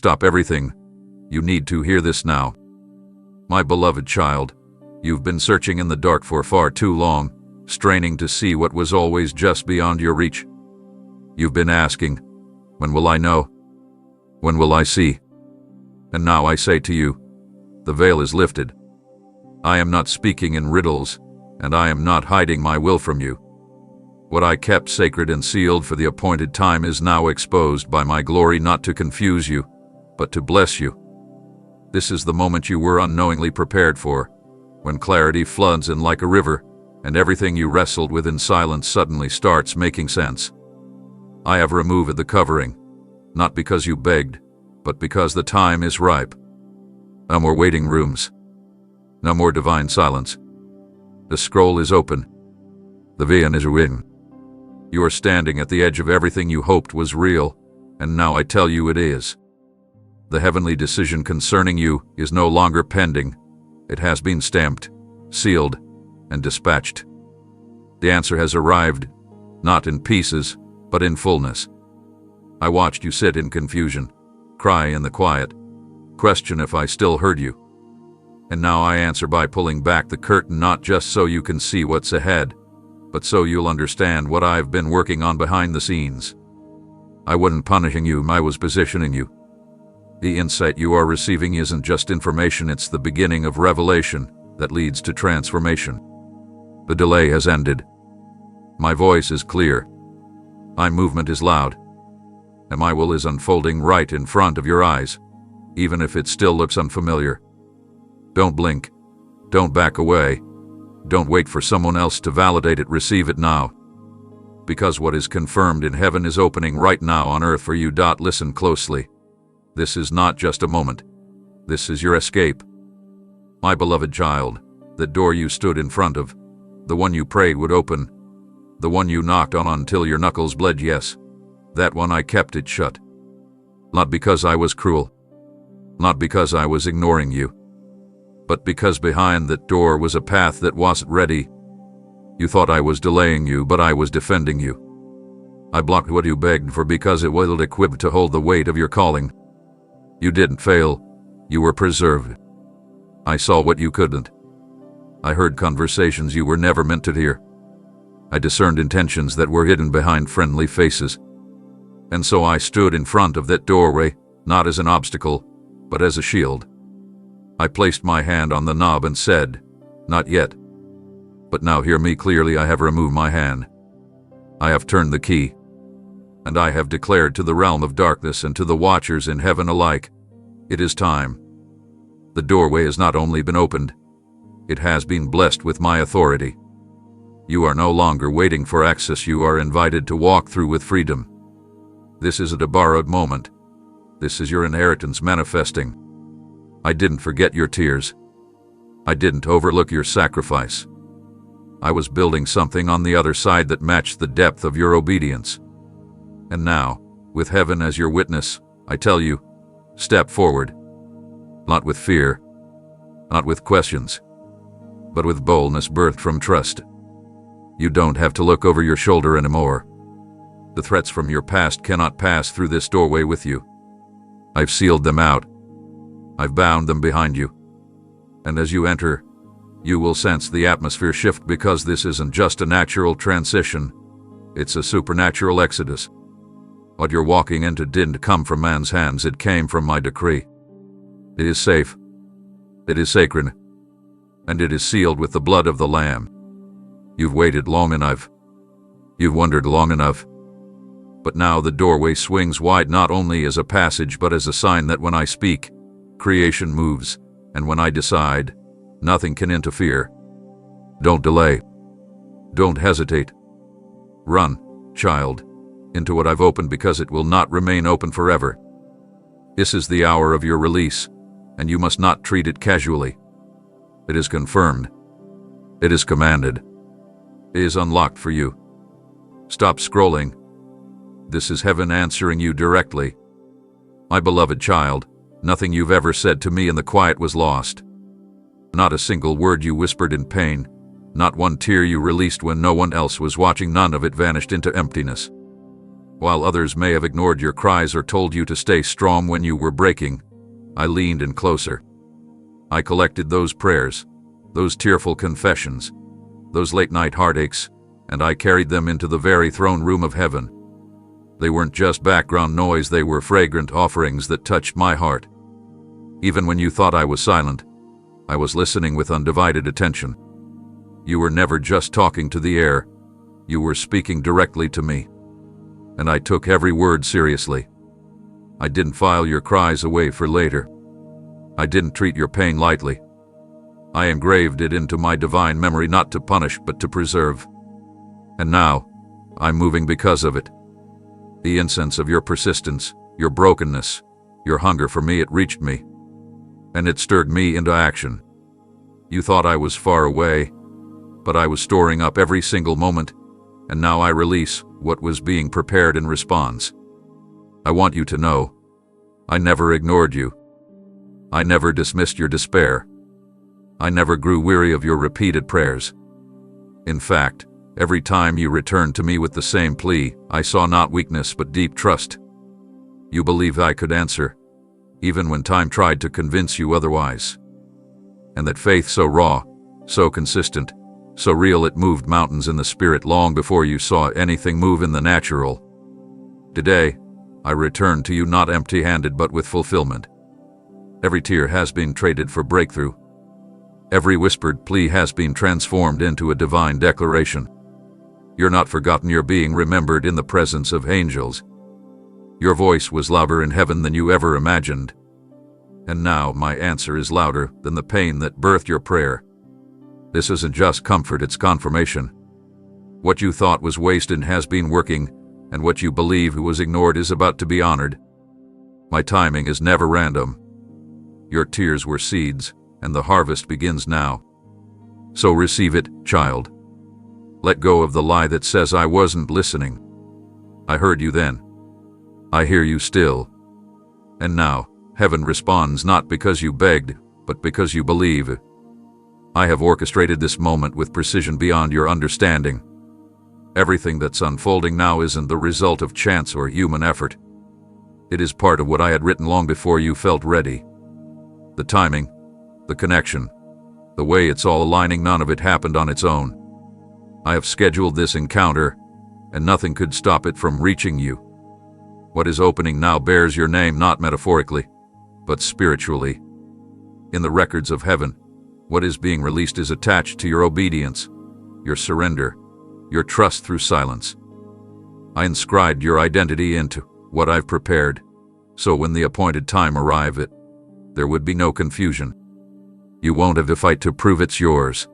Stop everything. You need to hear this now. My beloved child, you've been searching in the dark for far too long, straining to see what was always just beyond your reach. You've been asking, when will I know? When will I see? And now I say to you, the veil is lifted. I am not speaking in riddles, and I am not hiding my will from you. What I kept sacred and sealed for the appointed time is now exposed by my glory, not to confuse you, but to bless you. This is the moment you were unknowingly prepared for, when clarity floods in like a river, and everything you wrestled with in silence suddenly starts making sense. I have removed the covering, not because you begged, but because the time is ripe. No more waiting rooms. No more divine silence. The scroll is open. The vision is written. You are standing at the edge of everything you hoped was real, and now I tell you it is. The heavenly decision concerning you is no longer pending. It has been stamped, sealed, and dispatched. The answer has arrived, not in pieces, but in fullness. I watched you sit in confusion, cry in the quiet, question if I still heard you. And now I answer by pulling back the curtain, not just so you can see what's ahead, but so you'll understand what I've been working on behind the scenes. I wasn't punishing you, I was positioning you. The insight you are receiving isn't just information, it's the beginning of revelation that leads to transformation. The delay has ended. My voice is clear. My movement is loud. And my will is unfolding right in front of your eyes, even if it still looks unfamiliar. Don't blink. Don't back away. Don't wait for someone else to validate it. Receive it now. Because what is confirmed in heaven is opening right now on earth for you. Listen closely. This is not just a moment. This is your escape. My beloved child, the door you stood in front of, the one you prayed would open, the one you knocked on until your knuckles bled, yes, that one I kept it shut. Not because I was cruel, not because I was ignoring you, but because behind that door was a path that wasn't ready. You thought I was delaying you, but I was defending you. I blocked what you begged for because it wasn't equipped to hold the weight of your calling. You didn't fail. You were preserved. I saw what you couldn't. I heard conversations you were never meant to hear. I discerned intentions that were hidden behind friendly faces. And so I stood in front of that doorway, not as an obstacle, but as a shield. I placed my hand on the knob and said, "Not yet. But now hear me clearly. I have removed my hand. I have turned the key. And I have declared to the realm of darkness and to the watchers in heaven alike, it is time. The doorway has not only been opened, it has been blessed with my authority. You are no longer waiting for access. You are invited to walk through with freedom. This isn't a borrowed moment. This is your inheritance manifesting. I didn't forget your tears. I didn't overlook your sacrifice. I was building something on the other side that matched the depth of your obedience. And now, with heaven as your witness, I tell you, step forward. Not with fear, not with questions, but with boldness birthed from trust. You don't have to look over your shoulder anymore. The threats from your past cannot pass through this doorway with you. I've sealed them out. I've bound them behind you. And as you enter, you will sense the atmosphere shift, because this isn't just a natural transition, it's a supernatural exodus. What you're walking into didn't come from man's hands, it came from my decree. It is safe, it is sacred, and it is sealed with the blood of the Lamb. You've waited long enough. You've wondered long enough. But now the doorway swings wide, not only as a passage but as a sign that when I speak, creation moves, and when I decide, nothing can interfere. Don't delay. Don't hesitate. Run, child, into what I've opened, because it will not remain open forever. This is the hour of your release, and you must not treat it casually. It is confirmed. It is commanded. It is unlocked for you. Stop scrolling. This is heaven answering you directly. My beloved child, nothing you've ever said to me in the quiet was lost. Not a single word you whispered in pain, not one tear you released when no one else was watching, none of it vanished into emptiness. While others may have ignored your cries or told you to stay strong when you were breaking, I leaned in closer. I collected those prayers, those tearful confessions, those late-night heartaches, and I carried them into the very throne room of heaven. They weren't just background noise, they were fragrant offerings that touched my heart. Even when you thought I was silent, I was listening with undivided attention. You were never just talking to the air, you were speaking directly to me. And I took every word seriously. I didn't file your cries away for later. I didn't treat your pain lightly. I engraved it into my divine memory, not to punish but to preserve. And now, I'm moving because of it. The incense of your persistence, your brokenness, your hunger for me, it reached me. And it stirred me into action. You thought I was far away, but I was storing up every single moment, and now I release what was being prepared in response. I want you to know, I never ignored you. I never dismissed your despair. I never grew weary of your repeated prayers. In fact, every time you returned to me with the same plea, I saw not weakness but deep trust. You believed I could answer, even when time tried to convince you otherwise. And that faith so raw, so consistent, so real it moved mountains in the spirit long before you saw anything move in the natural. Today, I return to you not empty-handed but with fulfillment. Every tear has been traded for breakthrough. Every whispered plea has been transformed into a divine declaration. You're not forgotten, you're being remembered in the presence of angels. Your voice was louder in heaven than you ever imagined. And now my answer is louder than the pain that birthed your prayer. This isn't just comfort, it's confirmation. What you thought was wasted has been working, and what you believe was ignored is about to be honored. My timing is never random. Your tears were seeds, and the harvest begins now. So receive it, child. Let go of the lie that says I wasn't listening. I heard you then. I hear you still. And now, heaven responds not because you begged, but because you believe. I have orchestrated this moment with precision beyond your understanding. Everything that's unfolding now isn't the result of chance or human effort. It is part of what I had written long before you felt ready. The timing, the connection, the way it's all aligning, none of it happened on its own. I have scheduled this encounter, and nothing could stop it from reaching you. What is opening now bears your name not metaphorically, but spiritually. In the records of heaven, what is being released is attached to your obedience, your surrender, your trust through silence. I inscribed your identity into what I've prepared, so when the appointed time arrives, there would be no confusion. You won't have to fight to prove it's yours.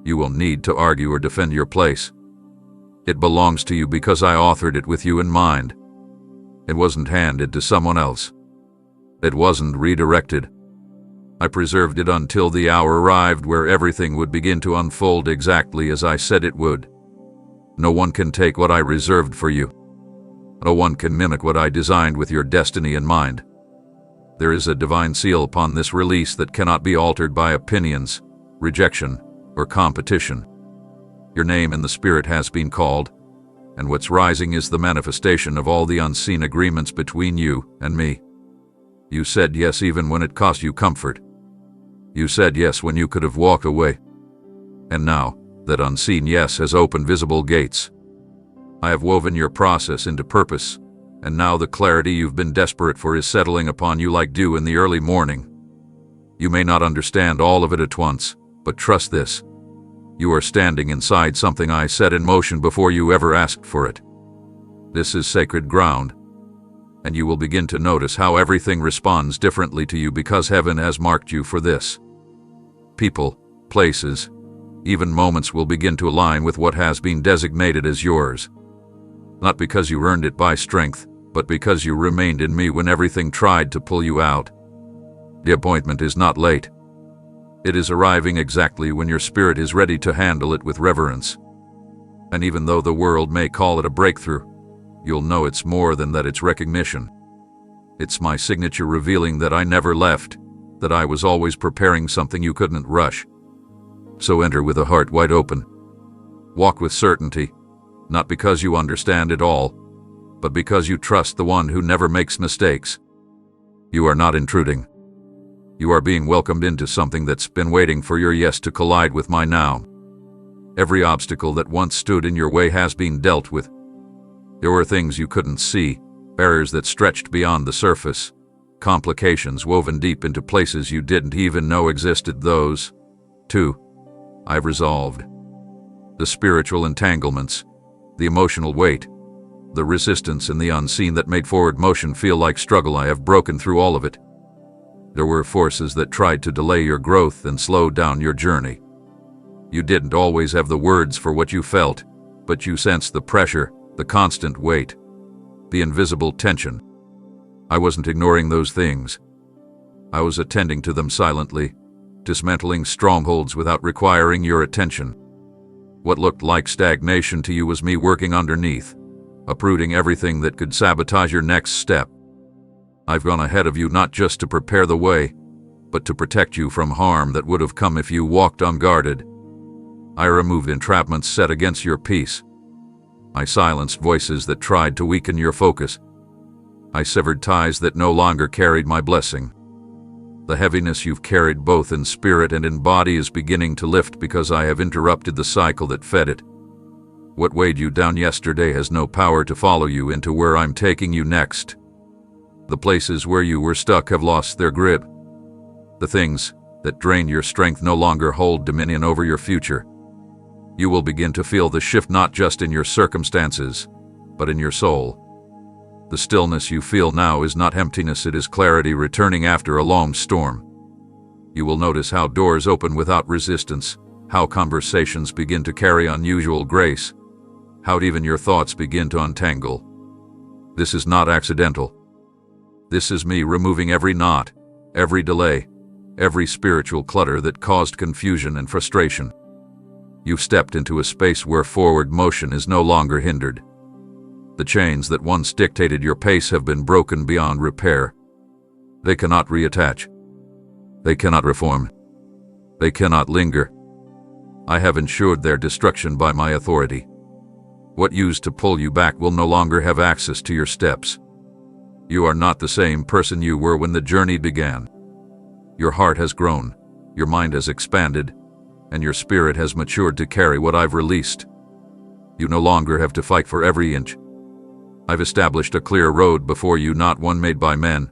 You won't need to argue or defend your place. It belongs to you because I authored it with you in mind. It wasn't handed to someone else. It wasn't redirected. I preserved it until the hour arrived where everything would begin to unfold exactly as I said it would. No one can take what I reserved for you. No one can mimic what I designed with your destiny in mind. There is a divine seal upon this release that cannot be altered by opinions, rejection, or competition. Your name in the Spirit has been called, and what's rising is the manifestation of all the unseen agreements between you and me. You said yes even when it cost you comfort. You said yes when you could have walked away. And now, that unseen yes has opened visible gates. I have woven your process into purpose, and now the clarity you've been desperate for is settling upon you like dew in the early morning. You may not understand all of it at once, but trust this. You are standing inside something I set in motion before you ever asked for it. This is sacred ground, and you will begin to notice how everything responds differently to you because heaven has marked you for this. People, places, even moments will begin to align with what has been designated as yours. Not because you earned it by strength, but because you remained in me when everything tried to pull you out. The appointment is not late. It is arriving exactly when your spirit is ready to handle it with reverence. And even though the world may call it a breakthrough, you'll know it's more than that, it's recognition. It's my signature revealing that I never left, that I was always preparing something you couldn't rush. So enter with a heart wide open. Walk with certainty, not because you understand it all, but because you trust the one who never makes mistakes. You are not intruding. You are being welcomed into something that's been waiting for your yes to collide with my now. Every obstacle that once stood in your way has been dealt with. There were things you couldn't see, barriers that stretched beyond the surface, complications woven deep into places you didn't even know existed. Those, too, I've resolved. The spiritual entanglements, the emotional weight, the resistance and the unseen that made forward motion feel like struggle, I have broken through all of it. There were forces that tried to delay your growth and slow down your journey. You didn't always have the words for what you felt, but you sensed the pressure, the constant weight, the invisible tension. I wasn't ignoring those things. I was attending to them silently, dismantling strongholds without requiring your attention. What looked like stagnation to you was me working underneath, uprooting everything that could sabotage your next step. I've gone ahead of you not just to prepare the way, but to protect you from harm that would have come if you walked unguarded. I removed entrapments set against your peace. I silenced voices that tried to weaken your focus. I severed ties that no longer carried my blessing. The heaviness you've carried both in spirit and in body is beginning to lift because I have interrupted the cycle that fed it. What weighed you down yesterday has no power to follow you into where I'm taking you next. The places where you were stuck have lost their grip. The things that drain your strength no longer hold dominion over your future. You will begin to feel the shift not just in your circumstances, but in your soul. The stillness you feel now is not emptiness, it is clarity returning after a long storm. You will notice how doors open without resistance, how conversations begin to carry unusual grace, how even your thoughts begin to untangle. This is not accidental. This is me removing every knot, every delay, every spiritual clutter that caused confusion and frustration. You've stepped into a space where forward motion is no longer hindered. The chains that once dictated your pace have been broken beyond repair. They cannot reattach. They cannot reform. They cannot linger. I have ensured their destruction by my authority. What used to pull you back will no longer have access to your steps. You are not the same person you were when the journey began. Your heart has grown, your mind has expanded, and your spirit has matured to carry what I've released. You no longer have to fight for every inch. I've established a clear road before you, not one made by men,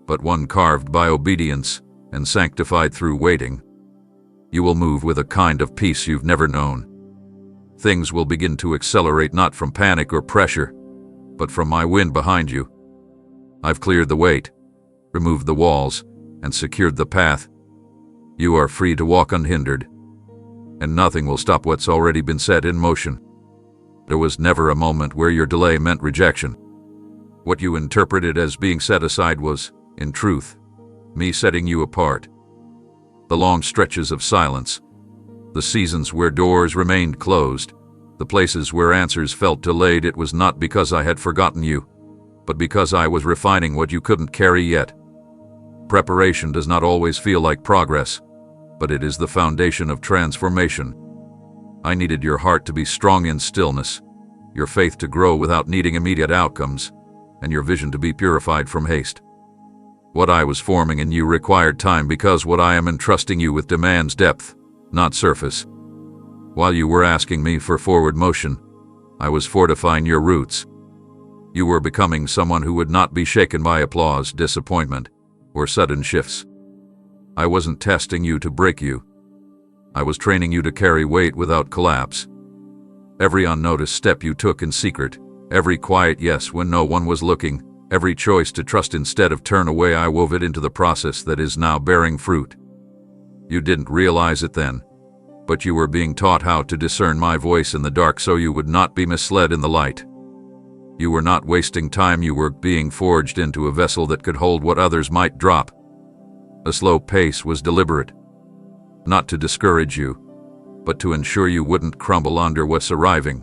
but one carved by obedience and sanctified through waiting. You will move with a kind of peace you've never known. Things will begin to accelerate not from panic or pressure, but from my wind behind you. I've cleared the weight, removed the walls, and secured the path. You are free to walk unhindered, and nothing will stop what's already been set in motion. There was never a moment where your delay meant rejection. What you interpreted as being set aside was, in truth, me setting you apart. The long stretches of silence, the seasons where doors remained closed, the places where answers felt delayed, it was not because I had forgotten you, but because I was refining what you couldn't carry yet. Preparation does not always feel like progress, but it is the foundation of transformation. I needed your heart to be strong in stillness, your faith to grow without needing immediate outcomes, and your vision to be purified from haste. What I was forming in you required time because what I am entrusting you with demands depth, not surface. While you were asking me for forward motion, I was fortifying your roots. You were becoming someone who would not be shaken by applause, disappointment, or sudden shifts. I wasn't testing you to break you. I was training you to carry weight without collapse. Every unnoticed step you took in secret, every quiet yes when no one was looking, every choice to trust instead of turn away, I wove it into the process that is now bearing fruit. You didn't realize it then, but you were being taught how to discern my voice in the dark so you would not be misled in the light. You were not wasting time, you were being forged into a vessel that could hold what others might drop. A slow pace was deliberate, not to discourage you, but to ensure you wouldn't crumble under what's arriving.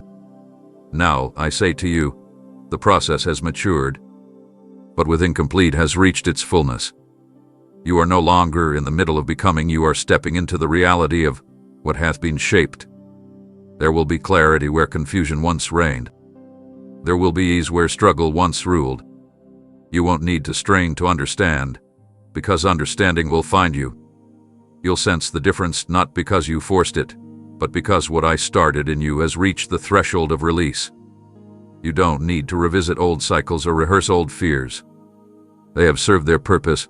Now, I say to you, the process has matured, but with incomplete has reached its fullness. You are no longer in the middle of becoming, you are stepping into the reality of what hath been shaped. There will be clarity where confusion once reigned. There will be ease where struggle once ruled. You won't need to strain to understand, because understanding will find you. You'll sense the difference not because you forced it, but because what I started in you has reached the threshold of release. You don't need to revisit old cycles or rehearse old fears. They have served their purpose.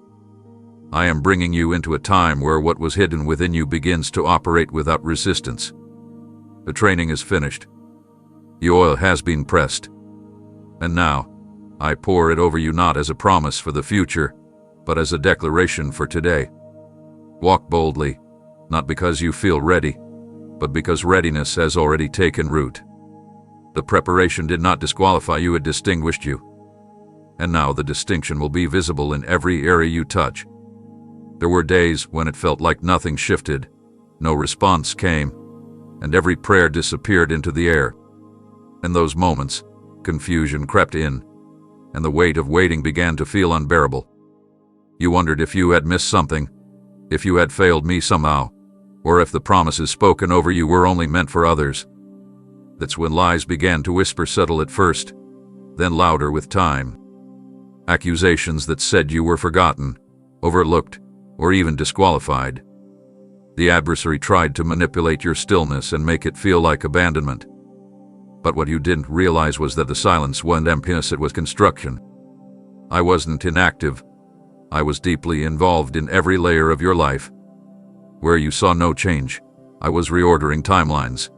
I am bringing you into a time where what was hidden within you begins to operate without resistance. The training is finished. The oil has been pressed. And now, I pour it over you not as a promise for the future, but as a declaration for today. Walk boldly, not because you feel ready, but because readiness has already taken root. The preparation did not disqualify you, it distinguished you. And now the distinction will be visible in every area you touch. There were days when it felt like nothing shifted, no response came, and every prayer disappeared into the air. In those moments, confusion crept in, and the weight of waiting began to feel unbearable. You wondered if you had missed something, if you had failed me somehow, or if the promises spoken over you were only meant for others. That's when lies began to whisper, subtle at first, then louder with time. Accusations that said you were forgotten, overlooked, or even disqualified. The adversary tried to manipulate your stillness and make it feel like abandonment. But what you didn't realize was that the silence wasn't emptiness, it was construction. I wasn't inactive. I was deeply involved in every layer of your life. Where you saw no change, I was reordering timelines.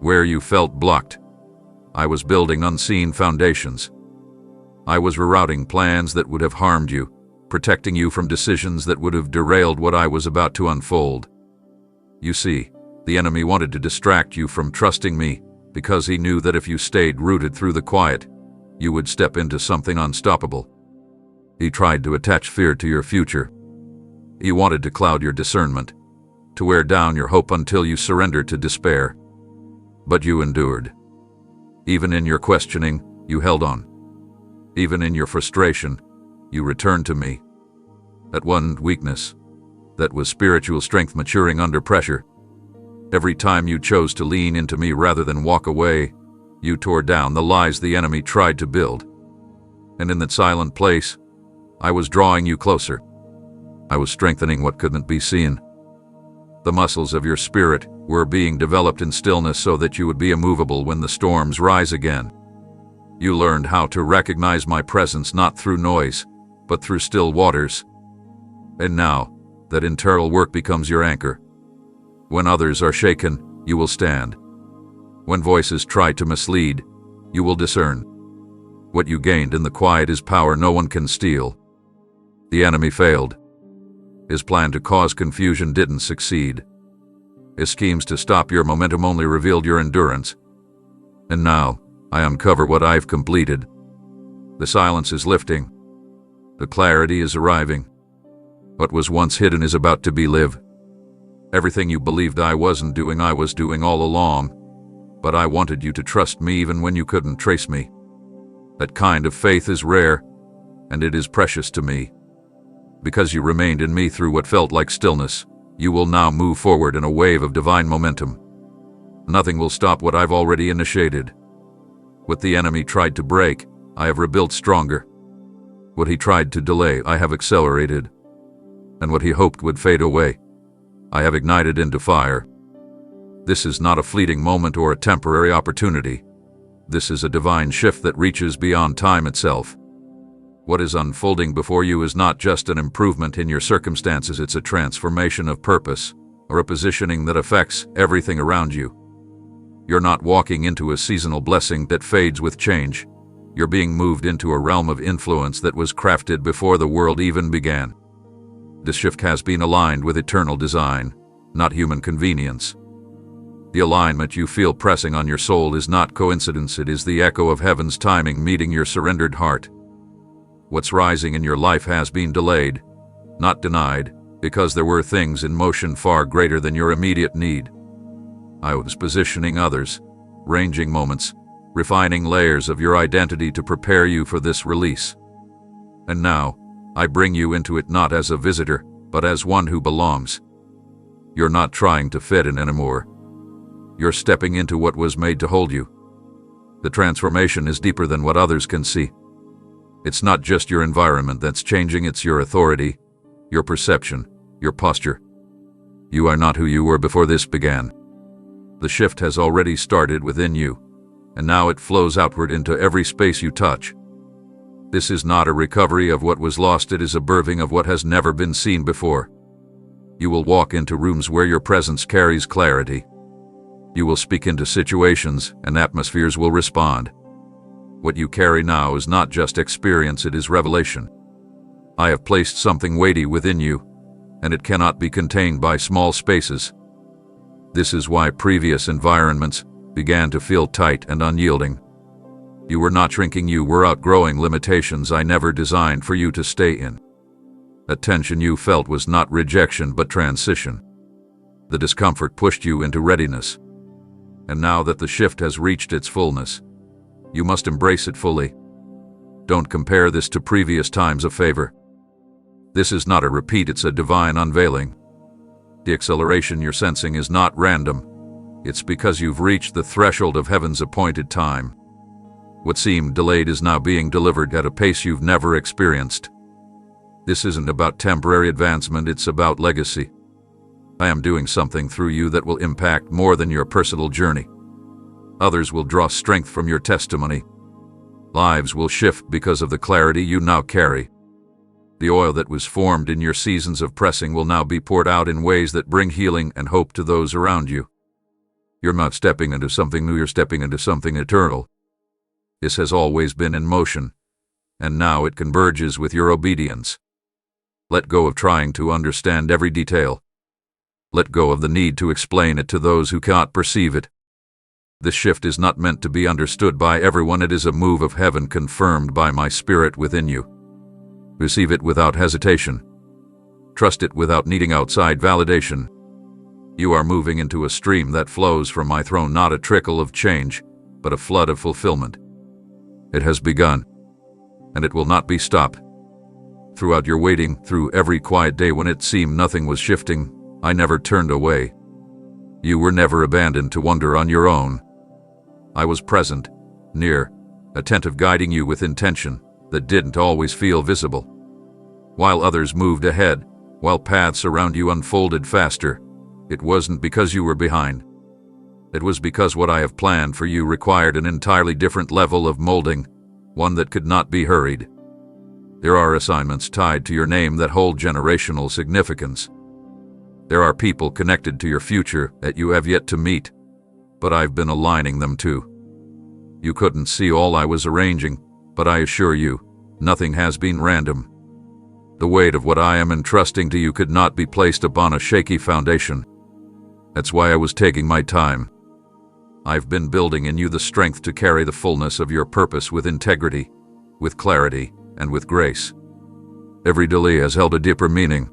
Where you felt blocked, I was building unseen foundations. I was rerouting plans that would have harmed you, protecting you from decisions that would have derailed what I was about to unfold. You see, the enemy wanted to distract you from trusting me, because he knew that if you stayed rooted through the quiet, you would step into something unstoppable. He tried to attach fear to your future. He wanted to cloud your discernment, to wear down your hope until you surrendered to despair. But you endured. Even in your questioning, you held on. Even in your frustration, you returned to me. That wasn't weakness. That was spiritual strength maturing under pressure. Every time you chose to lean into me rather than walk away, you tore down the lies the enemy tried to build. And in that silent place, I was drawing you closer. I was strengthening what couldn't be seen. The muscles of your spirit were being developed in stillness so that you would be immovable when the storms rise again. You learned how to recognize my presence not through noise, but through still waters. And now, that internal work becomes your anchor. When others are shaken, you will stand. When voices try to mislead, you will discern. What you gained in the quiet is power no one can steal. The enemy failed. His plan to cause confusion didn't succeed. His schemes to stop your momentum only revealed your endurance. And now, I uncover what I've completed. The silence is lifting. The clarity is arriving. What was once hidden is about to be lived. Everything you believed I wasn't doing, I was doing all along. But I wanted you to trust me even when you couldn't trace me. That kind of faith is rare, and it is precious to me. Because you remained in me through what felt like stillness, you will now move forward in a wave of divine momentum. Nothing will stop what I've already initiated. What the enemy tried to break, I have rebuilt stronger. What he tried to delay, I have accelerated. And what he hoped would fade away, I have ignited into fire. This is not a fleeting moment or a temporary opportunity. This is a divine shift that reaches beyond time itself. What is unfolding before you is not just an improvement in your circumstances, it's a transformation of purpose, or a positioning that affects everything around you. You're not walking into a seasonal blessing that fades with change. You're being moved into a realm of influence that was crafted before the world even began. This shift has been aligned with eternal design, not human convenience. The alignment you feel pressing on your soul is not coincidence, it is the echo of heaven's timing meeting your surrendered heart. What's rising in your life has been delayed, not denied, because there were things in motion far greater than your immediate need. I was positioning others, ranging moments, refining layers of your identity to prepare you for this release. And now, I bring you into it not as a visitor, but as one who belongs. You're not trying to fit in anymore. You're stepping into what was made to hold you. The transformation is deeper than what others can see. It's not just your environment that's changing, it's your authority, your perception, your posture. You are not who you were before this began. The shift has already started within you, and now it flows outward into every space you touch. This is not a recovery of what was lost, it is a birthing of what has never been seen before. You will walk into rooms where your presence carries clarity. You will speak into situations, and atmospheres will respond. What you carry now is not just experience, it is revelation. I have placed something weighty within you, and it cannot be contained by small spaces. This is why previous environments began to feel tight and unyielding. You were not shrinking, you were outgrowing limitations I never designed for you to stay in. That tension you felt was not rejection but transition. The discomfort pushed you into readiness. And now that the shift has reached its fullness, you must embrace it fully. Don't compare this to previous times of favor. This is not a repeat, it's a divine unveiling. The acceleration you're sensing is not random. It's because you've reached the threshold of heaven's appointed time. What seemed delayed is now being delivered at a pace you've never experienced. This isn't about temporary advancement, it's about legacy. I am doing something through you that will impact more than your personal journey. Others will draw strength from your testimony. Lives will shift because of the clarity you now carry. The oil that was formed in your seasons of pressing will now be poured out in ways that bring healing and hope to those around you. You're not stepping into something new, you're stepping into something eternal. This has always been in motion, and now it converges with your obedience. Let go of trying to understand every detail. Let go of the need to explain it to those who cannot perceive it. This shift is not meant to be understood by everyone, it is a move of heaven confirmed by my Spirit within you. Receive it without hesitation. Trust it without needing outside validation. You are moving into a stream that flows from my throne, not a trickle of change, but a flood of fulfillment. It has begun, and it will not be stopped. Throughout your waiting, through every quiet day when it seemed nothing was shifting, I never turned away. You were never abandoned to wander on your own. I was present, near, attentive, guiding you with intention that didn't always feel visible. While others moved ahead, while paths around you unfolded faster, it wasn't because you were behind. It was because what I have planned for you required an entirely different level of molding, one that could not be hurried. There are assignments tied to your name that hold generational significance. There are people connected to your future that you have yet to meet, but I've been aligning them too. You couldn't see all I was arranging, but I assure you, nothing has been random. The weight of what I am entrusting to you could not be placed upon a shaky foundation. That's why I was taking my time. I've been building in you the strength to carry the fullness of your purpose with integrity, with clarity, and with grace. Every delay has held a deeper meaning.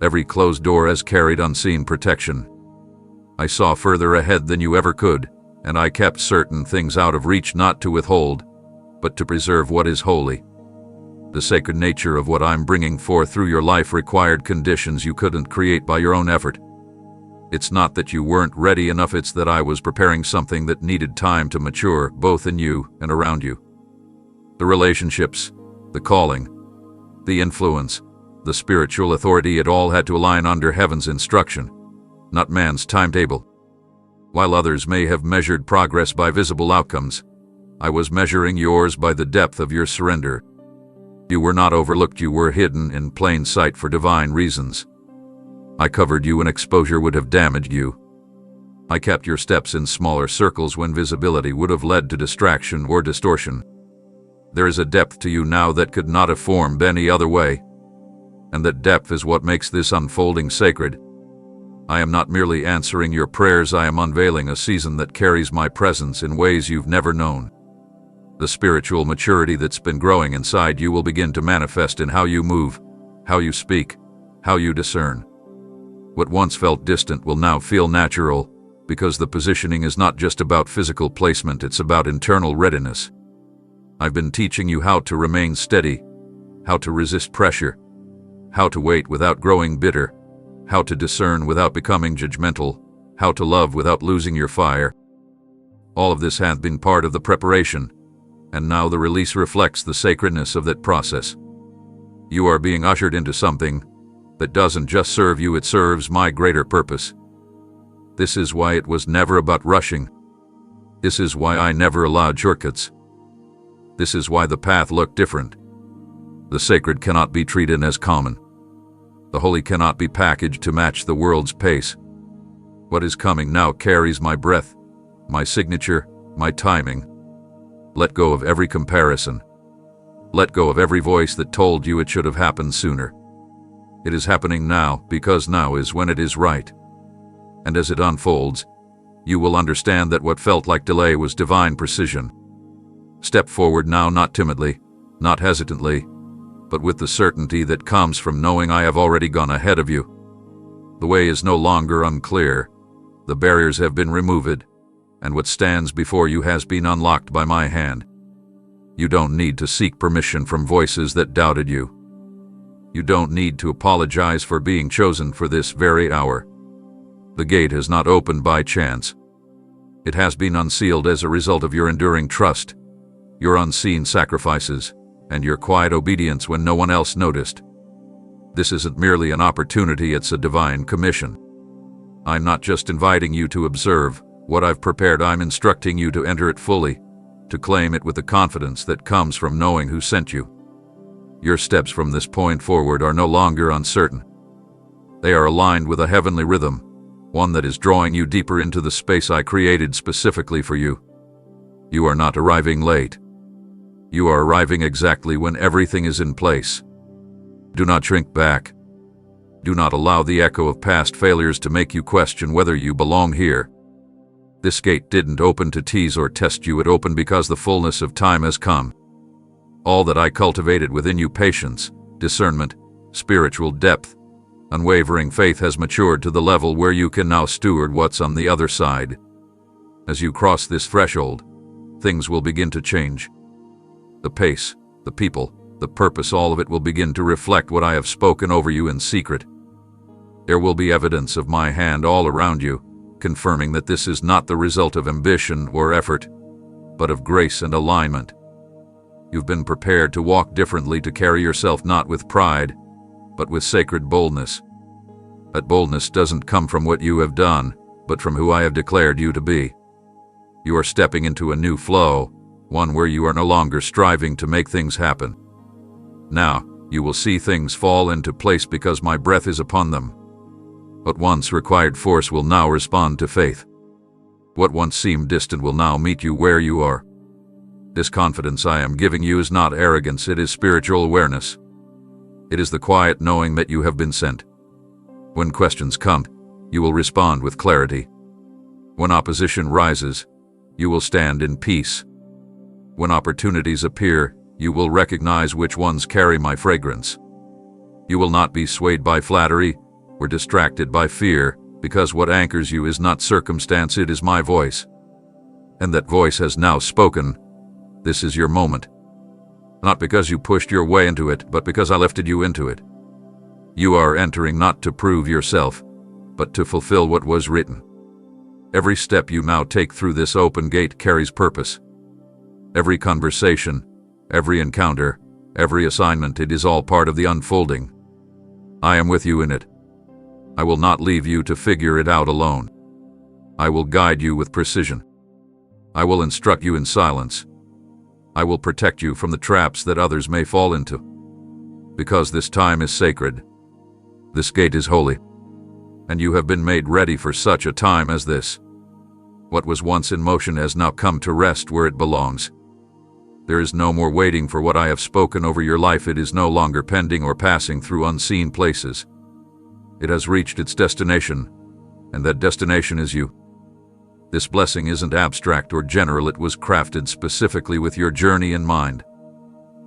Every closed door has carried unseen protection. I saw further ahead than you ever could, and I kept certain things out of reach, not to withhold, but to preserve what is holy. The sacred nature of what I'm bringing forth through your life required conditions you couldn't create by your own effort. It's not that you weren't ready enough, it's that I was preparing something that needed time to mature, both in you and around you. The relationships, the calling, the influence, the spiritual authority, it all had to align under heaven's instruction, not man's timetable. While others may have measured progress by visible outcomes, I was measuring yours by the depth of your surrender. You were not overlooked, you were hidden in plain sight for divine reasons. I covered you when exposure would have damaged you. I kept your steps in smaller circles when visibility would have led to distraction or distortion. There is a depth to you now that could not have formed any other way. And that depth is what makes this unfolding sacred. I am not merely answering your prayers, I am unveiling a season that carries my presence in ways you've never known. The spiritual maturity that's been growing inside you will begin to manifest in how you move, how you speak, how you discern. What once felt distant will now feel natural, because the positioning is not just about physical placement, it's about internal readiness. I've been teaching you how to remain steady, how to resist pressure, how to wait without growing bitter, how to discern without becoming judgmental, how to love without losing your fire. All of this hath been part of the preparation, and now the release reflects the sacredness of that process. You are being ushered into something that doesn't just serve you, it serves my greater purpose. This is why it was never about rushing. This is why I never allowed shortcuts. This is why the path looked different. The sacred cannot be treated as common. The holy cannot be packaged to match the world's pace. What is coming now carries my breath, my signature, my timing. Let go of every comparison. Let go of every voice that told you it should have happened sooner. It is happening now because now is when it is right. And as it unfolds, you will understand that what felt like delay was divine precision. Step forward now, not timidly, not hesitantly, but with the certainty that comes from knowing I have already gone ahead of you. The way is no longer unclear. The barriers have been removed, and what stands before you has been unlocked by my hand. You don't need to seek permission from voices that doubted you. You don't need to apologize for being chosen for this very hour. The gate has not opened by chance. It has been unsealed as a result of your enduring trust, your unseen sacrifices, and your quiet obedience when no one else noticed. This isn't merely an opportunity, it's a divine commission. I'm not just inviting you to observe what I've prepared, I'm instructing you to enter it fully, to claim it with the confidence that comes from knowing who sent you. Your steps from this point forward are no longer uncertain. They are aligned with a heavenly rhythm, one that is drawing you deeper into the space I created specifically for you. You are not arriving late. You are arriving exactly when everything is in place. Do not shrink back. Do not allow the echo of past failures to make you question whether you belong here. This gate didn't open to tease or test you, it opened because the fullness of time has come. All that I cultivated within you, patience, discernment, spiritual depth, unwavering faith, has matured to the level where you can now steward what's on the other side. As you cross this threshold, things will begin to change. The pace, the people, the purpose, all of it will begin to reflect what I have spoken over you in secret. There will be evidence of my hand all around you, confirming that this is not the result of ambition or effort, but of grace and alignment. You've been prepared to walk differently, to carry yourself not with pride, but with sacred boldness. That boldness doesn't come from what you have done, but from who I have declared you to be. You are stepping into a new flow, one where you are no longer striving to make things happen. Now, you will see things fall into place because my breath is upon them. What once required force will now respond to faith. What once seemed distant will now meet you where you are. This confidence I am giving you is not arrogance, it is spiritual awareness. It is the quiet knowing that you have been sent. When questions come, you will respond with clarity. When opposition rises, you will stand in peace. When opportunities appear, you will recognize which ones carry my fragrance. You will not be swayed by flattery or distracted by fear, because what anchors you is not circumstance, it is my voice. And that voice has now spoken. This is your moment. Not because you pushed your way into it, but because I lifted you into it. You are entering not to prove yourself, but to fulfill what was written. Every step you now take through this open gate carries purpose. Every conversation, every encounter, every assignment, it is all part of the unfolding. I am with you in it. I will not leave you to figure it out alone. I will guide you with precision. I will instruct you in silence. I will protect you from the traps that others may fall into. Because this time is sacred. This gate is holy. And you have been made ready for such a time as this. What was once in motion has now come to rest where it belongs. There is no more waiting for what I have spoken over your life. It is no longer pending or passing through unseen places. It has reached its destination, and that destination is you. This blessing isn't abstract or general, it was crafted specifically with your journey in mind.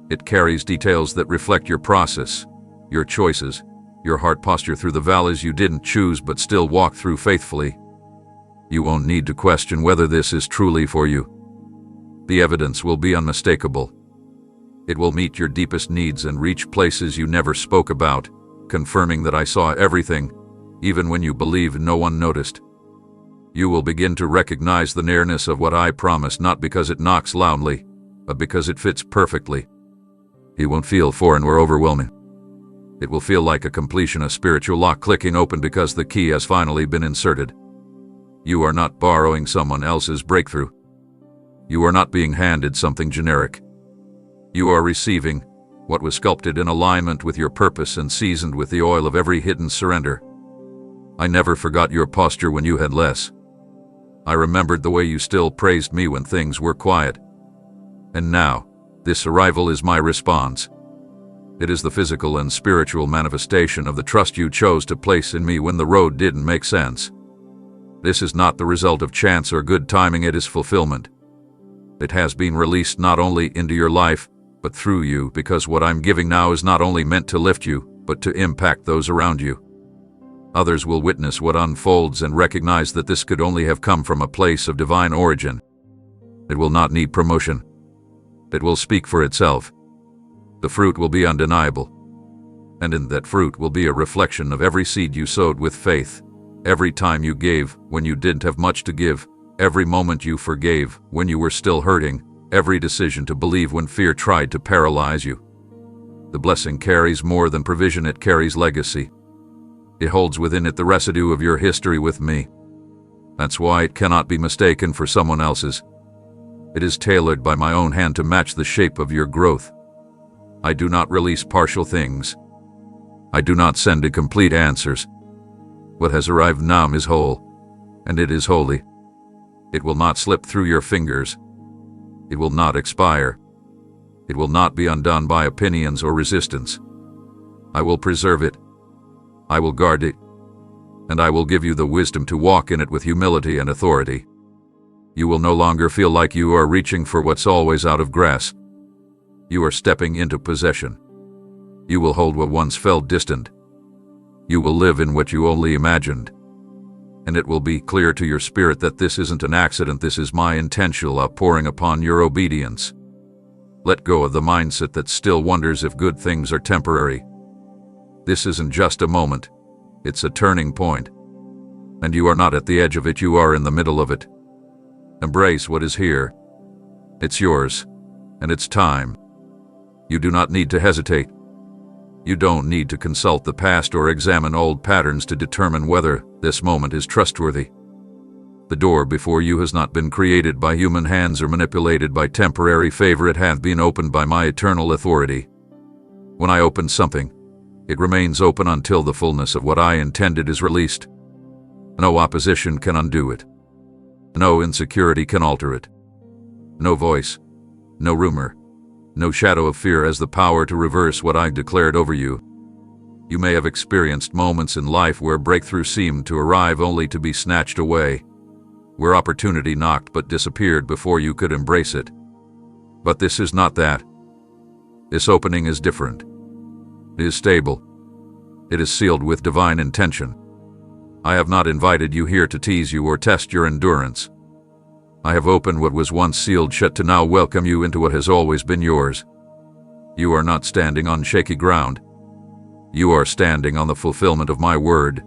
It carries details that reflect your process, your choices, your heart posture through the valleys you didn't choose but still walk through faithfully. You won't need to question whether this is truly for you. The evidence will be unmistakable. It will meet your deepest needs and reach places you never spoke about, confirming that I saw everything, even when you believed no one noticed. You will begin to recognize the nearness of what I promise, not because it knocks loudly, but because it fits perfectly. It won't feel foreign or overwhelming. It will feel like a completion, a spiritual lock clicking open because the key has finally been inserted. You are not borrowing someone else's breakthrough. You are not being handed something generic. You are receiving what was sculpted in alignment with your purpose and seasoned with the oil of every hidden surrender. I never forgot your posture when you had less. I remembered the way you still praised me when things were quiet. And now, this arrival is my response. It is the physical and spiritual manifestation of the trust you chose to place in me when the road didn't make sense. This is not the result of chance or good timing, it is fulfillment. It has been released not only into your life, but through you, because what I'm giving now is not only meant to lift you, but to impact those around you. Others will witness what unfolds and recognize that this could only have come from a place of divine origin. It will not need promotion. It will speak for itself. The fruit will be undeniable. And in that fruit will be a reflection of every seed you sowed with faith, every time you gave when you didn't have much to give, every moment you forgave when you were still hurting, every decision to believe when fear tried to paralyze you. The blessing carries more than provision, it carries legacy. It holds within it the residue of your history with me. That's why it cannot be mistaken for someone else's. It is tailored by my own hand to match the shape of your growth. I do not release partial things. I do not send incomplete answers. What has arrived now is whole, and it is holy. It will not slip through your fingers. It will not expire. It will not be undone by opinions or resistance. I will preserve it. I will guard it. And I will give you the wisdom to walk in it with humility and authority. You will no longer feel like you are reaching for what's always out of grasp. You are stepping into possession. You will hold what once felt distant. You will live in what you only imagined. And it will be clear to your spirit that this isn't an accident, this is my intentional outpouring upon your obedience. Let go of the mindset that still wonders if good things are temporary. This isn't just a moment, it's a turning point. And you are not at the edge of it, you are in the middle of it. Embrace what is here. It's yours, and it's time. You do not need to hesitate. You don't need to consult the past or examine old patterns to determine whether this moment is trustworthy. The door before you has not been created by human hands or manipulated by temporary favor, it hath been opened by my eternal authority. When I open something, it remains open until the fullness of what I intended is released. No opposition can undo it. No insecurity can alter it. No voice, no rumor, no shadow of fear has the power to reverse what I declared over you. You may have experienced moments in life where breakthrough seemed to arrive only to be snatched away, where opportunity knocked but disappeared before you could embrace it. But this is not that. This opening is different. It is stable. It is sealed with divine intention. I have not invited you here to tease you or test your endurance. I have opened what was once sealed shut to now welcome you into what has always been yours. You are not standing on shaky ground. You are standing on the fulfillment of my word.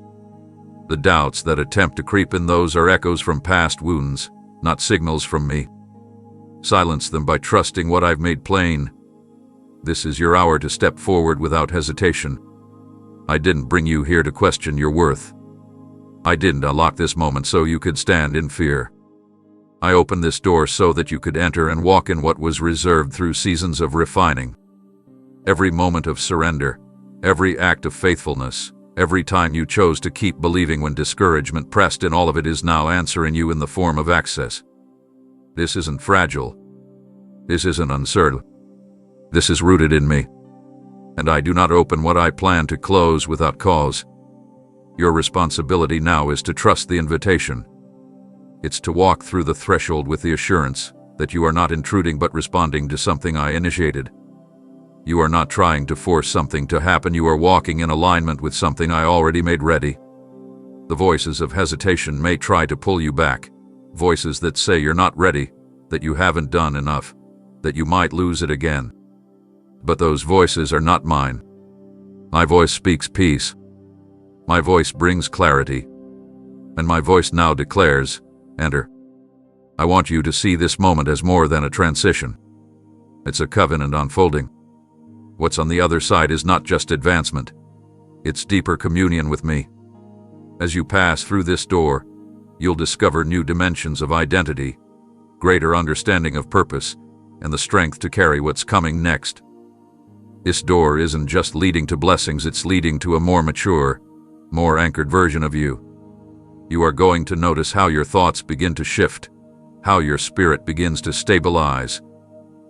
The doubts that attempt to creep in, those are echoes from past wounds, not signals from me. Silence them by trusting what I've made plain. This is your hour to step forward without hesitation. I didn't bring you here to question your worth. I didn't unlock this moment so you could stand in fear. I opened this door so that you could enter and walk in what was reserved through seasons of refining. Every moment of surrender, every act of faithfulness, every time you chose to keep believing when discouragement pressed in, all of it is now answering you in the form of access. This isn't fragile. This isn't uncertain. This is rooted in me. And I do not open what I plan to close without cause. Your responsibility now is to trust the invitation. It's to walk through the threshold with the assurance that you are not intruding but responding to something I initiated. You are not trying to force something to happen, you are walking in alignment with something I already made ready. The voices of hesitation may try to pull you back, voices that say you're not ready, that you haven't done enough, that you might lose it again. But those voices are not mine. My voice speaks peace. My voice brings clarity. And my voice now declares, enter. I want you to see this moment as more than a transition. It's a covenant unfolding. What's on the other side is not just advancement. It's deeper communion with me. As you pass through this door, you'll discover new dimensions of identity, greater understanding of purpose, and the strength to carry what's coming next. This door isn't just leading to blessings, it's leading to a more mature, more anchored version of you. You are going to notice how your thoughts begin to shift, how your spirit begins to stabilize,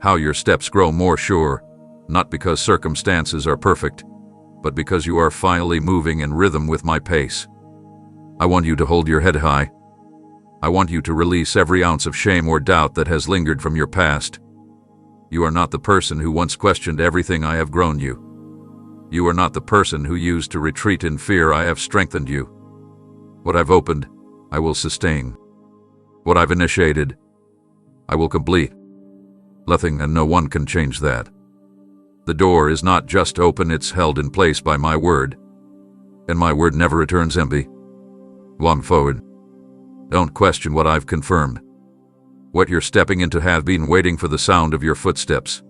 how your steps grow more sure, not because circumstances are perfect, but because you are finally moving in rhythm with my pace. I want you to hold your head high. I want you to release every ounce of shame or doubt that has lingered from your past. You are not the person who once questioned everything I have grown you. You are not the person who used to retreat in fear. I have strengthened you. What I've opened, I will sustain. What I've initiated, I will complete. Nothing and no one can change that. The door is not just open, it's held in place by my word. And my word never returns empty. Walk forward. Don't question what I've confirmed. What you're stepping into have been waiting for the sound of your footsteps.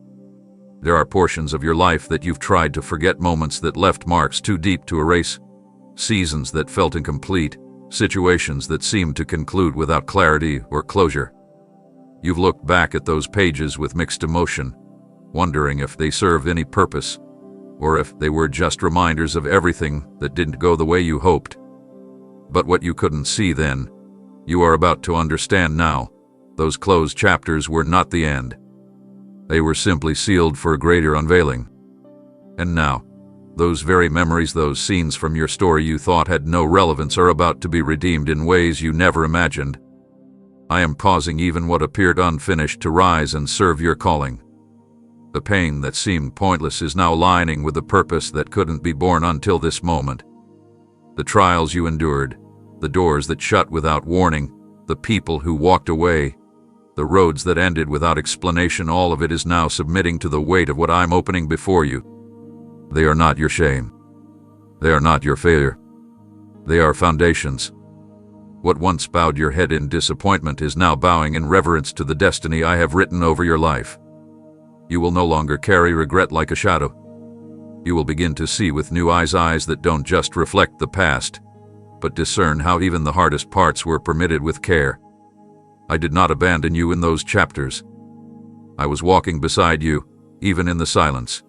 There are portions of your life that you've tried to forget, moments that left marks too deep to erase, seasons that felt incomplete, situations that seemed to conclude without clarity or closure. You've looked back at those pages with mixed emotion, wondering if they served any purpose, or if they were just reminders of everything that didn't go the way you hoped. But what you couldn't see then, you are about to understand now. Those closed chapters were not the end. They were simply sealed for a greater unveiling. And now, those very memories, those scenes from your story you thought had no relevance, are about to be redeemed in ways you never imagined. I am causing even what appeared unfinished to rise and serve your calling. The pain that seemed pointless is now aligning with the purpose that couldn't be born until this moment. The trials you endured, the doors that shut without warning, the people who walked away, the roads that ended without explanation, all of it is now submitting to the weight of what I'm opening before you. They are not your shame. They are not your failure. They are foundations. What once bowed your head in disappointment is now bowing in reverence to the destiny I have written over your life. You will no longer carry regret like a shadow. You will begin to see with new eyes that don't just reflect the past, but discern how even the hardest parts were permitted with care. I did not abandon you in those chapters. I was walking beside you, even in the silence.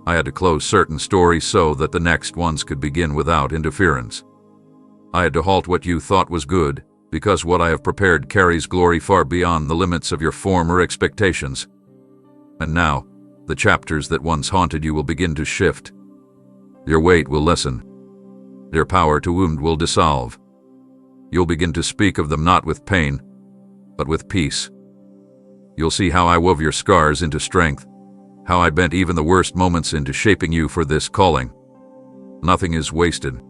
I had to close certain stories so that the next ones could begin without interference. I had to halt what you thought was good, because what I have prepared carries glory far beyond the limits of your former expectations. And now, the chapters that once haunted you will begin to shift. Your weight will lessen. Their power to wound will dissolve. You'll begin to speak of them not with pain, but with peace. You'll see how I wove your scars into strength, how I bent even the worst moments into shaping you for this calling. Nothing is wasted.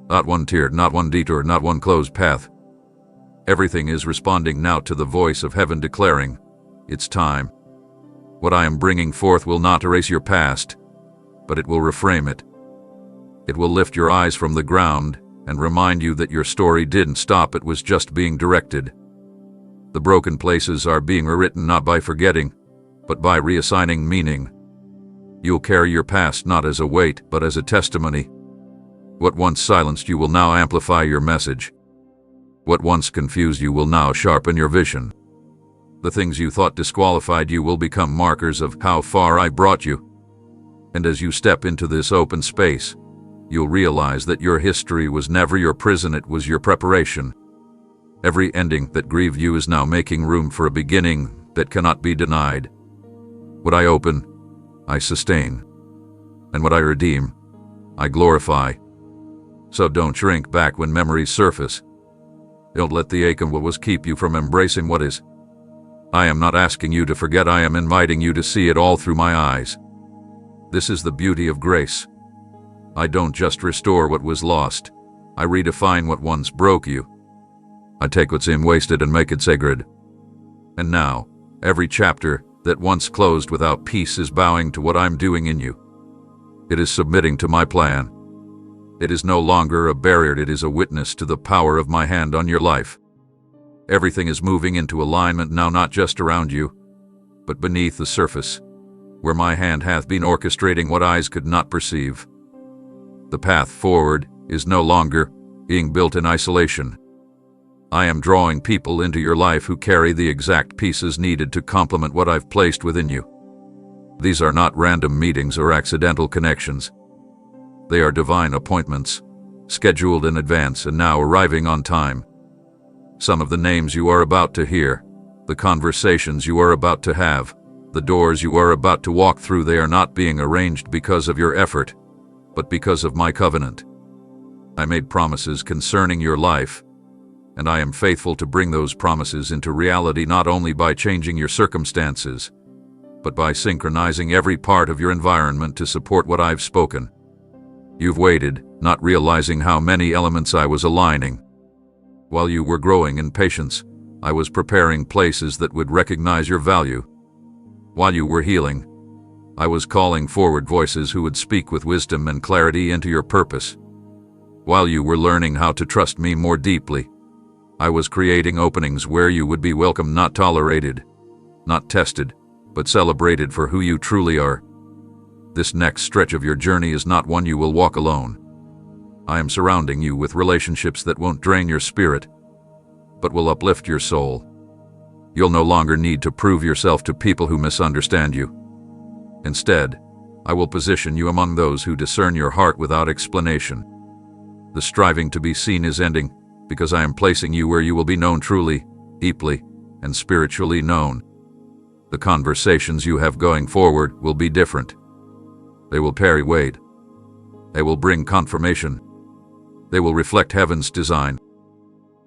Not one tear, not one detour, not one closed path. Everything is responding now to the voice of heaven declaring, it's time. What I am bringing forth will not erase your past, but it will reframe it. It will lift your eyes from the ground and remind you that your story didn't stop, it was just being directed. The broken places are being rewritten not by forgetting, but by reassigning meaning. You'll carry your past not as a weight, but as a testimony. What once silenced you will now amplify your message. What once confused you will now sharpen your vision. The things you thought disqualified you will become markers of how far I brought you. And as you step into this open space, you'll realize that your history was never your prison, it was your preparation. Every ending that grieved you is now making room for a beginning that cannot be denied. What I open, I sustain. And what I redeem, I glorify. So don't shrink back when memories surface. Don't let the ache of what was keep you from embracing what is. I am not asking you to forget, I am inviting you to see it all through my eyes. This is the beauty of grace. I don't just restore what was lost, I redefine what once broke you. I take what seemed wasted and make it sacred. And now, every chapter that once closed without peace is bowing to what I'm doing in you. It is submitting to my plan. It is no longer a barrier, it is a witness to the power of my hand on your life. Everything is moving into alignment now, not just around you, but beneath the surface, where my hand hath been orchestrating what eyes could not perceive. The path forward is no longer being built in isolation. I am drawing people into your life who carry the exact pieces needed to complement what I've placed within you. These are not random meetings or accidental connections. They are divine appointments, scheduled in advance and now arriving on time. Some of the names you are about to hear, the conversations you are about to have, the doors you are about to walk through, they are not being arranged because of your effort, but because of my covenant. I made promises concerning your life, and I am faithful to bring those promises into reality, not only by changing your circumstances, but by synchronizing every part of your environment to support what I've spoken. You've waited, not realizing how many elements I was aligning. While you were growing in patience, I was preparing places that would recognize your value. While you were healing, I was calling forward voices who would speak with wisdom and clarity into your purpose. While you were learning how to trust me more deeply, I was creating openings where you would be welcome, not tolerated, not tested, but celebrated for who you truly are. This next stretch of your journey is not one you will walk alone. I am surrounding you with relationships that won't drain your spirit, but will uplift your soul. You'll no longer need to prove yourself to people who misunderstand you. Instead, I will position you among those who discern your heart without explanation. The striving to be seen is ending, because I am placing you where you will be known truly, deeply, and spiritually known. The conversations you have going forward will be different. They will carry weight. They will bring confirmation. They will reflect heaven's design.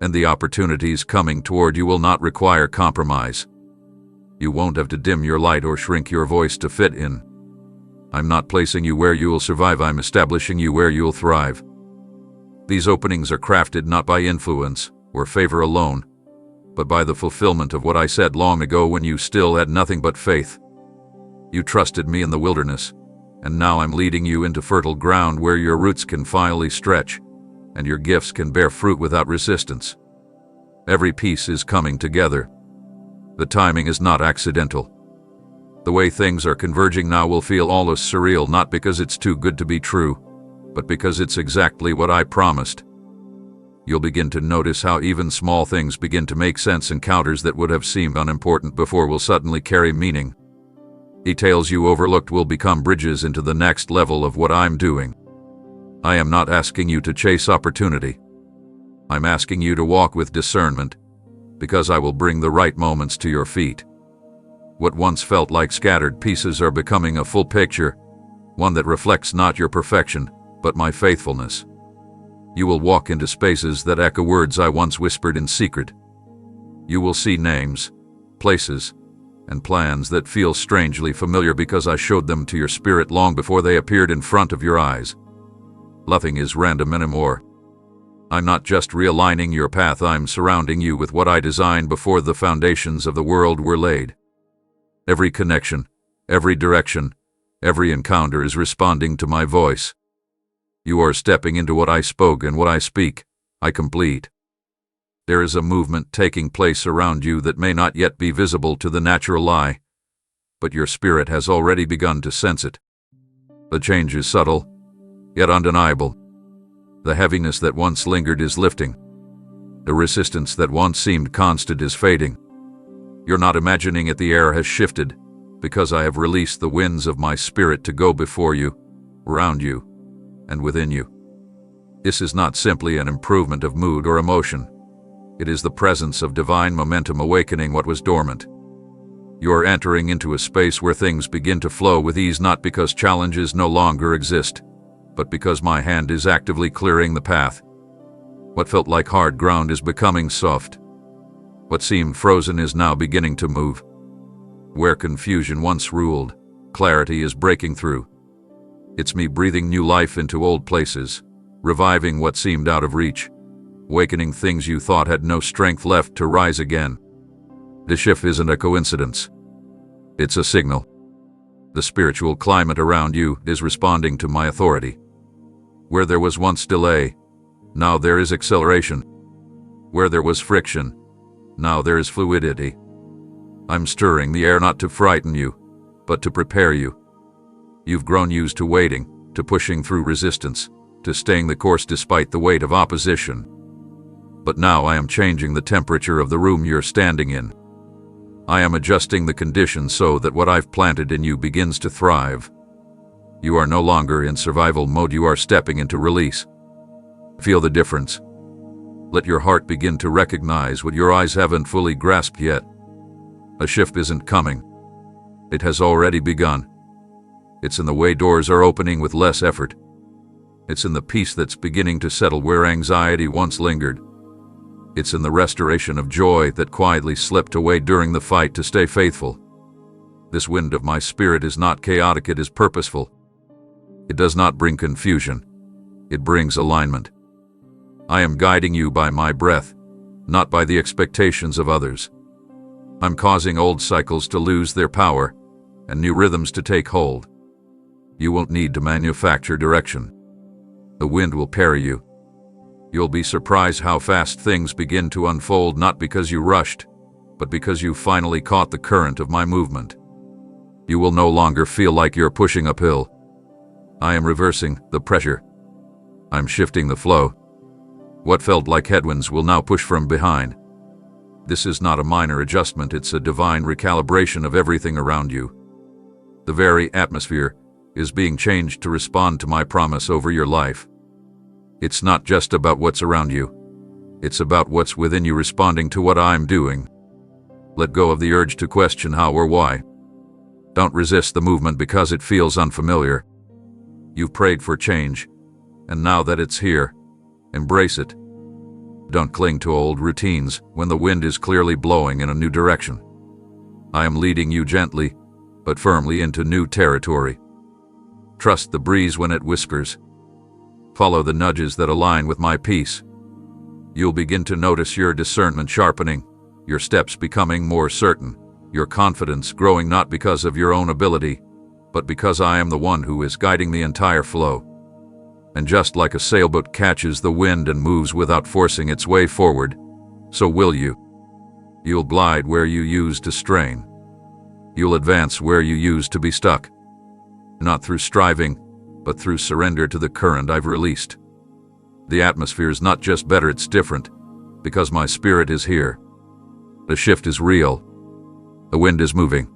And the opportunities coming toward you will not require compromise. You won't have to dim your light or shrink your voice to fit in. I'm not placing you where you will survive, I'm establishing you where you'll thrive. These openings are crafted not by influence or favor alone, but by the fulfillment of what I said long ago when you still had nothing but faith. You trusted me in the wilderness, and now I'm leading you into fertile ground where your roots can finally stretch, and your gifts can bear fruit without resistance. Every piece is coming together. The timing is not accidental. The way things are converging now will feel almost surreal, not because it's too good to be true, but because it's exactly what I promised. You'll begin to notice how even small things begin to make sense. Encounters that would have seemed unimportant before will suddenly carry meaning. Details you overlooked will become bridges into the next level of what I'm doing. I am not asking you to chase opportunity. I'm asking you to walk with discernment, because I will bring the right moments to your feet. What once felt like scattered pieces are becoming a full picture, one that reflects not your perfection, but my faithfulness. You will walk into spaces that echo words I once whispered in secret. You will see names, places, and plans that feel strangely familiar because I showed them to your spirit long before they appeared in front of your eyes. Nothing is random anymore. I'm not just realigning your path, I'm surrounding you with what I designed before the foundations of the world were laid. Every connection, every direction, every encounter is responding to my voice. You are stepping into what I spoke, and what I speak, I complete. There is a movement taking place around you that may not yet be visible to the natural eye, but your spirit has already begun to sense it. The change is subtle, yet undeniable. The heaviness that once lingered is lifting. The resistance that once seemed constant is fading. You're not imagining it, the air has shifted, because I have released the winds of my spirit to go before you, around you, and within you. This is not simply an improvement of mood or emotion. It is the presence of divine momentum awakening what was dormant. You are entering into a space where things begin to flow with ease, not because challenges no longer exist, but because my hand is actively clearing the path. What felt like hard ground is becoming soft. What seemed frozen is now beginning to move. Where confusion once ruled, clarity is breaking through. It's me breathing new life into old places, reviving what seemed out of reach, awakening things you thought had no strength left to rise again. The shift isn't a coincidence. It's a signal. The spiritual climate around you is responding to my authority. Where there was once delay, now there is acceleration. Where there was friction, now there is fluidity. I'm stirring the air not to frighten you, but to prepare you. You've grown used to waiting, to pushing through resistance, to staying the course despite the weight of opposition. But now I am changing the temperature of the room you're standing in. I am adjusting the conditions so that what I've planted in you begins to thrive. You are no longer in survival mode, you are stepping into release. Feel the difference. Let your heart begin to recognize what your eyes haven't fully grasped yet. A shift isn't coming. It has already begun. It's in the way doors are opening with less effort. It's in the peace that's beginning to settle where anxiety once lingered. It's in the restoration of joy that quietly slipped away during the fight to stay faithful. This wind of my spirit is not chaotic, it is purposeful. It does not bring confusion. It brings alignment. I am guiding you by my breath, not by the expectations of others. I'm causing old cycles to lose their power and new rhythms to take hold. You won't need to manufacture direction. The wind will carry you. You'll be surprised how fast things begin to unfold, not because you rushed, but because you finally caught the current of my movement. You will no longer feel like you're pushing uphill. I am reversing the pressure. I'm shifting the flow. What felt like headwinds will now push from behind. This is not a minor adjustment, it's a divine recalibration of everything around you. The very atmosphere is being changed to respond to my promise over your life. It's not just about what's around you. It's about what's within you responding to what I'm doing. Let go of the urge to question how or why. Don't resist the movement because it feels unfamiliar. You've prayed for change, and now that it's here, embrace it. Don't cling to old routines when the wind is clearly blowing in a new direction. I am leading you gently, but firmly into new territory. Trust the breeze when it whispers. Follow the nudges that align with my peace. You'll begin to notice your discernment sharpening, your steps becoming more certain, your confidence growing not because of your own ability, but because I am the one who is guiding the entire flow. And just like a sailboat catches the wind and moves without forcing its way forward, so will you. You'll glide where you used to strain. You'll advance where you used to be stuck. Not through striving, but through surrender to the current I've released. The atmosphere is not just better, it's different, because my spirit is here. The shift is real. The wind is moving,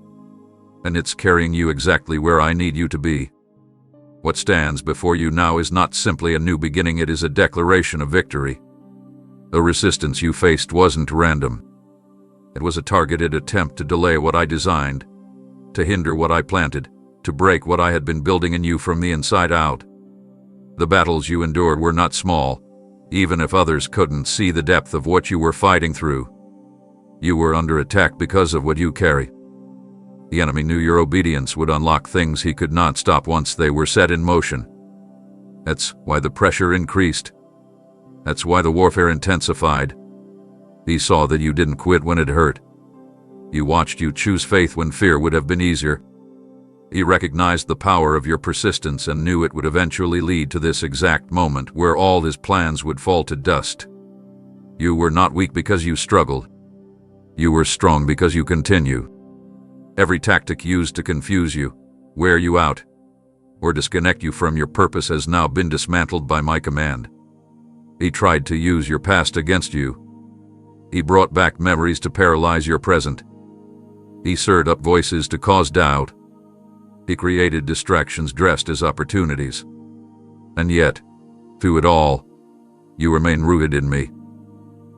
and it's carrying you exactly where I need you to be. What stands before you now is not simply a new beginning, it is a declaration of victory. The resistance you faced wasn't random. It was a targeted attempt to delay what I designed, to hinder what I planted, to break what I had been building in you from the inside out. The battles you endured were not small, even if others couldn't see the depth of what you were fighting through. You were under attack because of what you carry. The enemy knew your obedience would unlock things he could not stop once they were set in motion. That's why the pressure increased. That's why the warfare intensified. He saw that you didn't quit when it hurt. He watched you choose faith when fear would have been easier. He recognized the power of your persistence and knew it would eventually lead to this exact moment where all his plans would fall to dust. You were not weak because you struggled. You were strong because you continue. Every tactic used to confuse you, wear you out, or disconnect you from your purpose has now been dismantled by my command. He tried to use your past against you. He brought back memories to paralyze your present. He stirred up voices to cause doubt. He created distractions dressed as opportunities. And yet, through it all, you remain rooted in me.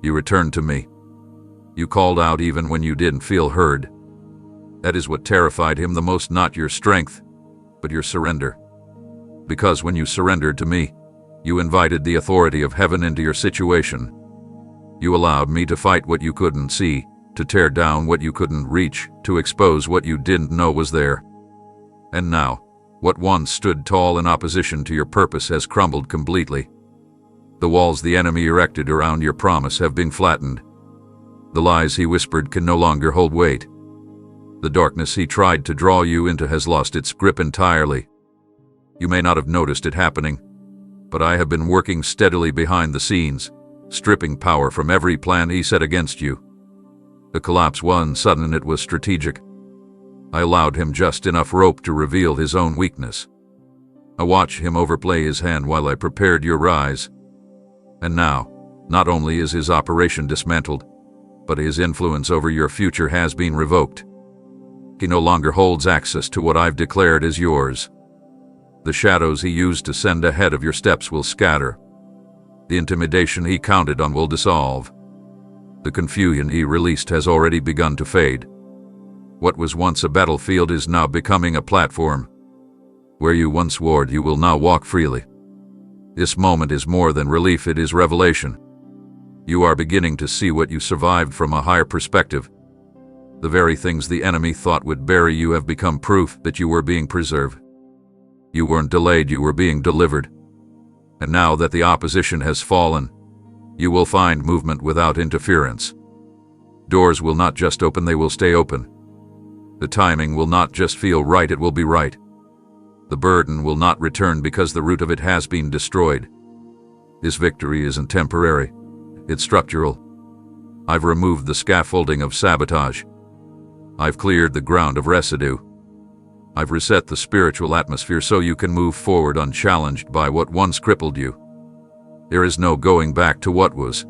You returned to me. You called out even when you didn't feel heard. That is what terrified him the most, not your strength, but your surrender. Because when you surrendered to me, you invited the authority of heaven into your situation. You allowed me to fight what you couldn't see, to tear down what you couldn't reach, to expose what you didn't know was there. And now, what once stood tall in opposition to your purpose has crumbled completely. The walls the enemy erected around your promise have been flattened. The lies he whispered can no longer hold weight. The darkness he tried to draw you into has lost its grip entirely. You may not have noticed it happening, But I have been working steadily behind the scenes, stripping power from every plan he set against you. The collapse wasn't sudden, it was strategic. I allowed him just enough rope to reveal his own weakness. I watched him overplay his hand while I prepared your rise. And now, not only is his operation dismantled, but his influence over your future has been revoked. He no longer holds access to what I've declared as yours. The shadows he used to send ahead of your steps will scatter. The intimidation he counted on will dissolve. The confusion he released has already begun to fade. What was once a battlefield is now becoming a platform. Where you once warred, you will now walk freely. This moment is more than relief, it is revelation. You are beginning to see what you survived from a higher perspective. The very things the enemy thought would bury you have become proof that you were being preserved. You weren't delayed, you were being delivered. And now that the opposition has fallen, you will find movement without interference. Doors will not just open, they will stay open. The timing will not just feel right, it will be right. The burden will not return because the root of it has been destroyed. This victory isn't temporary, it's structural. I've removed the scaffolding of sabotage. I've cleared the ground of residue. I've reset the spiritual atmosphere so you can move forward unchallenged by what once crippled you. There is no going back to what was.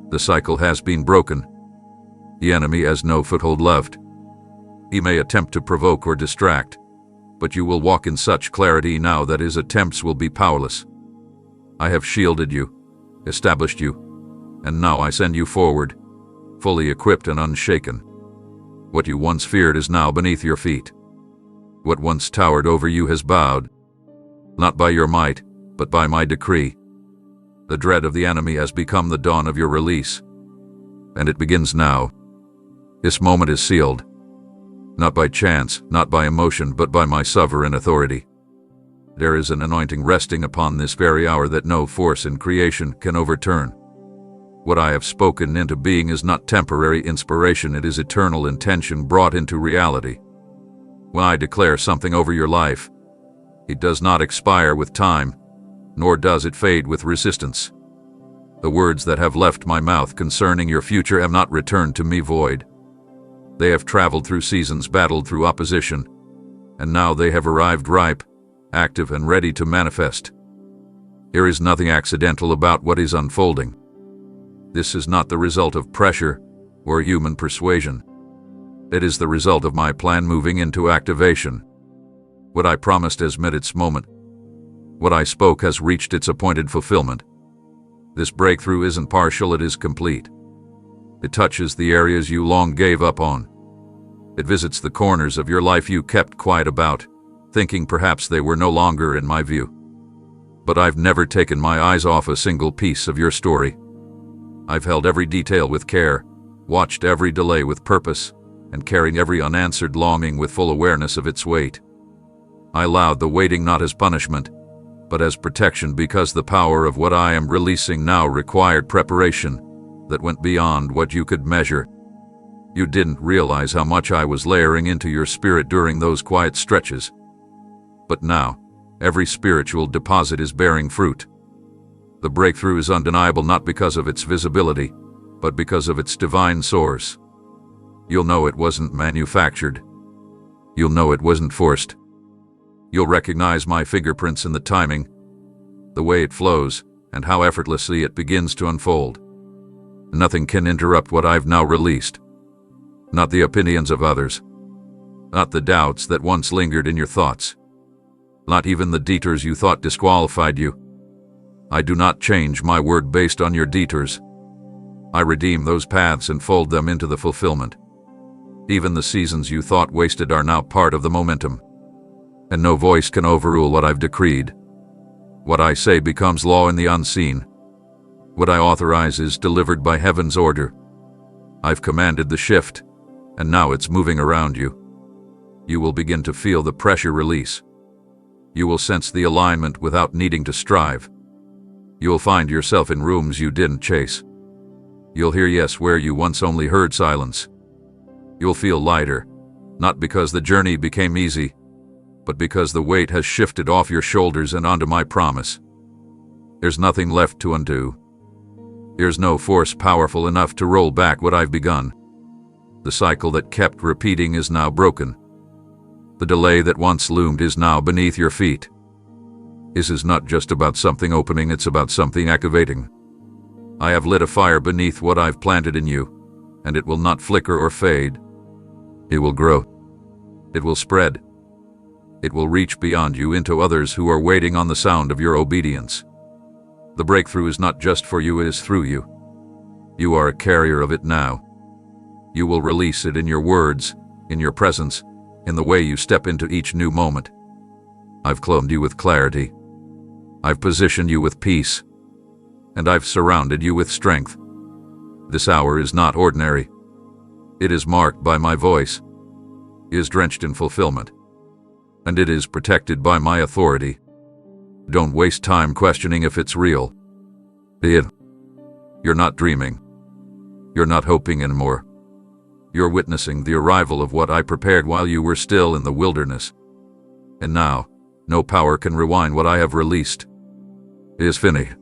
The cycle has been broken. The enemy has no foothold left. He may attempt to provoke or distract, but you will walk in such clarity now that his attempts will be powerless. I have shielded you, established you, and now I send you forward, fully equipped and unshaken. What you once feared is now beneath your feet. What once towered over you has bowed, not by your might, but by my decree. The dread of the enemy has become the dawn of your release, and it begins now. This moment is sealed, not by chance, not by emotion, but by my sovereign authority. There is an anointing resting upon this very hour that no force in creation can overturn. What I have spoken into being is not temporary inspiration, it is eternal intention brought into reality. When I declare something over your life, it does not expire with time, nor does it fade with resistance. The words that have left my mouth concerning your future have not returned to me void. They have traveled through seasons, battled through opposition, and now they have arrived ripe, active, and ready to manifest. There is nothing accidental about what is unfolding. This is not the result of pressure or human persuasion. It is the result of my plan moving into activation. What I promised has met its moment. What I spoke has reached its appointed fulfillment. This breakthrough isn't partial, it is complete. It touches the areas you long gave up on. It visits the corners of your life you kept quiet about, thinking perhaps they were no longer in my view. But I've never taken my eyes off a single piece of your story. I've held every detail with care, watched every delay with purpose, and carried every unanswered longing with full awareness of its weight. I allowed the waiting not as punishment, but as protection, because the power of what I am releasing now required preparation that went beyond what you could measure. You didn't realize how much I was layering into your spirit during those quiet stretches. But now, every spiritual deposit is bearing fruit. The breakthrough is undeniable not because of its visibility, but because of its divine source. You'll know it wasn't manufactured. You'll know it wasn't forced. You'll recognize my fingerprints in the timing, the way it flows, and how effortlessly it begins to unfold. Nothing can interrupt what I've now released. Not the opinions of others. Not the doubts that once lingered in your thoughts. Not even the detours you thought disqualified you. I do not change my word based on your detours. I redeem those paths and fold them into the fulfillment. Even the seasons you thought wasted are now part of the momentum. And no voice can overrule what I've decreed. What I say becomes law in the unseen. What I authorize is delivered by heaven's order. I've commanded the shift, and now it's moving around you. You will begin to feel the pressure release. You will sense the alignment without needing to strive. You'll find yourself in rooms you didn't chase. You'll hear yes where you once only heard silence. You'll feel lighter, not because the journey became easy, but because the weight has shifted off your shoulders and onto my promise. There's nothing left to undo. There's no force powerful enough to roll back what I've begun. The cycle that kept repeating is now broken. The delay that once loomed is now beneath your feet. This is not just about something opening, it's about something activating. I have lit a fire beneath what I've planted in you, and it will not flicker or fade. It will grow. It will spread. It will reach beyond you into others who are waiting on the sound of your obedience. The breakthrough is not just for you, it is through you. You are a carrier of it now. You will release it in your words, in your presence, in the way you step into each new moment. I've clothed you with clarity. I've positioned you with peace. And I've surrounded you with strength. This hour is not ordinary. It is marked by my voice. It is drenched in fulfillment. And it is protected by my authority. Don't waste time questioning if it's real. You're not dreaming. You're not hoping anymore. You're witnessing the arrival of what I prepared while you were still in the wilderness. And now, no power can rewind what I have released. It is finished.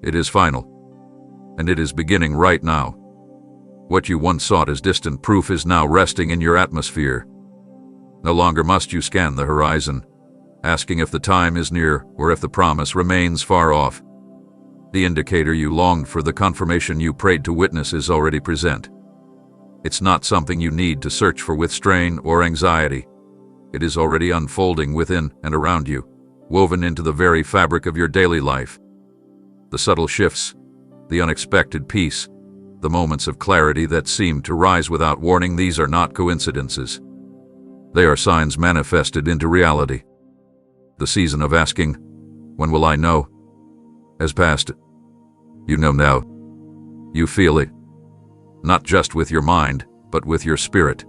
It is final. And it is beginning right now. What you once sought as distant proof is now resting in your atmosphere. No longer must you scan the horizon, asking if the time is near or if the promise remains far off. The indicator you longed for, the confirmation you prayed to witness, is already present. It's not something you need to search for with strain or anxiety. It is already unfolding within and around you, woven into the very fabric of your daily life. The subtle shifts, the unexpected peace, the moments of clarity that seem to rise without warning, these are not coincidences. They are signs manifested into reality. The season of asking, "When will I know?" has passed. You know now. You feel it. Not just with your mind, but with your spirit.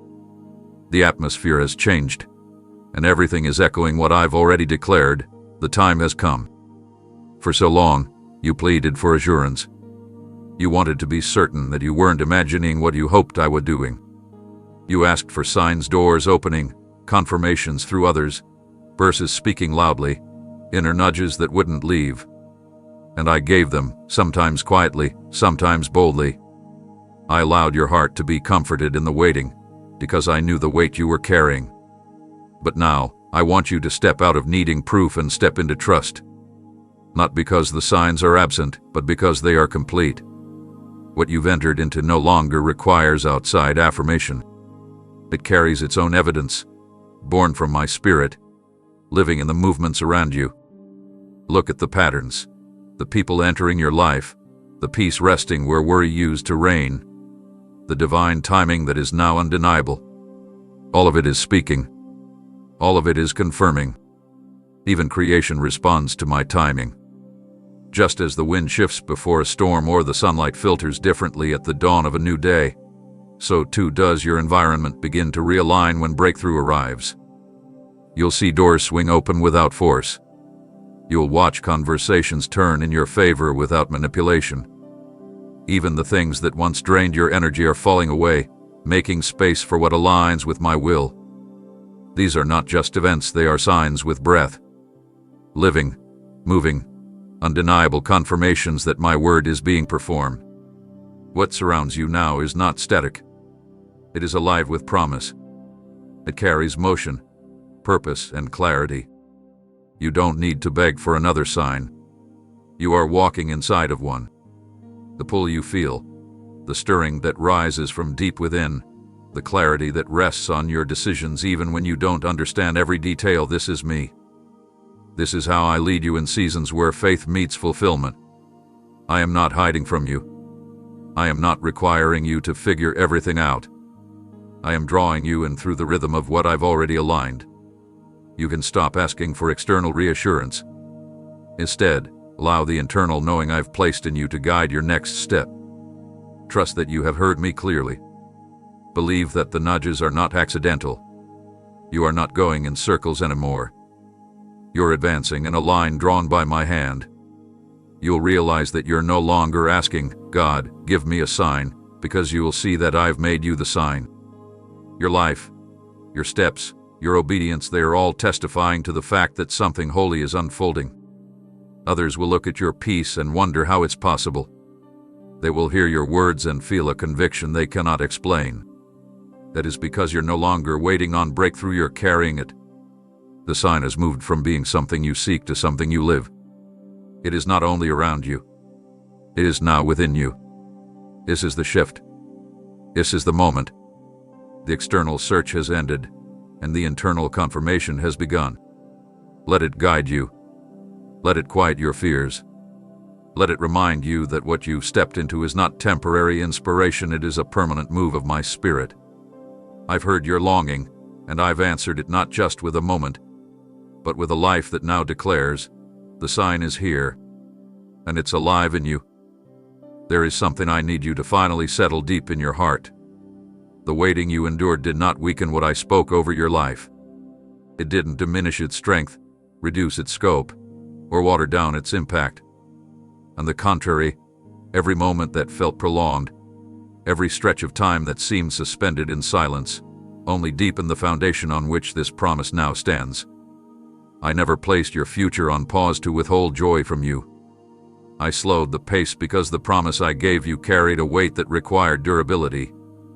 The atmosphere has changed, and everything is echoing what I've already declared. The time has come. For so long, you pleaded for assurance. You wanted to be certain that you weren't imagining what you hoped I was doing. You asked for signs, doors opening, confirmations through others, verses speaking loudly, inner nudges that wouldn't leave. And I gave them, sometimes quietly, sometimes boldly. I allowed your heart to be comforted in the waiting, because I knew the weight you were carrying. But now, I want you to step out of needing proof and step into trust. Not because the signs are absent, but because they are complete. What you've entered into no longer requires outside affirmation. It carries its own evidence, born from my spirit, living in the movements around you. Look at the patterns, the people entering your life, the peace resting where worry used to reign, the divine timing that is now undeniable. All of it is speaking. All of it is confirming. Even creation responds to my timing. Just as the wind shifts before a storm or the sunlight filters differently at the dawn of a new day, so too does your environment begin to realign when breakthrough arrives. You'll see doors swing open without force. You'll watch conversations turn in your favor without manipulation. Even the things that once drained your energy are falling away, making space for what aligns with my will. These are not just events, they are signs with breath. Living, moving, undeniable confirmations that my word is being performed. What surrounds you now is not static. It is alive with promise. It carries motion, purpose, and clarity. You don't need to beg for another sign. You are walking inside of one. The pull you feel, the stirring that rises from deep within, the clarity that rests on your decisions even when you don't understand every detail. This is me. This is how I lead you in seasons where faith meets fulfillment. I am not hiding from you. I am not requiring you to figure everything out. I am drawing you in through the rhythm of what I've already aligned. You can stop asking for external reassurance. Instead, allow the internal knowing I've placed in you to guide your next step. Trust that you have heard me clearly. Believe that the nudges are not accidental. You are not going in circles anymore. You're advancing in a line drawn by my hand. You'll realize that you're no longer asking, "God, give me a sign," because you will see that I've made you the sign. Your life, your steps, your obedience, they are all testifying to the fact that something holy is unfolding. Others will look at your peace and wonder how it's possible. They will hear your words and feel a conviction they cannot explain. That is because you're no longer waiting on breakthrough, you're carrying it. The sign has moved from being something you seek to something you live. It is not only around you. It is now within you. This is the shift. This is the moment. The external search has ended, and the internal confirmation has begun. Let it guide you. Let it quiet your fears. Let it remind you that what you've stepped into is not temporary inspiration, it is a permanent move of my spirit. I've heard your longing, and I've answered it not just with a moment, but with a life that now declares, the sign is here, and it's alive in you. There is something I need you to finally settle deep in your heart. The waiting you endured did not weaken what I spoke over your life. It didn't diminish its strength, reduce its scope, or water down its impact. On the contrary, every moment that felt prolonged, every stretch of time that seemed suspended in silence, only deepened the foundation on which this promise now stands. I never placed your future on pause to withhold joy from you. I slowed the pace because the promise I gave you carried a weight that required durability,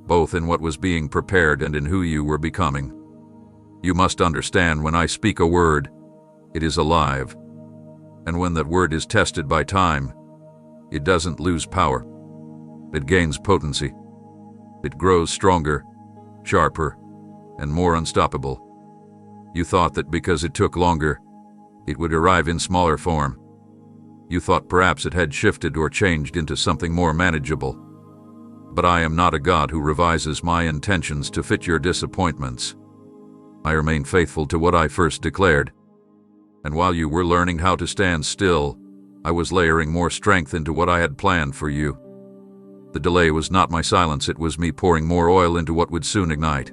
both in what was being prepared and in who you were becoming. You must understand, when I speak a word, it is alive. And when that word is tested by time, it doesn't lose power. It gains potency. It grows stronger, sharper, and more unstoppable. You thought that because it took longer, it would arrive in smaller form. You thought perhaps it had shifted or changed into something more manageable. But I am not a God who revises my intentions to fit your disappointments. I remain faithful to what I first declared. And while you were learning how to stand still, I was layering more strength into what I had planned for you. The delay was not my silence, it was me pouring more oil into what would soon ignite.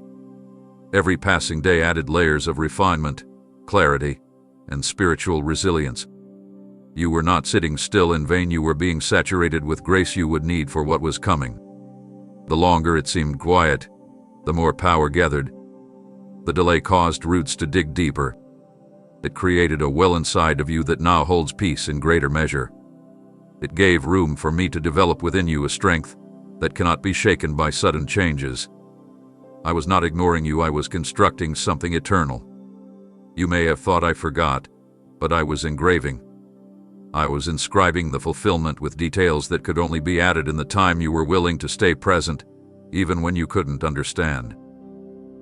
Every passing day added layers of refinement, clarity, and spiritual resilience. You were not sitting still in vain, you were being saturated with grace you would need for what was coming. The longer it seemed quiet, the more power gathered. The delay caused roots to dig deeper. It created a well inside of you that now holds peace in greater measure. It gave room for me to develop within you a strength that cannot be shaken by sudden changes. I was not ignoring you, I was constructing something eternal. You may have thought I forgot, but I was engraving. I was inscribing the fulfillment with details that could only be added in the time you were willing to stay present, even when you couldn't understand.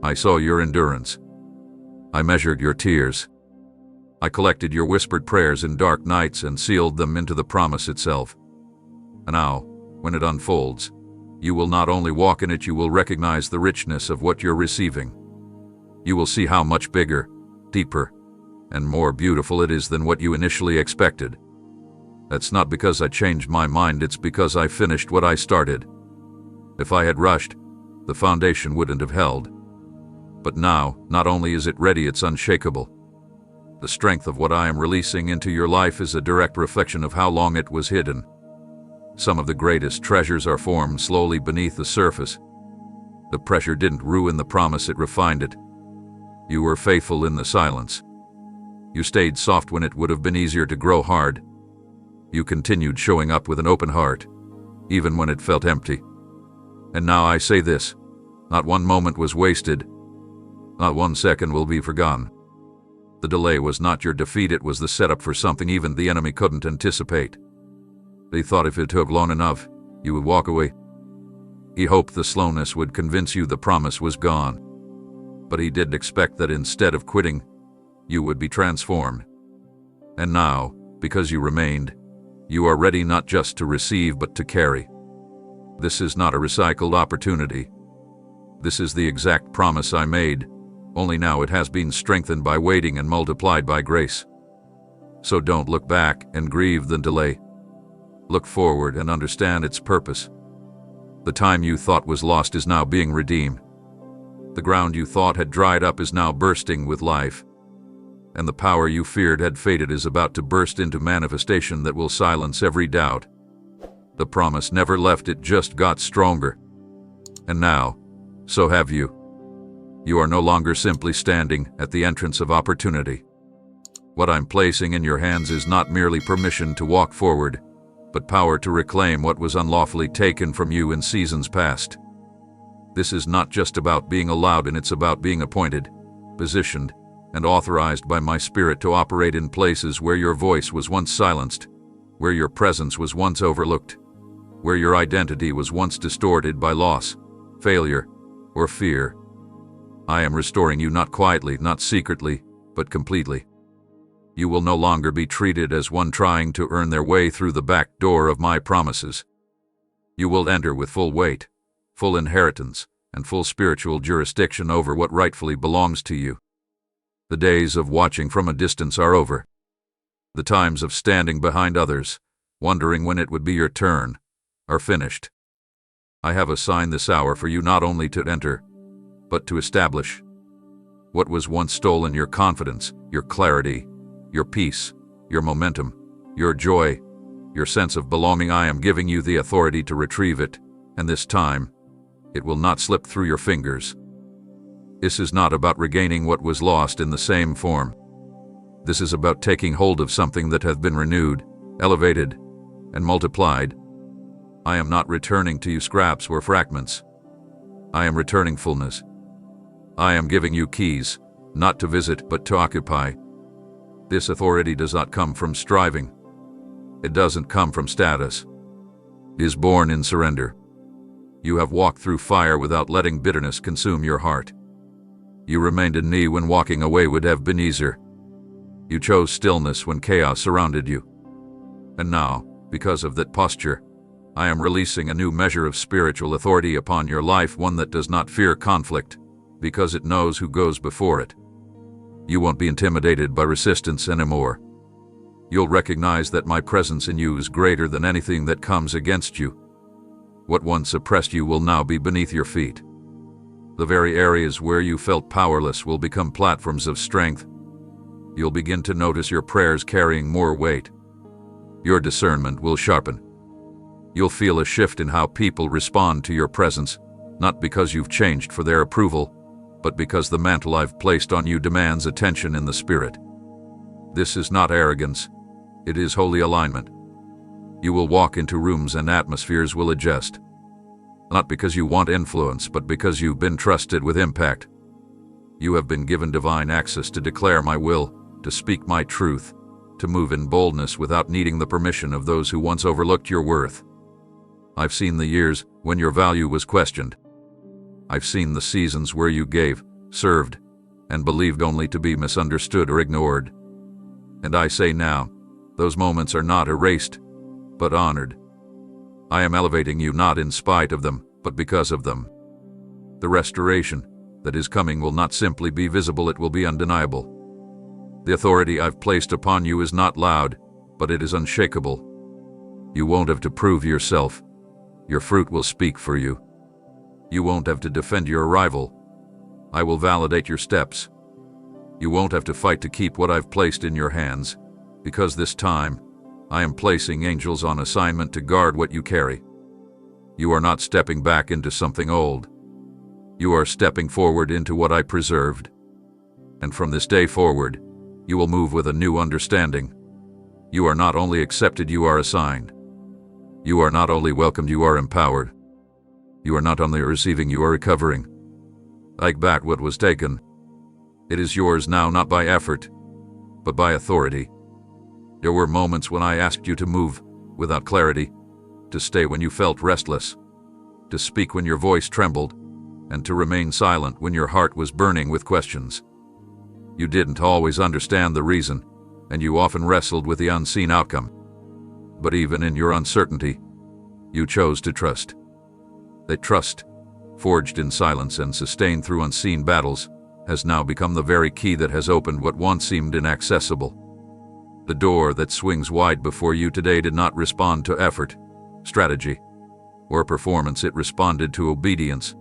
I saw your endurance. I measured your tears. I collected your whispered prayers in dark nights and sealed them into the promise itself. And now, when it unfolds, you will not only walk in it, you will recognize the richness of what you're receiving. You will see how much bigger, deeper, and more beautiful it is than what you initially expected. That's not because I changed my mind, it's because I finished what I started. If I had rushed, the foundation wouldn't have held. But now, not only is it ready, it's unshakable. The strength of what I am releasing into your life is a direct reflection of how long it was hidden. Some of the greatest treasures are formed slowly beneath the surface. The pressure didn't ruin the promise, it refined it. You were faithful in the silence. You stayed soft when it would have been easier to grow hard. You continued showing up with an open heart, even when it felt empty. And now I say this, not one moment was wasted. Not one second will be forgotten. The delay was not your defeat, it was the setup for something even the enemy couldn't anticipate. They thought if it took long enough, you would walk away. He hoped the slowness would convince you the promise was gone. But he didn't expect that instead of quitting, you would be transformed. And now, because you remained, you are ready not just to receive but to carry. This is not a recycled opportunity. This is the exact promise I made, only now it has been strengthened by waiting and multiplied by grace. So don't look back and grieve the delay. Look forward and understand its purpose. The time you thought was lost is now being redeemed. The ground you thought had dried up is now bursting with life. And the power you feared had faded is about to burst into manifestation that will silence every doubt. The promise never left, it just got stronger. And now, so have you. You are no longer simply standing at the entrance of opportunity. What I'm placing in your hands is not merely permission to walk forward, but power to reclaim what was unlawfully taken from you in seasons past. This is not just about being allowed, and it's about being appointed, positioned, and authorized by my Spirit to operate in places where your voice was once silenced, where your presence was once overlooked, where your identity was once distorted by loss, failure, or fear. I am restoring you not quietly, not secretly, but completely. You will no longer be treated as one trying to earn their way through the back door of my promises. You will enter with full weight, full inheritance, and full spiritual jurisdiction over what rightfully belongs to you. The days of watching from a distance are over. The times of standing behind others, wondering when it would be your turn, are finished. I have assigned this hour for you not only to enter, but to establish. What was once stolen, your confidence, your clarity, your peace, your momentum, your joy, your sense of belonging, I am giving you the authority to retrieve it, and this time, it will not slip through your fingers. This is not about regaining what was lost in the same form. This is about taking hold of something that hath been renewed, elevated, and multiplied. I am not returning to you scraps or fragments. I am returning fullness. I am giving you keys, not to visit but to occupy. This authority does not come from striving. It doesn't come from status. It is born in surrender. You have walked through fire without letting bitterness consume your heart. You remained in me when walking away would have been easier. You chose stillness when chaos surrounded you. And now, because of that posture, I am releasing a new measure of spiritual authority upon your life, one that does not fear conflict, because it knows who goes before it. You won't be intimidated by resistance anymore. You'll recognize that my presence in you is greater than anything that comes against you. What once oppressed you will now be beneath your feet. The very areas where you felt powerless will become platforms of strength. You'll begin to notice your prayers carrying more weight. Your discernment will sharpen. You'll feel a shift in how people respond to your presence, not because you've changed for their approval, but because the mantle I've placed on you demands attention in the Spirit. This is not arrogance. It is holy alignment. You will walk into rooms and atmospheres will adjust. Not because you want influence, but because you've been trusted with impact. You have been given divine access to declare my will, to speak my truth, to move in boldness without needing the permission of those who once overlooked your worth. I've seen the years when your value was questioned. I've seen the seasons where you gave, served, and believed only to be misunderstood or ignored. And I say now, those moments are not erased, but honored. I am elevating you not in spite of them, but because of them. The restoration that is coming will not simply be visible, it will be undeniable. The authority I've placed upon you is not loud, but it is unshakable. You won't have to prove yourself. Your fruit will speak for you. You won't have to defend your arrival. I will validate your steps. You won't have to fight to keep what I've placed in your hands, because this time, I am placing angels on assignment to guard what you carry. You are not stepping back into something old. You are stepping forward into what I preserved. And from this day forward, you will move with a new understanding. You are not only accepted, you are assigned. You are not only welcomed, you are empowered. You are not only receiving, you are recovering. Take back what was taken. It is yours now, not by effort, but by authority. There were moments when I asked you to move without clarity, to stay when you felt restless, to speak when your voice trembled, and to remain silent when your heart was burning with questions. You didn't always understand the reason, and you often wrestled with the unseen outcome. But even in your uncertainty, you chose to trust. That trust, forged in silence and sustained through unseen battles, has now become the very key that has opened what once seemed inaccessible. The door that swings wide before you today did not respond to effort, strategy, or performance. It responded to obedience.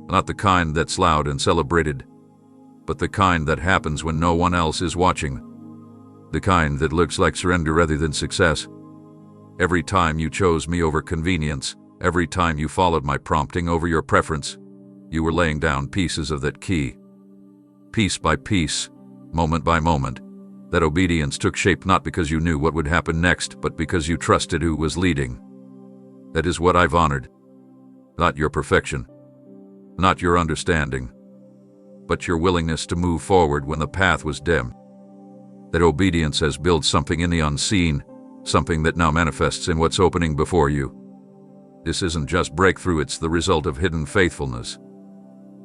Not the kind that's loud and celebrated, but the kind that happens when no one else is watching. The kind that looks like surrender rather than success. Every time you chose me over convenience, every time you followed my prompting over your preference, you were laying down pieces of that key. Piece by piece, moment by moment, That obedience took shape not because you knew what would happen next, but because you trusted who was leading. That is what I've honored. Not your perfection, not your understanding, but your willingness to move forward when the path was dim. That obedience has built something in the unseen, something that now manifests in what's opening before you. This isn't just breakthrough, it's the result of hidden faithfulness.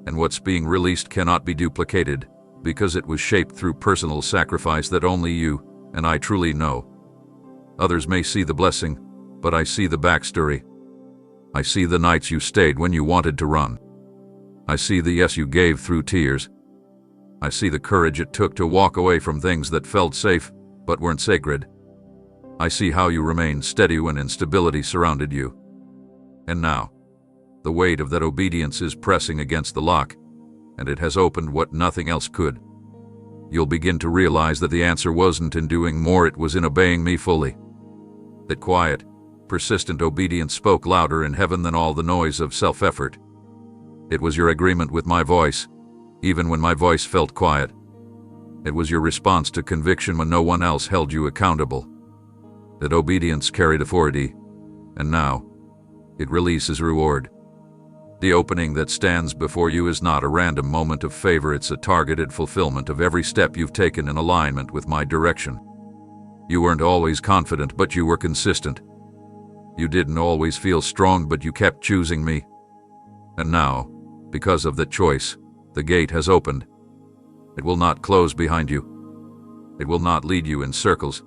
And what's being released cannot be duplicated, because it was shaped through personal sacrifice that only you and I truly know. Others may see the blessing, but I see the backstory. I see the nights you stayed when you wanted to run. I see the yes you gave through tears. I see the courage it took to walk away from things that felt safe but weren't sacred. I see how you remained steady when instability surrounded you. And now, the weight of that obedience is pressing against the lock, and it has opened what nothing else could. You'll begin to realize that the answer wasn't in doing more, it was in obeying me fully. That quiet, persistent obedience spoke louder in heaven than all the noise of self-effort. It was your agreement with my voice, even when my voice felt quiet. It was your response to conviction when no one else held you accountable. That obedience carried authority, and now, it releases reward. The opening that stands before you is not a random moment of favor, it's a targeted fulfillment of every step you've taken in alignment with my direction. You weren't always confident, but you were consistent. You didn't always feel strong, but you kept choosing me. And now, because of that choice, the gate has opened. It will not close behind you. It will not lead you in circles.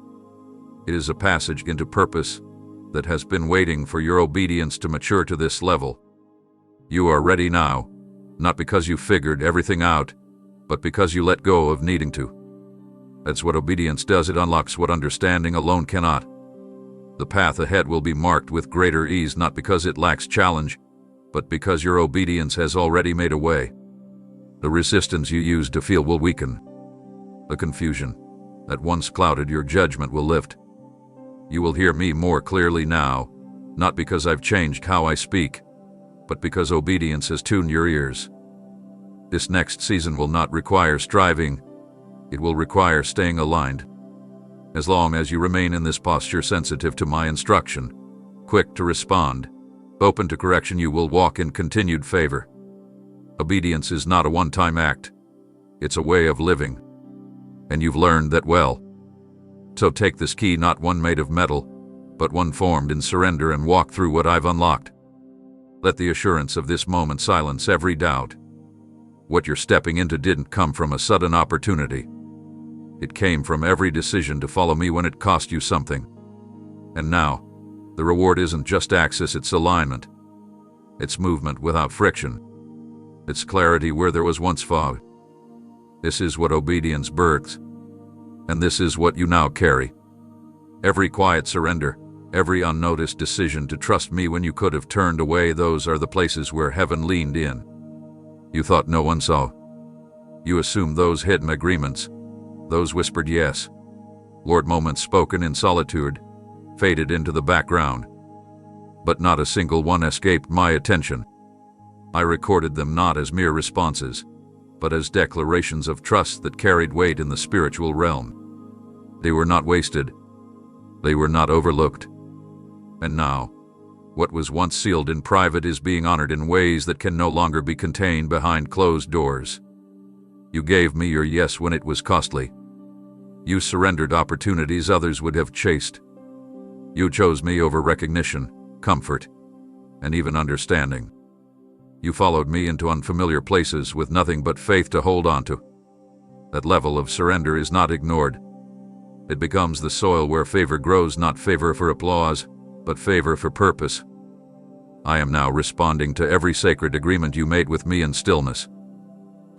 It is a passage into purpose that has been waiting for your obedience to mature to this level. You are ready now, not because you figured everything out, but because you let go of needing to. That's what obedience does, it unlocks what understanding alone cannot. The path ahead will be marked with greater ease, not because it lacks challenge, but because your obedience has already made a way. The resistance you used to feel will weaken. The confusion that once clouded your judgment will lift. You will hear me more clearly now, not because I've changed how I speak, but because obedience has tuned your ears. This next season will not require striving, it will require staying aligned. As long as you remain in this posture, sensitive to my instruction, quick to respond, open to correction, you will walk in continued favor. Obedience is not a one-time act, it's a way of living. And you've learned that well. So take this key, not one made of metal, but one formed in surrender, and walk through what I've unlocked. Let the assurance of this moment silence every doubt. What you're stepping into didn't come from a sudden opportunity. It came from every decision to follow me when it cost you something. And now, the reward isn't just access, it's alignment. It's movement without friction. It's clarity where there was once fog. This is what obedience births. And this is what you now carry. Every quiet surrender, every unnoticed decision to trust me when you could have turned away, those are the places where heaven leaned in. You thought no one saw. You assumed those hidden agreements, those whispered yes, Lord moments spoken in solitude, faded into the background. But not a single one escaped my attention. I recorded them not as mere responses, but as declarations of trust that carried weight in the spiritual realm. They were not wasted. They were not overlooked. And now, what was once sealed in private is being honored in ways that can no longer be contained behind closed doors. You gave me your yes when it was costly. You surrendered opportunities others would have chased. You chose me over recognition, comfort, and even understanding. You followed me into unfamiliar places with nothing but faith to hold on to. That level of surrender is not ignored. It becomes the soil where favor grows, not favor for applause, but favor for purpose. I am now responding to every sacred agreement you made with me in stillness.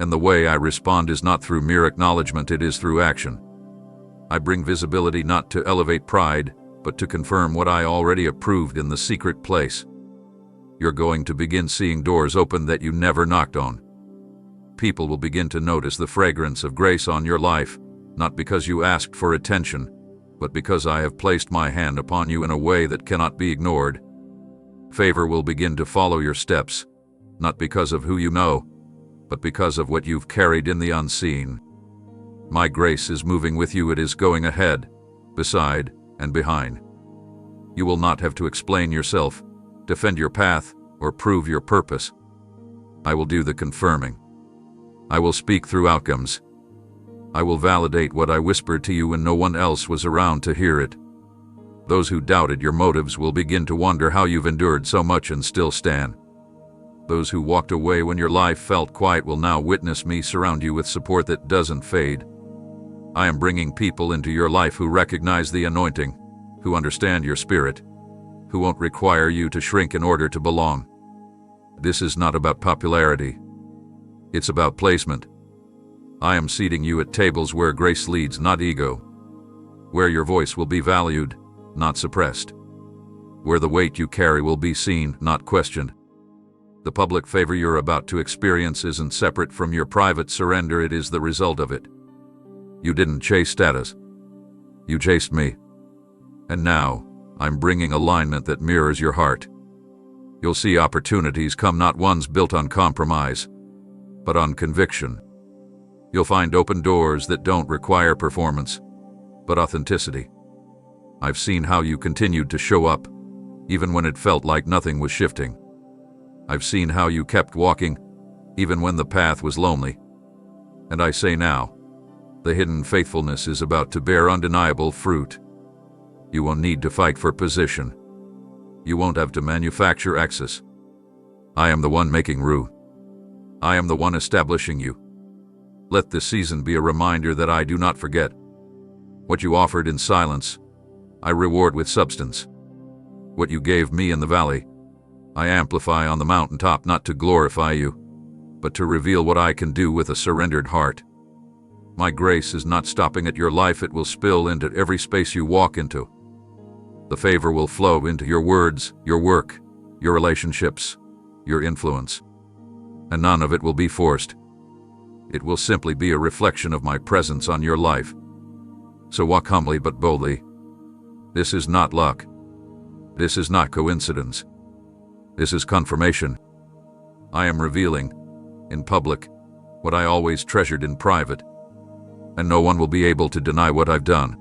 And the way I respond is not through mere acknowledgement, it is through action. I bring visibility not to elevate pride, but to confirm what I already approved in the secret place. You're going to begin seeing doors open that you never knocked on. People will begin to notice the fragrance of grace on your life, not because you asked for attention, but because I have placed my hand upon you in a way that cannot be ignored. Favor will begin to follow your steps, not because of who you know, but because of what you've carried in the unseen. My grace is moving with you. It is going ahead, beside, and behind. You will not have to explain yourself, defend your path, or prove your purpose. I will do the confirming. I will speak through outcomes. I will validate what I whispered to you when no one else was around to hear it. Those who doubted your motives will begin to wonder how you've endured so much and still stand. Those who walked away when your life felt quiet will now witness me surround you with support that doesn't fade. I am bringing people into your life who recognize the anointing, who understand your spirit, who won't require you to shrink in order to belong. This is not about popularity. It's about placement. I am seating you at tables where grace leads, not ego. Where your voice will be valued, not suppressed. Where the weight you carry will be seen, not questioned. The public favor you're about to experience isn't separate from your private surrender. It is the result of it. You didn't chase status. You chased me. And now, I'm bringing alignment that mirrors your heart. You'll see opportunities come, not ones built on compromise, but on conviction. You'll find open doors that don't require performance, but authenticity. I've seen how you continued to show up, even when it felt like nothing was shifting. I've seen how you kept walking, even when the path was lonely. And I say now, the hidden faithfulness is about to bear undeniable fruit. You won't need to fight for position. You won't have to manufacture access. I am the one making room. I am the one establishing you. Let this season be a reminder that I do not forget. What you offered in silence, I reward with substance. What you gave me in the valley, I amplify on the mountaintop, not to glorify you, but to reveal what I can do with a surrendered heart. My grace is not stopping at your life. It will spill into every space you walk into. The favor will flow into your words, your work, your relationships, your influence. And none of it will be forced. It will simply be a reflection of my presence on your life. So walk humbly but boldly. This is not luck. This is not coincidence. This is confirmation. I am revealing, in public, what I always treasured in private. And no one will be able to deny what I've done.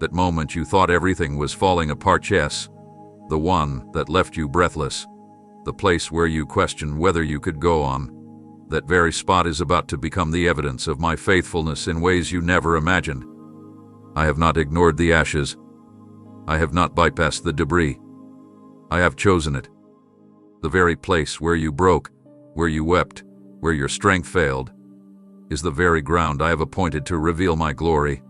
That moment you thought everything was falling apart, yes. The one that left you breathless. The place where you questioned whether you could go on. That very spot is about to become the evidence of my faithfulness in ways you never imagined. I have not ignored the ashes. I have not bypassed the debris. I have chosen it. The very place where you broke, where you wept, where your strength failed, is the very ground I have appointed to reveal my glory.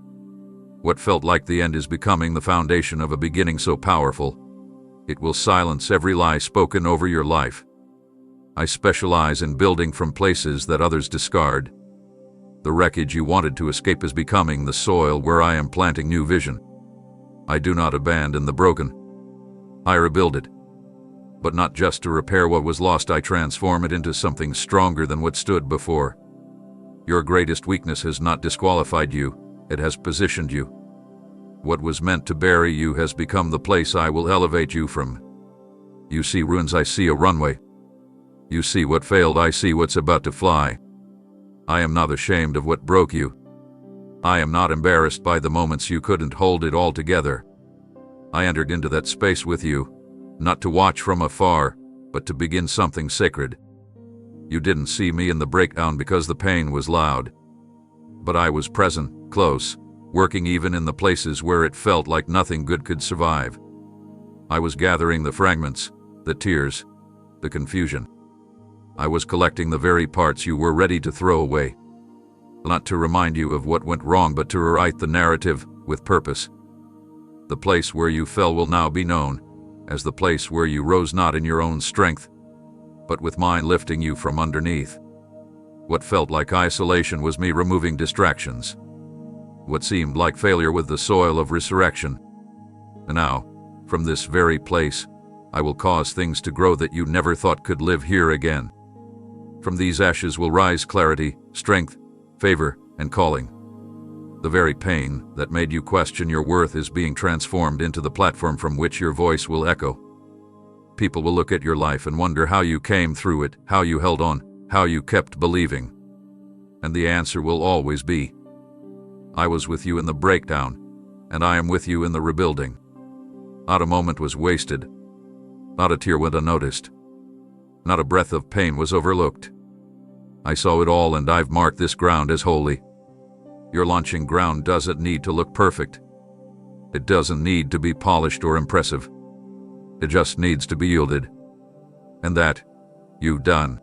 What felt like the end is becoming the foundation of a beginning so powerful, it will silence every lie spoken over your life. I specialize in building from places that others discard. The wreckage you wanted to escape is becoming the soil where I am planting new vision. I do not abandon the broken. I rebuild it. But not just to repair what was lost, I transform it into something stronger than what stood before. Your greatest weakness has not disqualified you, it has positioned you. What was meant to bury you has become the place I will elevate you from. You see ruins, I see a runway. You see what failed, I see what's about to fly. I am not ashamed of what broke you. I am not embarrassed by the moments you couldn't hold it all together. I entered into that space with you, not to watch from afar, but to begin something sacred. You didn't see me in the breakdown because the pain was loud. But I was present, close, working even in the places where it felt like nothing good could survive. I was gathering the fragments, the tears, the confusion. I was collecting the very parts you were ready to throw away. Not to remind you of what went wrong, but to rewrite the narrative with purpose. The place where you fell will now be known as the place where you rose, not in your own strength, but with mine lifting you from underneath. What felt like isolation was me removing distractions. What seemed like failure with the soil of resurrection. And now, from this very place, I will cause things to grow that you never thought could live here again. From these ashes will rise clarity, strength, favor, and calling. The very pain that made you question your worth is being transformed into the platform from which your voice will echo. People will look at your life and wonder how you came through it, how you held on, how you kept believing. And the answer will always be, I was with you in the breakdown, and I am with you in the rebuilding. Not a moment was wasted. Not a tear went unnoticed. Not a breath of pain was overlooked. I saw it all, and I've marked this ground as holy. Your launching ground doesn't need to look perfect. It doesn't need to be polished or impressive. It just needs to be yielded. And that, you've done.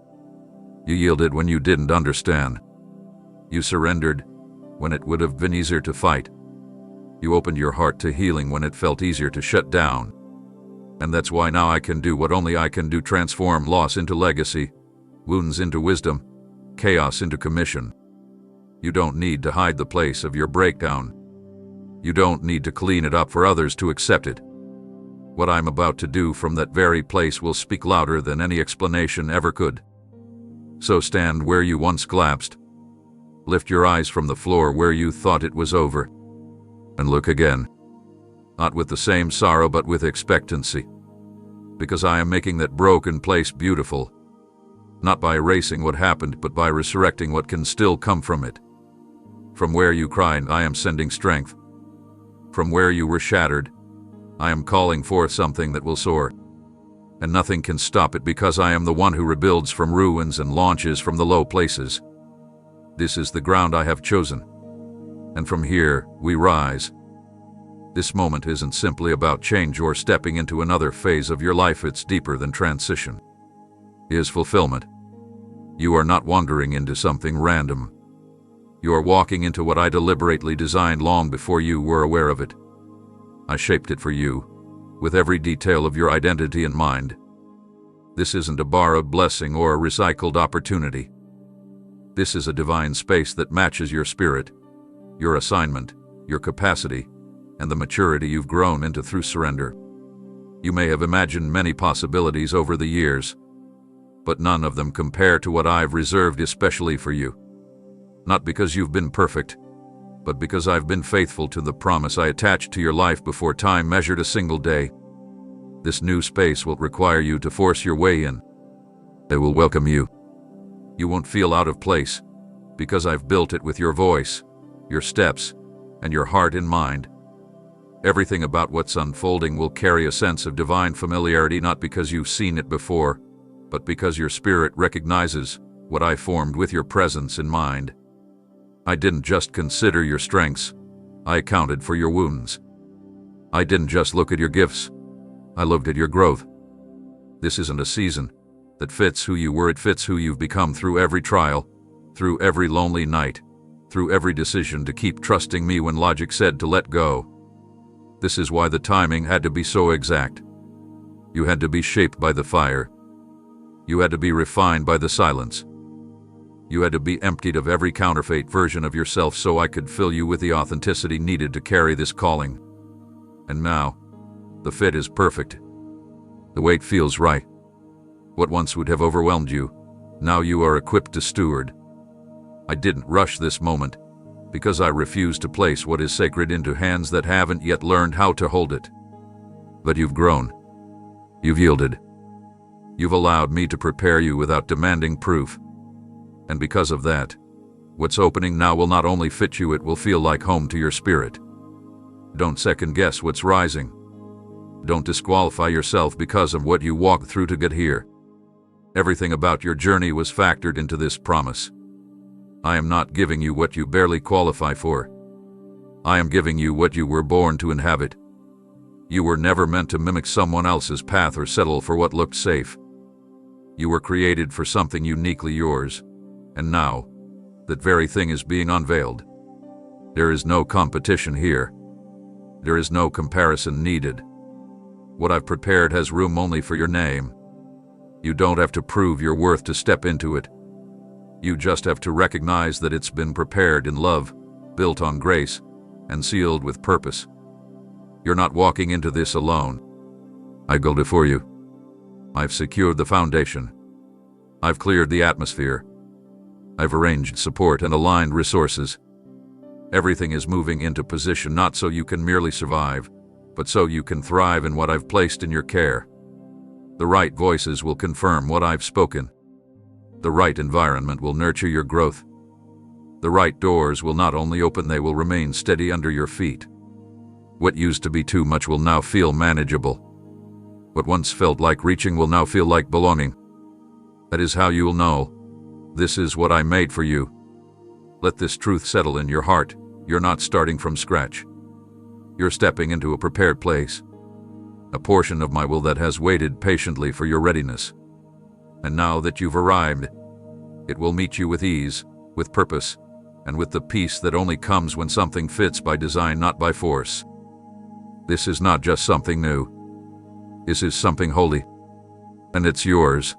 You yielded when you didn't understand. You surrendered when it would have been easier to fight. You opened your heart to healing when it felt easier to shut down. And that's why now I can do what only I can do: transform loss into legacy, wounds into wisdom, chaos into commission. You don't need to hide the place of your breakdown. You don't need to clean it up for others to accept it. What I'm about to do from that very place will speak louder than any explanation ever could. So stand where you once collapsed. Lift your eyes from the floor where you thought it was over, and look again. Not with the same sorrow, but with expectancy. Because I am making that broken place beautiful. Not by erasing what happened, but by resurrecting what can still come from it. From where you cried, I am sending strength. From where you were shattered, I am calling forth something that will soar. And nothing can stop it, because I am the one who rebuilds from ruins and launches from the low places. This is the ground I have chosen. And from here, we rise. This moment isn't simply about change or stepping into another phase of your life. It's deeper than transition. It is fulfillment. You are not wandering into something random. You are walking into what I deliberately designed long before you were aware of it. I shaped it for you, with every detail of your identity in mind. This isn't a borrowed blessing or a recycled opportunity. This is a divine space that matches your spirit, your assignment, your capacity, and the maturity you've grown into through surrender. You may have imagined many possibilities over the years, but none of them compare to what I've reserved especially for you. Not because you've been perfect, but because I've been faithful to the promise I attached to your life before time measured a single day. This new space will require you to force your way in. It will welcome you. You won't feel out of place, because I've built it with your voice, your steps, and your heart in mind. Everything about what's unfolding will carry a sense of divine familiarity, not because you've seen it before, but because your spirit recognizes what I formed with your presence in mind. I didn't just consider your strengths, I accounted for your wounds. I didn't just look at your gifts, I looked at your growth. This isn't a season that fits who you were, it fits who you've become through every trial, through every lonely night, through every decision to keep trusting me when logic said to let go. This is why the timing had to be so exact. You had to be shaped by the fire. You had to be refined by the silence. You had to be emptied of every counterfeit version of yourself so I could fill you with the authenticity needed to carry this calling. And now, the fit is perfect. The weight feels right. What once would have overwhelmed you, now you are equipped to steward. I didn't rush this moment, because I refuse to place what is sacred into hands that haven't yet learned how to hold it. But you've grown. You've yielded. You've allowed me to prepare you without demanding proof. And because of that, what's opening now will not only fit you, it will feel like home to your spirit. Don't second guess what's rising. Don't disqualify yourself because of what you walked through to get here. Everything about your journey was factored into this promise. I am not giving you what you barely qualify for. I am giving you what you were born to inhabit. You were never meant to mimic someone else's path or settle for what looked safe. You were created for something uniquely yours. And now, that very thing is being unveiled. There is no competition here. There is no comparison needed. What I've prepared has room only for your name. You don't have to prove your worth to step into it. You just have to recognize that it's been prepared in love, built on grace, and sealed with purpose. You're not walking into this alone. I go before you. I've secured the foundation. I've cleared the atmosphere. I've arranged support and aligned resources. Everything is moving into position not so you can merely survive, but so you can thrive in what I've placed in your care. The right voices will confirm what I've spoken. The right environment will nurture your growth. The right doors will not only open, they will remain steady under your feet. What used to be too much will now feel manageable. What once felt like reaching will now feel like belonging. That is how you will know, this is what I made for you. Let this truth settle in your heart. You're not starting from scratch. You're stepping into a prepared place, a portion of my will that has waited patiently for your readiness. And now that you've arrived, it will meet you with ease, with purpose, and with the peace that only comes when something fits by design, not by force. This is not just something new. This is something holy. And it's yours.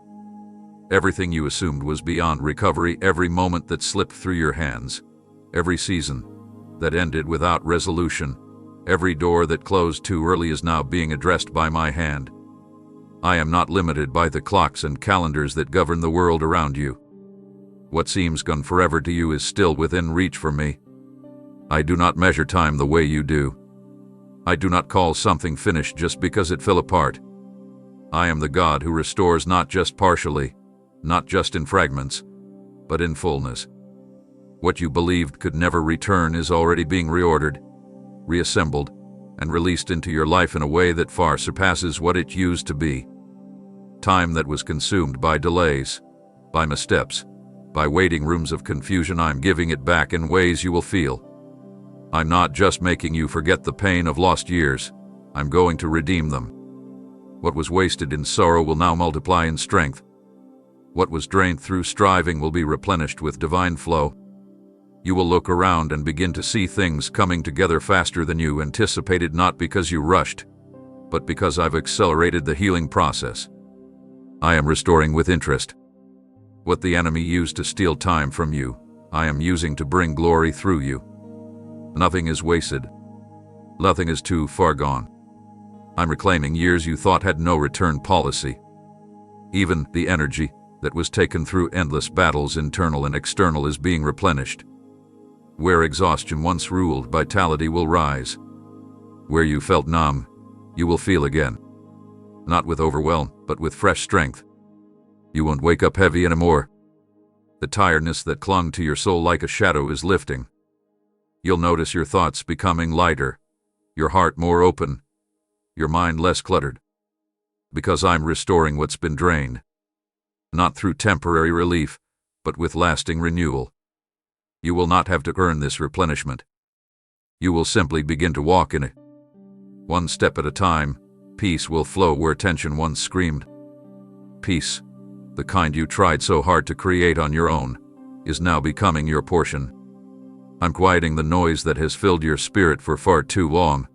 Everything you assumed was beyond recovery, every moment that slipped through your hands, every season that ended without resolution, every door that closed too early is now being addressed by my hand. I am not limited by the clocks and calendars that govern the world around you. What seems gone forever to you is still within reach for me. I do not measure time the way you do. I do not call something finished just because it fell apart. I am the God who restores not just partially, not just in fragments, but in fullness. What you believed could never return is already being reordered, reassembled, and released into your life in a way that far surpasses what it used to be. Time that was consumed by delays, by missteps, by waiting rooms of confusion, I'm giving it back in ways you will feel. I'm not just making you forget the pain of lost years, I'm going to redeem them. What was wasted in sorrow will now multiply in strength. What was drained through striving will be replenished with divine flow. You will look around and begin to see things coming together faster than you anticipated, not because you rushed, but because I've accelerated the healing process. I am restoring with interest. What the enemy used to steal time from you, I am using to bring glory through you. Nothing is wasted. Nothing is too far gone. I'm reclaiming years you thought had no return policy. Even the energy that was taken through endless battles, internal and external, is being replenished. Where exhaustion once ruled, vitality will rise. Where you felt numb, you will feel again. Not with overwhelm, but with fresh strength. You won't wake up heavy anymore. The tiredness that clung to your soul like a shadow is lifting. You'll notice your thoughts becoming lighter, your heart more open, your mind less cluttered. Because I'm restoring what's been drained. Not through temporary relief, but with lasting renewal. You will not have to earn this replenishment. You will simply begin to walk in it. One step at a time, peace will flow where tension once screamed. Peace, the kind you tried so hard to create on your own, is now becoming your portion. I'm quieting the noise that has filled your spirit for far too long.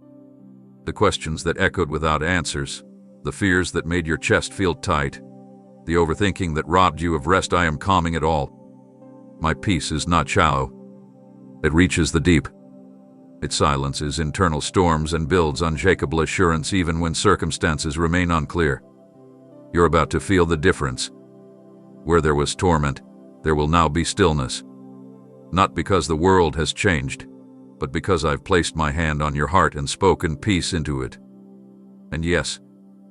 The questions that echoed without answers, the fears that made your chest feel tight, the overthinking that robbed you of rest, I am calming it all. My peace is not shallow. It reaches the deep. It silences internal storms and builds unshakable assurance even when circumstances remain unclear. You're about to feel the difference. Where there was torment, there will now be stillness. Not because the world has changed, but because I've placed my hand on your heart and spoken peace into it. And yes,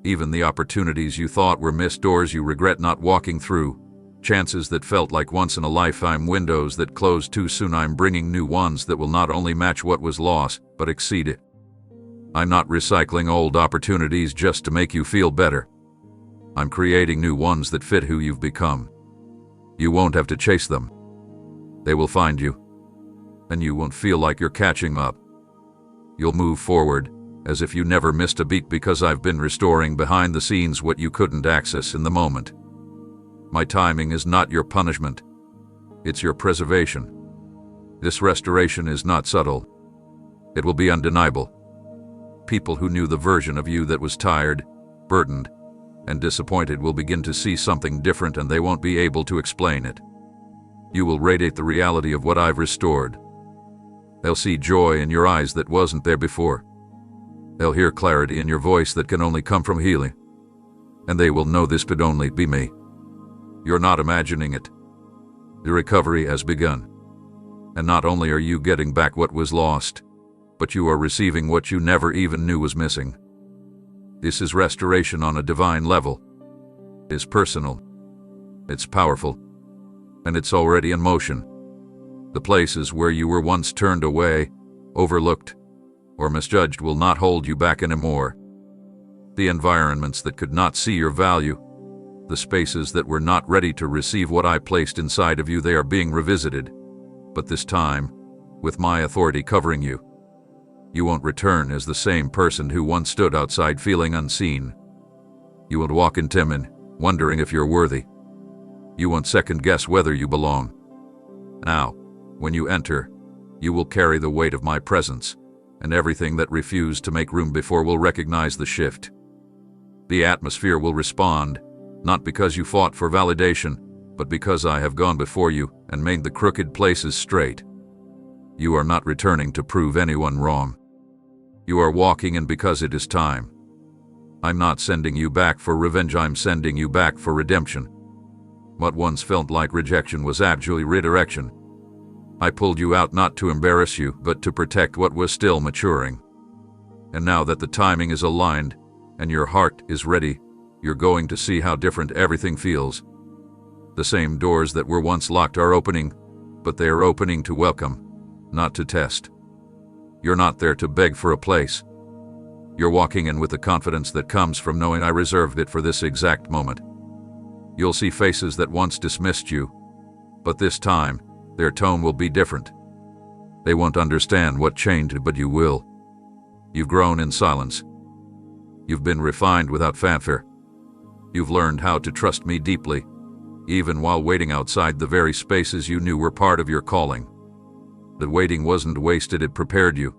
even the opportunities you thought were missed, doors you regret not walking through, chances that felt like once-in-a-lifetime windows that closed too soon, I'm bringing new ones that will not only match what was lost, but exceed it. I'm not recycling old opportunities just to make you feel better. I'm creating new ones that fit who you've become. You won't have to chase them. They will find you. And you won't feel like you're catching up. You'll move forward, as if you never missed a beat, because I've been restoring behind the scenes what you couldn't access in the moment. My timing is not your punishment. It's your preservation. This restoration is not subtle. It will be undeniable. People who knew the version of you that was tired, burdened, and disappointed will begin to see something different, and they won't be able to explain it. You will radiate the reality of what I've restored. They'll see joy in your eyes that wasn't there before. They'll hear clarity in your voice that can only come from healing. And they will know this could only be me. You're not imagining it. The recovery has begun. And not only are you getting back what was lost, but you are receiving what you never even knew was missing. This is restoration on a divine level. It's personal. It's powerful. And it's already in motion. The places where you were once turned away, overlooked, or misjudged will not hold you back anymore. The environments that could not see your value, the spaces that were not ready to receive what I placed inside of you, they are being revisited. But this time, with my authority covering you, you won't return as the same person who once stood outside feeling unseen. You won't walk in timid, wondering if you're worthy. You won't second-guess whether you belong. Now, when you enter, you will carry the weight of my presence, and everything that refused to make room before will recognize the shift. The atmosphere will respond, not because you fought for validation, but because I have gone before you and made the crooked places straight. You are not returning to prove anyone wrong. You are walking in because it is time. I'm not sending you back for revenge, I'm sending you back for redemption. What once felt like rejection was actually redirection. I pulled you out not to embarrass you, but to protect what was still maturing. And now that the timing is aligned and your heart is ready, you're going to see how different everything feels. The same doors that were once locked are opening, but they are opening to welcome, not to test. You're not there to beg for a place. You're walking in with the confidence that comes from knowing I reserved it for this exact moment. You'll see faces that once dismissed you, but this time, their tone will be different. They won't understand what changed, but you will. You've grown in silence. You've been refined without fanfare. You've learned how to trust me deeply, even while waiting outside the very spaces you knew were part of your calling. The waiting wasn't wasted, it prepared you.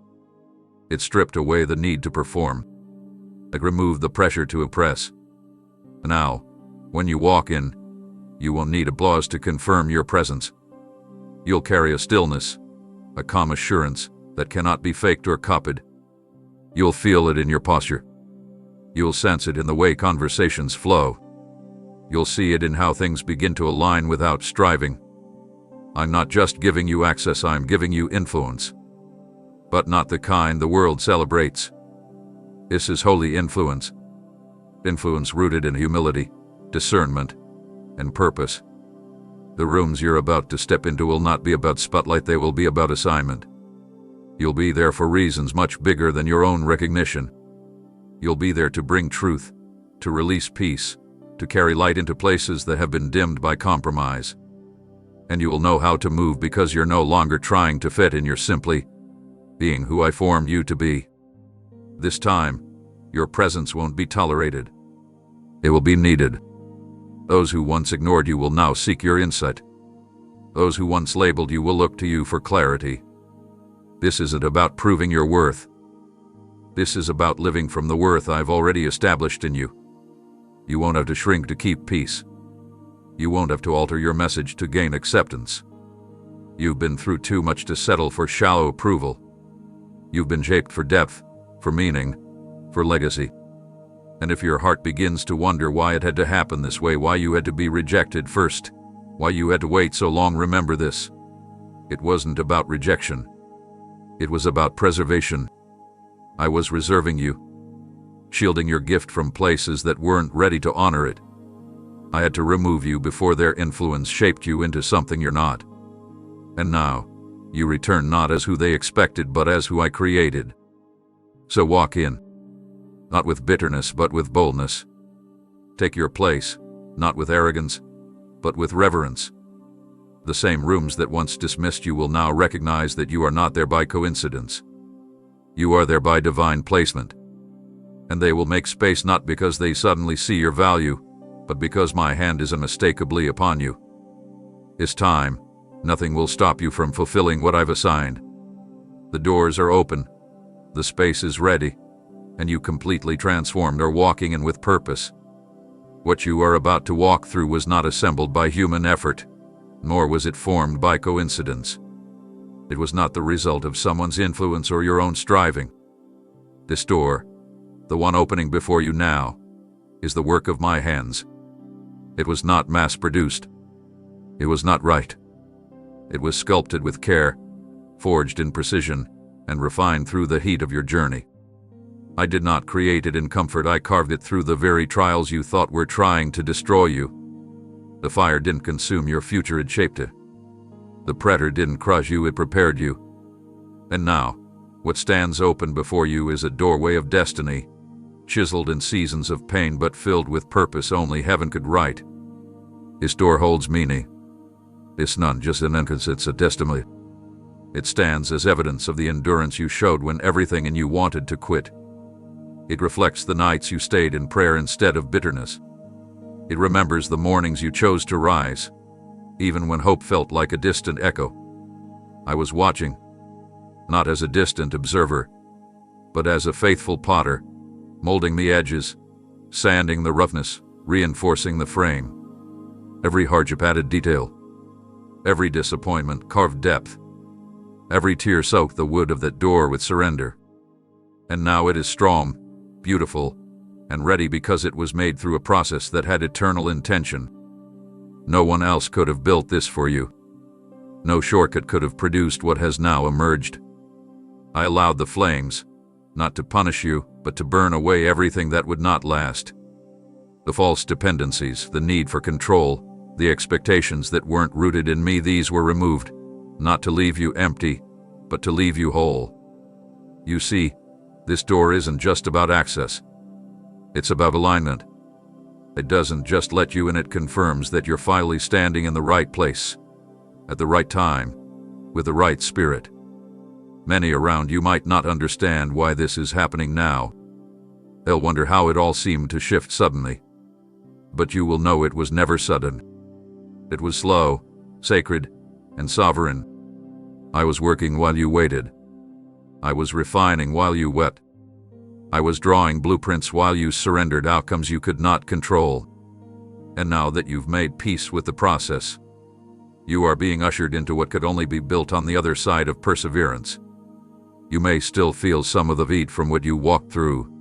It stripped away the need to perform. It removed the pressure to impress. Now, when you walk in, you won't need applause to confirm your presence. You'll carry a stillness, a calm assurance that cannot be faked or copied. You'll feel it in your posture. You'll sense it in the way conversations flow. You'll see it in how things begin to align without striving. I'm not just giving you access, I'm giving you influence. But not the kind the world celebrates. This is holy influence. Influence rooted in humility, discernment, and purpose. The rooms you're about to step into will not be about spotlight, they will be about assignment. You'll be there for reasons much bigger than your own recognition. You'll be there to bring truth, to release peace, to carry light into places that have been dimmed by compromise. And you will know how to move because you're no longer trying to fit in, you're simply being who I formed you to be. This time, your presence won't be tolerated. It will be needed. Those who once ignored you will now seek your insight. Those who once labeled you will look to you for clarity. This isn't about proving your worth. This is about living from the worth I've already established in you. You won't have to shrink to keep peace. You won't have to alter your message to gain acceptance. You've been through too much to settle for shallow approval. You've been shaped for depth, for meaning, for legacy. And if your heart begins to wonder why it had to happen this way, why you had to be rejected first, why you had to wait so long, remember this. It wasn't about rejection. It was about preservation. I was reserving you, shielding your gift from places that weren't ready to honor it. I had to remove you before their influence shaped you into something you're not. And now, you return not as who they expected, but as who I created. So walk in, not with bitterness, but with boldness. Take your place, not with arrogance, but with reverence. The same rooms that once dismissed you will now recognize that you are not there by coincidence. You are there by divine placement. And they will make space not because they suddenly see your value, but because my hand is unmistakably upon you. It's time. Nothing will stop you from fulfilling what I've assigned. The doors are open, the space is ready, and you completely transformed are walking in with purpose. What you are about to walk through was not assembled by human effort, nor was it formed by coincidence. It was not the result of someone's influence or your own striving. This door, the one opening before you now, is the work of my hands. It was not mass-produced. It was not right. It was sculpted with care, forged in precision, and refined through the heat of your journey. I did not create it in comfort, I carved it through the very trials you thought were trying to destroy you. The fire didn't consume your future, it shaped it. The predator didn't crush you, it prepared you. And now, what stands open before you is a doorway of destiny, chiseled in seasons of pain but filled with purpose only heaven could write. This door holds meaning. It's not just an entrance, it's a testimony. It stands as evidence of the endurance you showed when everything in you wanted to quit. It reflects the nights you stayed in prayer instead of bitterness. It remembers the mornings you chose to rise, even when hope felt like a distant echo. I was watching, not as a distant observer, but as a faithful potter, molding the edges, sanding the roughness, reinforcing the frame. Every hardship added detail. Every disappointment carved depth. Every tear soaked the wood of that door with surrender. And now it is strong, beautiful, and ready because it was made through a process that had eternal intention. No one else could have built this for you. No shortcut could have produced what has now emerged. I allowed the flames, not to punish you, but to burn away everything that would not last. The false dependencies, the need for control, the expectations that weren't rooted in me, these were removed, not to leave you empty, but to leave you whole. You see, this door isn't just about access. It's about alignment. It doesn't just let you in, it confirms that you're finally standing in the right place, at the right time, with the right spirit. Many around you might not understand why this is happening now. They'll wonder how it all seemed to shift suddenly. But you will know it was never sudden. It was slow, sacred, and sovereign. I was working while you waited. I was refining while you wept. I was drawing blueprints while you surrendered outcomes you could not control. And now that you've made peace with the process, you are being ushered into what could only be built on the other side of perseverance. You may still feel some of the heat from what you walked through.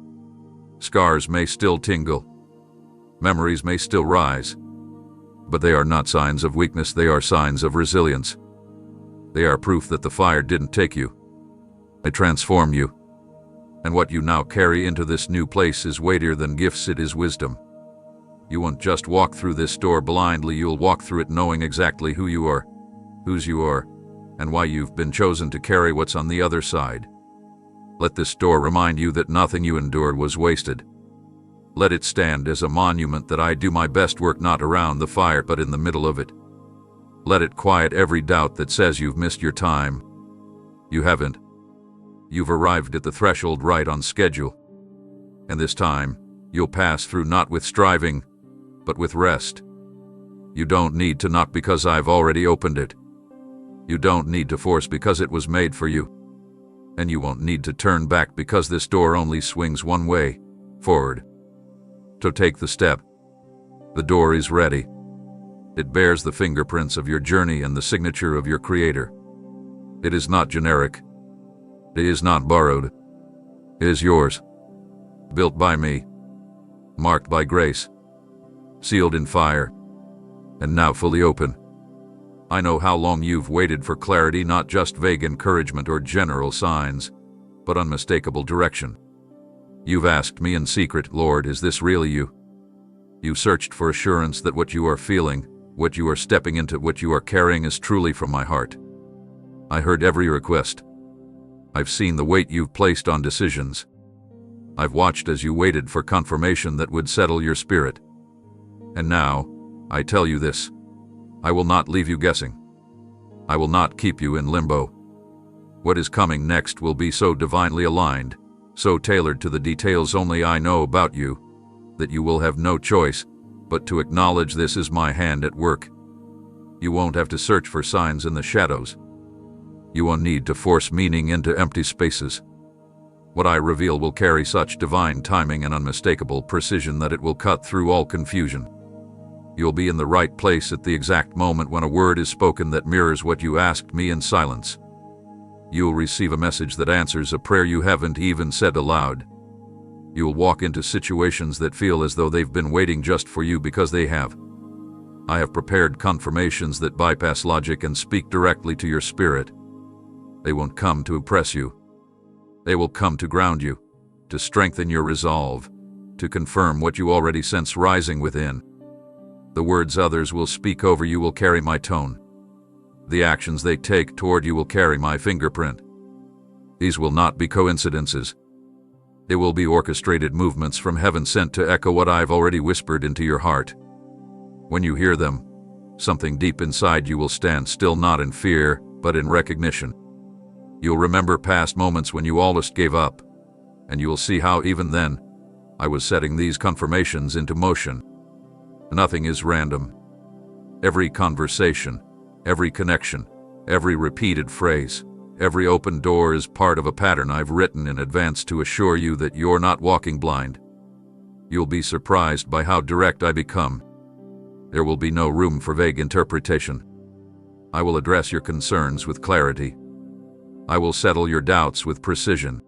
Scars may still tingle. Memories may still rise. But they are not signs of weakness, they are signs of resilience. They are proof that the fire didn't take you. It transformed you. And what you now carry into this new place is weightier than gifts, it is wisdom. You won't just walk through this door blindly, you'll walk through it knowing exactly who you are, whose you are, and why you've been chosen to carry what's on the other side. Let this door remind you that nothing you endured was wasted. Let it stand as a monument that I do my best work not around the fire but in the middle of it. Let it quiet every doubt that says you've missed your time. You haven't. You've arrived at the threshold right on schedule. And this time, you'll pass through not with striving, but with rest. You don't need to knock because I've already opened it. You don't need to force because it was made for you. And you won't need to turn back because this door only swings one way, forward. So take the step. The door is ready. It bears the fingerprints of your journey and the signature of your Creator. It is not generic. It is not borrowed. It is yours. Built by me. Marked by grace. Sealed in fire. And now fully open. I know how long you've waited for clarity, not just vague encouragement or general signs, but unmistakable direction. You've asked me in secret, Lord, is this really you? You've searched for assurance that what you are feeling, what you are stepping into, what you are carrying is truly from my heart. I heard every request. I've seen the weight you've placed on decisions. I've watched as you waited for confirmation that would settle your spirit. And now, I tell you this. I will not leave you guessing. I will not keep you in limbo. What is coming next will be so divinely aligned, so tailored to the details only I know about you, that you will have no choice but to acknowledge this is my hand at work. You won't have to search for signs in the shadows. You won't need to force meaning into empty spaces. What I reveal will carry such divine timing and unmistakable precision that it will cut through all confusion. You'll be in the right place at the exact moment when a word is spoken that mirrors what you asked me in silence. You'll receive a message that answers a prayer you haven't even said aloud. You'll walk into situations that feel as though they've been waiting just for you because they have. I have prepared confirmations that bypass logic and speak directly to your spirit. They won't come to impress you. They will come to ground you, to strengthen your resolve, to confirm what you already sense rising within. The words others will speak over you will carry my tone. The actions they take toward you will carry my fingerprint. These will not be coincidences. They will be orchestrated movements from heaven sent to echo what I've already whispered into your heart. When you hear them, something deep inside you will stand still, not in fear, but in recognition. You'll remember past moments when you almost gave up, and you will see how even then, I was setting these confirmations into motion. Nothing is random. Every conversation, every connection, every repeated phrase, every open door is part of a pattern I've written in advance to assure you that you're not walking blind. You'll be surprised by how direct I become. There will be no room for vague interpretation. I will address your concerns with clarity. I will settle your doubts with precision.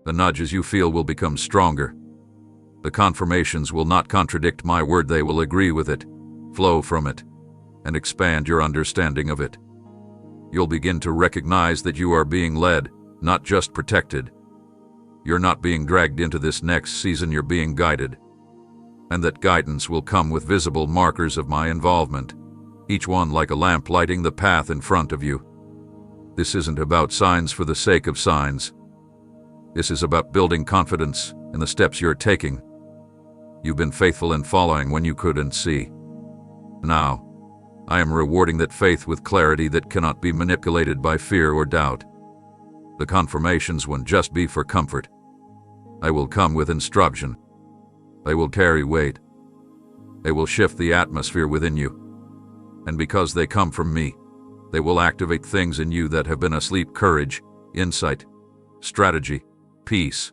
The nudges you feel will become stronger. The confirmations will not contradict my word, they will agree with it, flow from it, and expand your understanding of it. You'll begin to recognize that you are being led, not just protected. You're not being dragged into this next season, you're being guided. And that guidance will come with visible markers of my involvement, each one like a lamp lighting the path in front of you. This isn't about signs for the sake of signs. This is about building confidence in the steps you're taking. You've been faithful in following when you couldn't see. Now, I am rewarding that faith with clarity that cannot be manipulated by fear or doubt. The confirmations won't just be for comfort. They will come with instruction. They will carry weight. They will shift the atmosphere within you. And because they come from me, they will activate things in you that have been asleep: courage, insight, strategy, peace.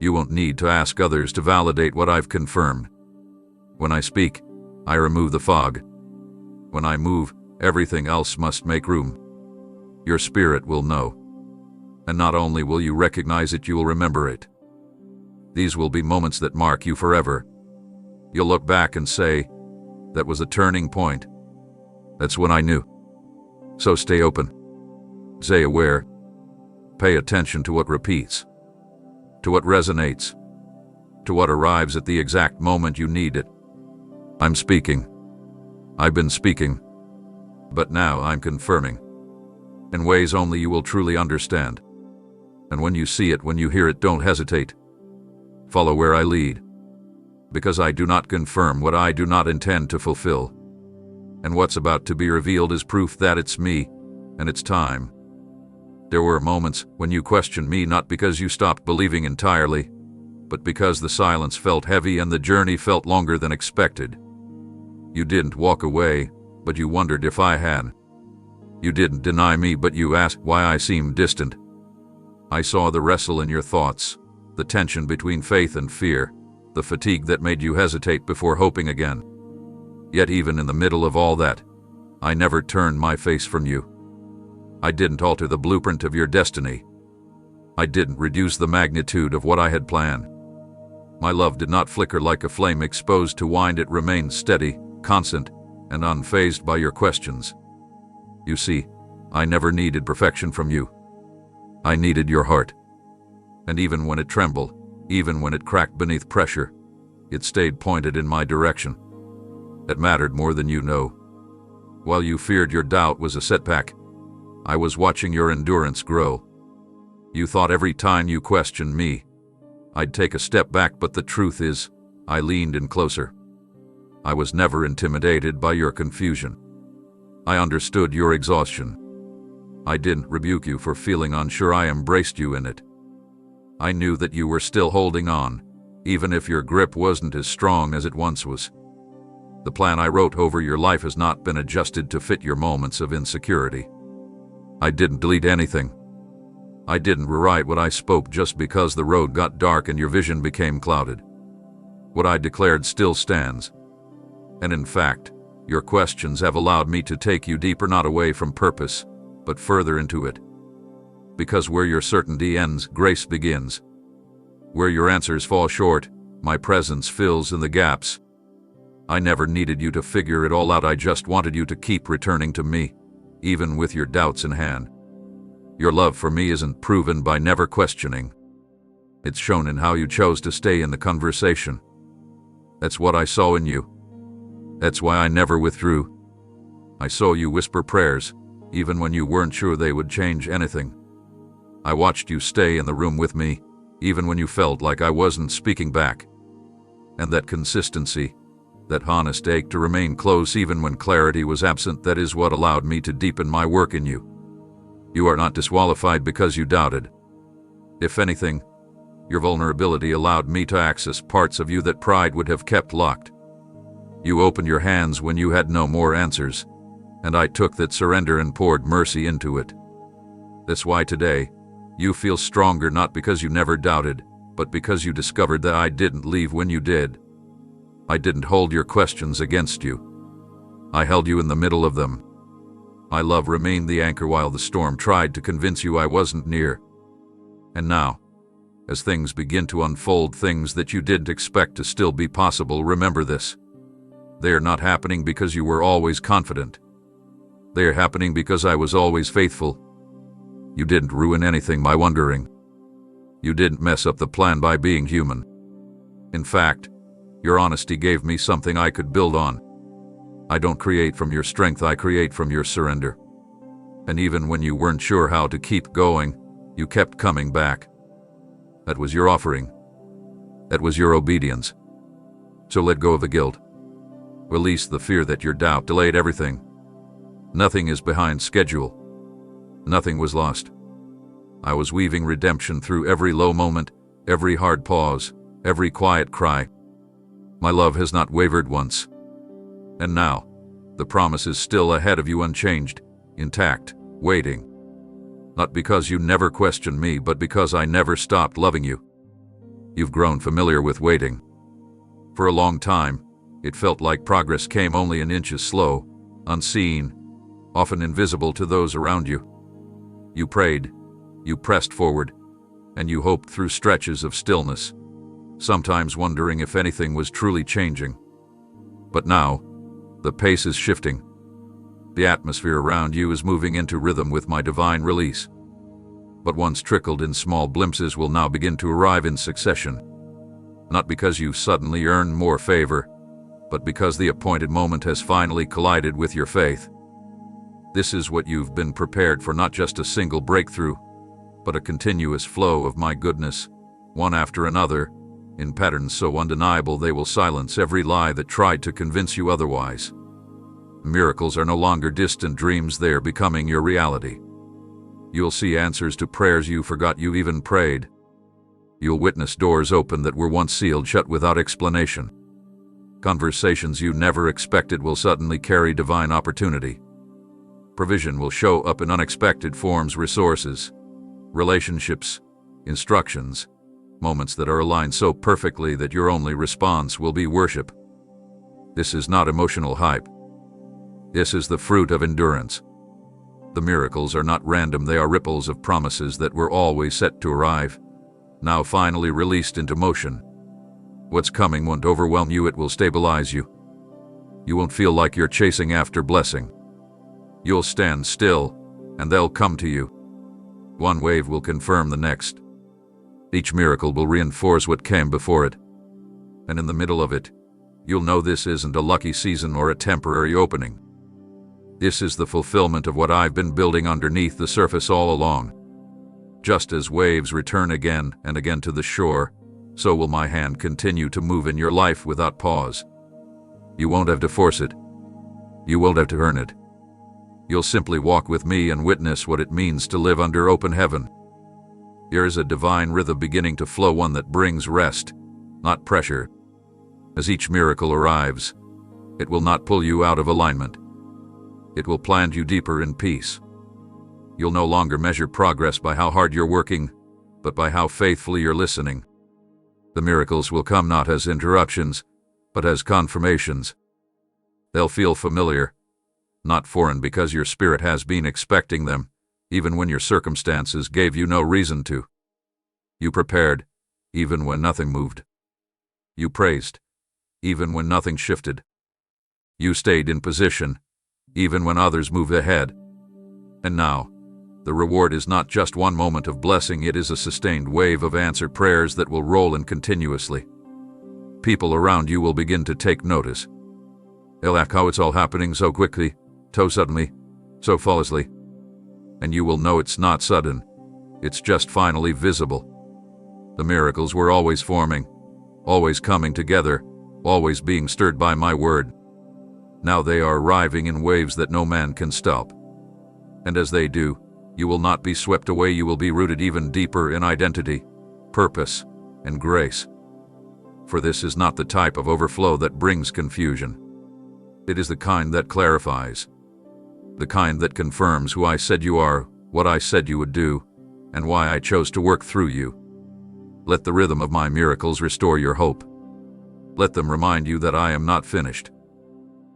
You won't need to ask others to validate what I've confirmed. When I speak, I remove the fog. When I move, everything else must make room. Your spirit will know. And not only will you recognize it, you will remember it. These will be moments that mark you forever. You'll look back and say, that was a turning point. That's when I knew. So stay open. Stay aware. Pay attention to what repeats, to what resonates, to what arrives at the exact moment you need it. I'm speaking. I've been speaking. But now I'm confirming. In ways only you will truly understand. And when you see it, when you hear it, don't hesitate. Follow where I lead. Because I do not confirm what I do not intend to fulfill. And what's about to be revealed is proof that it's me, and it's time. There were moments when you questioned me, not because you stopped believing entirely, but because the silence felt heavy and the journey felt longer than expected. You didn't walk away, but you wondered if I had. You didn't deny me, but you asked why I seemed distant. I saw the wrestle in your thoughts, the tension between faith and fear, the fatigue that made you hesitate before hoping again. Yet even in the middle of all that, I never turned my face from you. I didn't alter the blueprint of your destiny. I didn't reduce the magnitude of what I had planned. My love did not flicker like a flame exposed to wind. It remained steady, constant, and unfazed by your questions. You see, I never needed perfection from you. I needed your heart. And even when it trembled, even when it cracked beneath pressure, it stayed pointed in my direction. It mattered more than you know. While you feared your doubt was a setback, I was watching your endurance grow. You thought every time you questioned me, I'd take a step back, but the truth is, I leaned in closer. I was never intimidated by your confusion. I understood your exhaustion. I didn't rebuke you for feeling unsure, I embraced you in it. I knew that you were still holding on, even if your grip wasn't as strong as it once was. The plan I wrote over your life has not been adjusted to fit your moments of insecurity. I didn't delete anything. I didn't rewrite what I spoke just because the road got dark and your vision became clouded. What I declared still stands. And in fact, your questions have allowed me to take you deeper, not away from purpose, but further into it. Because where your certainty ends, grace begins. Where your answers fall short, my presence fills in the gaps. I never needed you to figure it all out, I just wanted you to keep returning to me, even with your doubts in hand. Your love for me isn't proven by never questioning. It's shown in how you chose to stay in the conversation. That's what I saw in you. That's why I never withdrew. I saw you whisper prayers, even when you weren't sure they would change anything. I watched you stay in the room with me, even when you felt like I wasn't speaking back. And that consistency, that honest ache to remain close even when clarity was absent, that is what allowed me to deepen my work in you. You are not disqualified because you doubted. If anything, your vulnerability allowed me to access parts of you that pride would have kept locked. You opened your hands when you had no more answers, and I took that surrender and poured mercy into it. That's why today, you feel stronger, not because you never doubted, but because you discovered that I didn't leave when you did. I didn't hold your questions against you. I held you in the middle of them. My love remained the anchor while the storm tried to convince you I wasn't near. And now, as things begin to unfold, things that you didn't expect to still be possible, remember this. They are not happening because you were always confident. They are happening because I was always faithful. You didn't ruin anything by wondering. You didn't mess up the plan by being human. In fact, your honesty gave me something I could build on. I don't create from your strength, I create from your surrender. And even when you weren't sure how to keep going, you kept coming back. That was your offering. That was your obedience. So let go of the guilt. Release the fear that your doubt delayed everything. Nothing is behind schedule. Nothing was lost. I was weaving redemption through every low moment, every hard pause, every quiet cry. My love has not wavered once. And now, the promise is still ahead of you, unchanged, intact, waiting. Not because you never questioned me, but because I never stopped loving you. You've grown familiar with waiting. For a long time, it felt like progress came only in inches, slow, unseen, often invisible to those around you. You prayed, you pressed forward, and you hoped through stretches of stillness, sometimes wondering if anything was truly changing. But now, the pace is shifting. The atmosphere around you is moving into rhythm with my divine release. What once trickled in small glimpses will now begin to arrive in succession. Not because you've suddenly earned more favor, but because the appointed moment has finally collided with your faith. This is what you've been prepared for, not just a single breakthrough, but a continuous flow of my goodness, one after another, in patterns so undeniable they will silence every lie that tried to convince you otherwise. Miracles are no longer distant dreams, they are becoming your reality. You'll see answers to prayers you forgot you even prayed. You'll witness doors open that were once sealed shut without explanation. Conversations you never expected will suddenly carry divine opportunity. Provision will show up in unexpected forms, resources, relationships, instructions, moments that are aligned so perfectly that your only response will be worship. This is not emotional hype. This is the fruit of endurance. The miracles are not random, they are ripples of promises that were always set to arrive, now finally released into motion. What's coming won't overwhelm you, it will stabilize you. You won't feel like you're chasing after blessing. You'll stand still, and they'll come to you. One wave will confirm the next. Each miracle will reinforce what came before it. And in the middle of it, you'll know this isn't a lucky season or a temporary opening. This is the fulfillment of what I've been building underneath the surface all along. Just as waves return again and again to the shore, so will my hand continue to move in your life without pause. You won't have to force it. You won't have to earn it. You'll simply walk with me and witness what it means to live under open heaven. There is a divine rhythm beginning to flow, one that brings rest, not pressure. As each miracle arrives, it will not pull you out of alignment. It will plant you deeper in peace. You'll no longer measure progress by how hard you're working, but by how faithfully you're listening. The miracles will come not as interruptions, but as confirmations. They'll feel familiar, not foreign, because your spirit has been expecting them, even when your circumstances gave you no reason to. You prepared, even when nothing moved. You praised, even when nothing shifted. You stayed in position, even when others moved ahead. And now, the reward is not just one moment of blessing, it is a sustained wave of answered prayers that will roll in continuously. People around you will begin to take notice. They'll ask how it's all happening so quickly, so suddenly, so flawlessly. And you will know it's not sudden. It's just finally visible. The miracles were always forming, always coming together, always being stirred by my word. Now they are arriving in waves that no man can stop. And as they do, you will not be swept away, you will be rooted even deeper in identity, purpose, and grace. For this is not the type of overflow that brings confusion. It is the kind that clarifies, the kind that confirms who I said you are, what I said you would do, and why I chose to work through you. Let the rhythm of my miracles restore your hope. Let them remind you that I am not finished.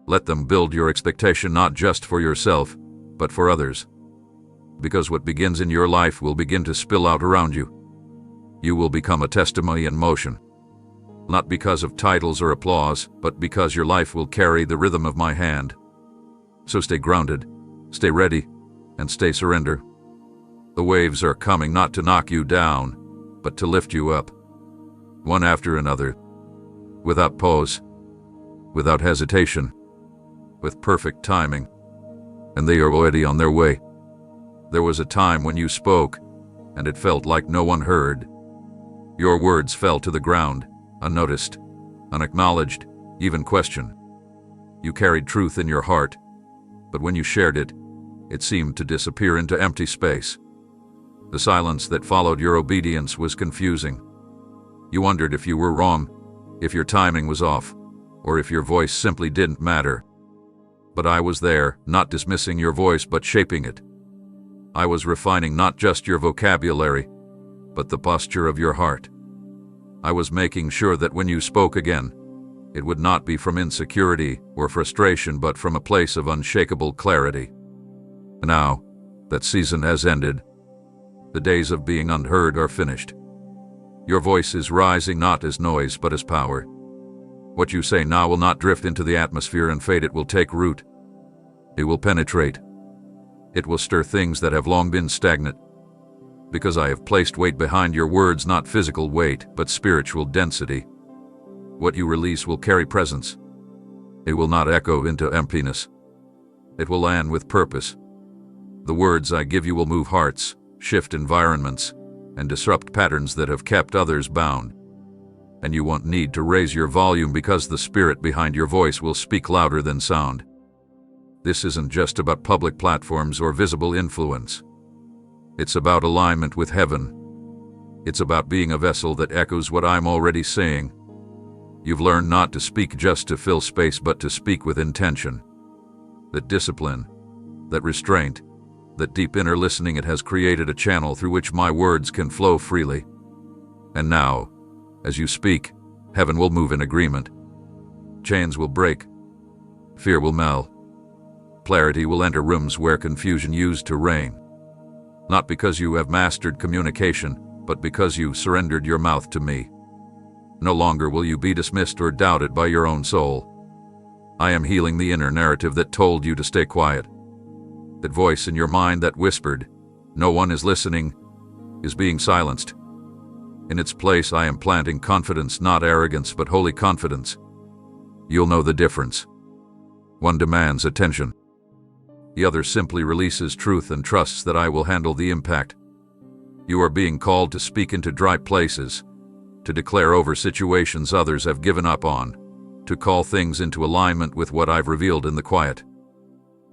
Let them build your expectation not just for yourself, but for others. Because what begins in your life will begin to spill out around you. You will become a testimony in motion. Not because of titles or applause, but because your life will carry the rhythm of my hand. So stay grounded, stay ready, and stay surrender. The waves are coming not to knock you down, but to lift you up. One after another. Without pause. Without hesitation. With perfect timing. And they are already on their way. There was a time when you spoke, and it felt like no one heard. Your words fell to the ground, unnoticed, unacknowledged, even questioned. You carried truth in your heart, but when you shared it, it seemed to disappear into empty space. The silence that followed your obedience was confusing. You wondered if you were wrong, if your timing was off, or if your voice simply didn't matter. But I was there, not dismissing your voice but shaping it. I was refining not just your vocabulary, but the posture of your heart. I was making sure that when you spoke again, it would not be from insecurity or frustration but from a place of unshakable clarity. Now, that season has ended. The days of being unheard are finished. Your voice is rising not as noise but as power. What you say now will not drift into the atmosphere and fade, it will take root. It will penetrate. It will stir things that have long been stagnant. Because I have placed weight behind your words, not physical weight, but spiritual density. What you release will carry presence. It will not echo into emptiness. It will land with purpose. The words I give you will move hearts, shift environments, and disrupt patterns that have kept others bound. And you won't need to raise your volume because the spirit behind your voice will speak louder than sound. This isn't just about public platforms or visible influence. It's about alignment with heaven. It's about being a vessel that echoes what I'm already saying. You've learned not to speak just to fill space but to speak with intention. That discipline, that restraint, that deep inner listening, it has created a channel through which my words can flow freely. And now, as you speak, heaven will move in agreement. Chains will break. Fear will melt. Clarity will enter rooms where confusion used to reign. Not because you have mastered communication, but because you surrendered your mouth to me. No longer will you be dismissed or doubted by your own soul. I am healing the inner narrative that told you to stay quiet. That voice in your mind that whispered, "No one is listening," is being silenced. In its place, I am planting confidence, not arrogance, but holy confidence. You'll know the difference. One demands attention. The other simply releases truth and trusts that I will handle the impact. You are being called to speak into dry places, to declare over situations others have given up on, to call things into alignment with what I've revealed in the quiet.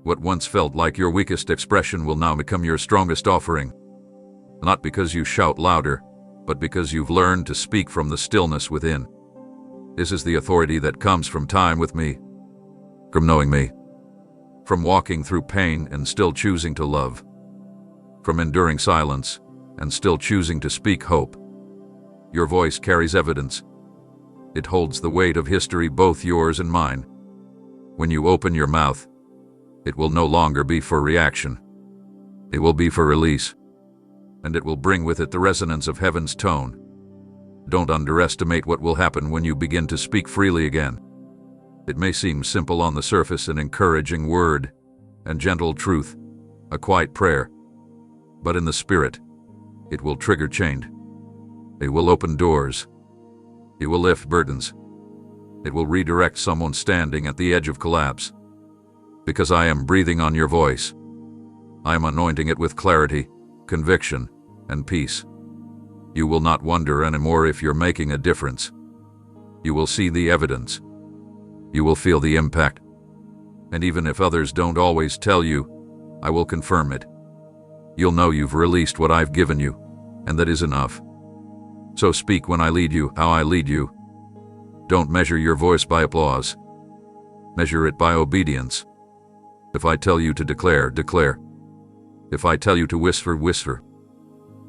What once felt like your weakest expression will now become your strongest offering. Not because you shout louder, but because you've learned to speak from the stillness within. This is the authority that comes from time with me, from knowing me, from walking through pain and still choosing to love, from enduring silence and still choosing to speak hope. Your voice carries evidence. It holds the weight of history, both yours and mine. When you open your mouth, it will no longer be for reaction. It will be for release. And it will bring with it the resonance of heaven's tone. Don't underestimate what will happen when you begin to speak freely again. It may seem simple on the surface, an encouraging word, and gentle truth, a quiet prayer. But in the spirit, it will trigger change. It will open doors. It will lift burdens. It will redirect someone standing at the edge of collapse. because I am breathing on your voice. I am anointing it with clarity, conviction, and peace. You will not wonder anymore if you're making a difference. You will see the evidence. You will feel the impact. And even if others don't always tell you, I will confirm it. You'll know you've released what I've given you, and that is enough. So speak when I lead you, how I lead you. Don't measure your voice by applause. Measure it by obedience. If I tell you to declare, declare. If I tell you to whisper, whisper.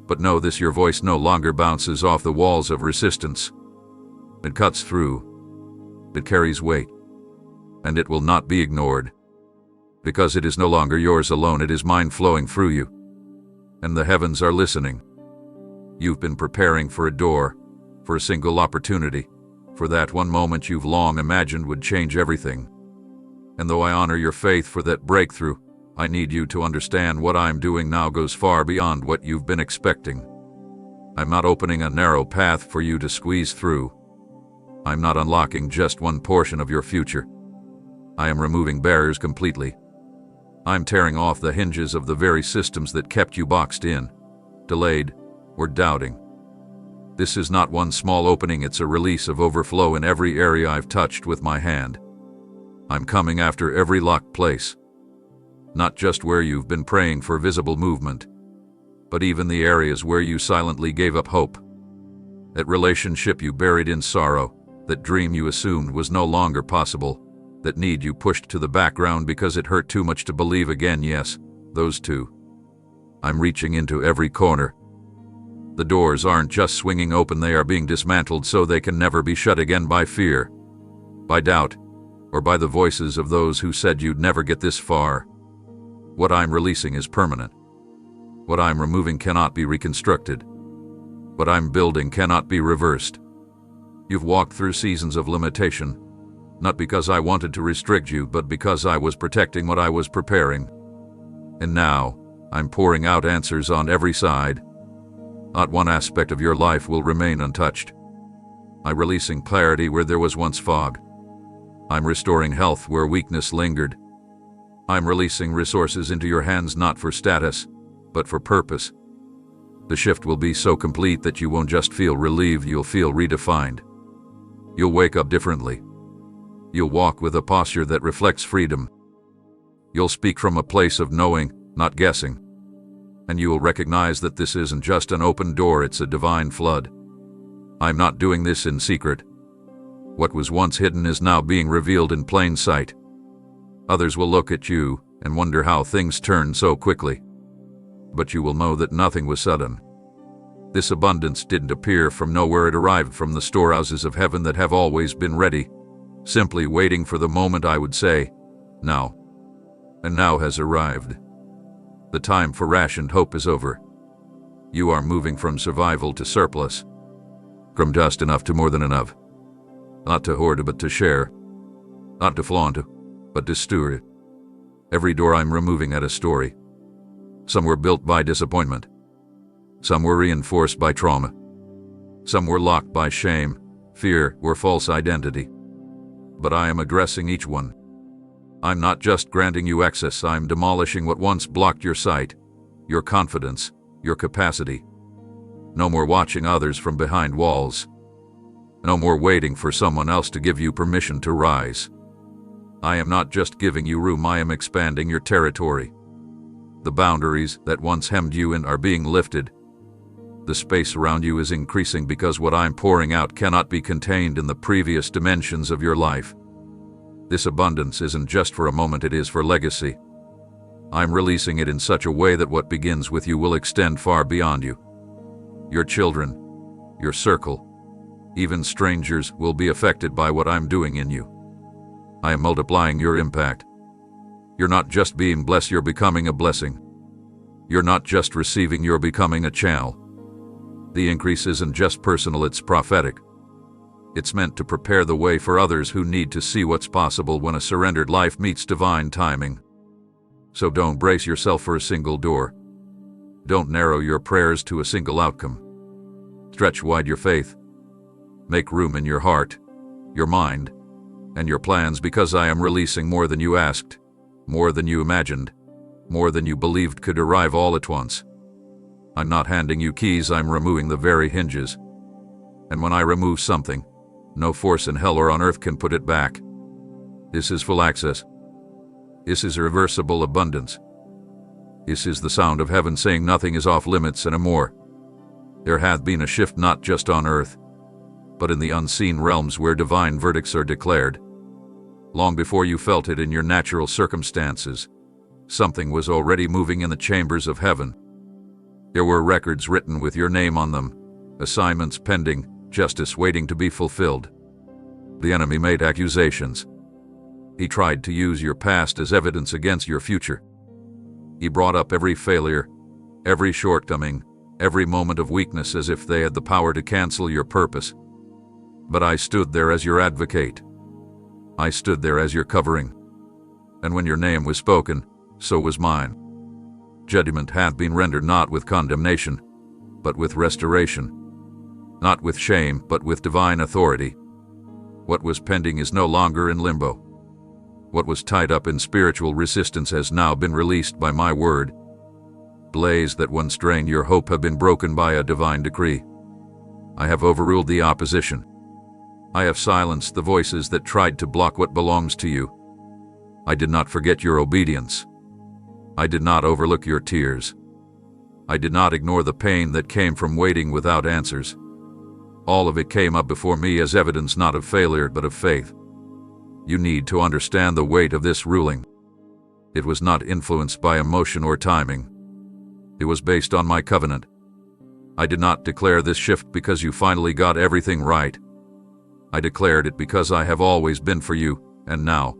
But know this, your voice no longer bounces off the walls of resistance. It cuts through. It carries weight. And it will not be ignored. Because it is no longer yours alone, it is mine flowing through you. And the heavens are listening. You've been preparing for a door, for a single opportunity, for that one moment you've long imagined would change everything. And though I honor your faith for that breakthrough, I need you to understand what I'm doing now goes far beyond what you've been expecting. I'm not opening a narrow path for you to squeeze through. I'm not unlocking just one portion of your future. I am removing barriers completely. I'm tearing off the hinges of the very systems that kept you boxed in, delayed, or doubting. This is not one small opening, it's a release of overflow in every area I've touched with my hand. I'm coming after every locked place. Not just where you've been praying for visible movement, but even the areas where you silently gave up hope. That relationship you buried in sorrow, that dream you assumed was no longer possible, that need you pushed to the background because it hurt too much to believe again. Yes, those two. I'm reaching into every corner. The doors aren't just swinging open, they are being dismantled so they can never be shut again by fear, by doubt, or by the voices of those who said you'd never get this far. What I'm releasing is permanent. What I'm removing cannot be reconstructed. What I'm building cannot be reversed. You've walked through seasons of limitation, not because I wanted to restrict you, but because I was protecting what I was preparing. And now, I'm pouring out answers on every side. Not one aspect of your life will remain untouched. I'm releasing clarity where there was once fog. I'm restoring health where weakness lingered. I'm releasing resources into your hands not for status, but for purpose. The shift will be so complete that you won't just feel relieved, you'll feel redefined. You'll wake up differently. You'll walk with a posture that reflects freedom. You'll speak from a place of knowing, not guessing. And you will recognize that this isn't just an open door, it's a divine flood. I'm not doing this in secret. What was once hidden is now being revealed in plain sight. Others will look at you and wonder how things turned so quickly. But you will know that nothing was sudden. This abundance didn't appear from nowhere, it arrived from the storehouses of heaven that have always been ready, simply waiting for the moment I would say, now. And now has arrived. The time for rationed hope is over. You are moving from survival to surplus, from just enough to more than enough. Not to hoard, but to share. Not to flaunt, but to steward. Every door I'm removing had a story. Some were built by disappointment. Some were reinforced by trauma. Some were locked by shame, fear, or false identity. But I am addressing each one. I'm not just granting you access, I'm demolishing what once blocked your sight, your confidence, your capacity. No more watching others from behind walls. No more waiting for someone else to give you permission to rise. I am not just giving you room, I am expanding your territory. The boundaries that once hemmed you in are being lifted. The space around you is increasing because what I'm pouring out cannot be contained in the previous dimensions of your life. This abundance isn't just for a moment, it is for legacy. I'm releasing it in such a way that what begins with you will extend far beyond you. Your children, your circle, even strangers will be affected by what I'm doing in you. I am multiplying your impact. You're not just being blessed, you're becoming a blessing. You're not just receiving, you're becoming a channel. The increase isn't just personal, it's prophetic. It's meant to prepare the way for others who need to see what's possible when a surrendered life meets divine timing. So don't brace yourself for a single door. Don't narrow your prayers to a single outcome. Stretch wide your faith. Make room in your heart, your mind, and your plans, because I am releasing more than you asked, more than you imagined, more than you believed could arrive all at once. I'm not handing you keys, I'm removing the very hinges. And when I remove something, no force in hell or on earth can put it back. This is full access. This is irreversible abundance. This is the sound of heaven saying nothing is off limits and more. There hath been a shift not just on earth, but in the unseen realms where divine verdicts are declared. Long before you felt it in your natural circumstances, something was already moving in the chambers of heaven. There were records written with your name on them, assignments pending, justice waiting to be fulfilled. The enemy made accusations. He tried to use your past as evidence against your future. He brought up every failure, every shortcoming, every moment of weakness as if they had the power to cancel your purpose. But I stood there as your advocate. I stood there as your covering. And when your name was spoken, so was mine. Judgment hath been rendered not with condemnation, but with restoration. Not with shame, but with divine authority. What was pending is no longer in limbo. What was tied up in spiritual resistance has now been released by my word. Blaze that once drained your hope have been broken by a divine decree. I have overruled the opposition. I have silenced the voices that tried to block what belongs to you. I did not forget your obedience. I did not overlook your tears. I did not ignore the pain that came from waiting without answers. All of it came up before me as evidence not of failure but of faith. You need to understand the weight of this ruling. It was not influenced by emotion or timing. It was based on my covenant. I did not declare this shift because you finally got everything right. I declared it because I have always been for you, and now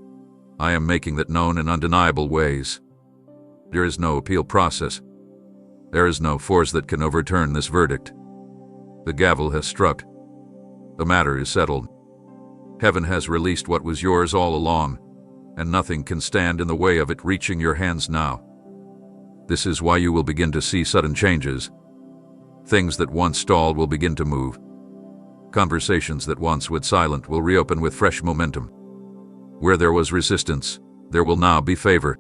I am making that known in undeniable ways. There is no appeal process. There is no force that can overturn this verdict. The gavel has struck. The matter is settled. Heaven has released what was yours all along, and nothing can stand in the way of it reaching your hands now. This is why you will begin to see sudden changes. Things that once stalled will begin to move. Conversations that once went silent will reopen with fresh momentum. Where there was resistance, there will now be favor.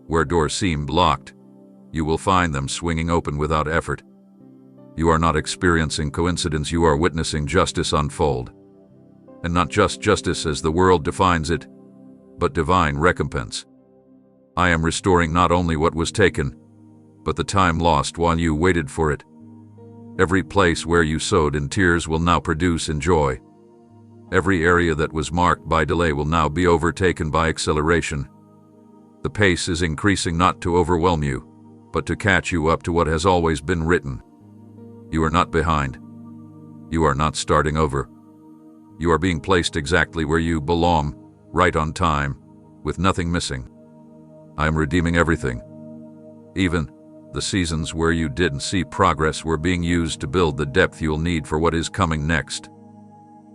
Where doors seemed locked, you will find them swinging open without effort. You are not experiencing coincidence, you are witnessing justice unfold. And not just justice as the world defines it, but divine recompense. I am restoring not only what was taken, but the time lost while you waited for it. Every place where you sowed in tears will now produce in joy. Every area that was marked by delay will now be overtaken by acceleration. The pace is increasing not to overwhelm you, but to catch you up to what has always been written. You are not behind. You are not starting over. You are being placed exactly where you belong, right on time, with nothing missing. I am redeeming everything. Even the seasons where you didn't see progress were being used to build the depth you'll need for what is coming next.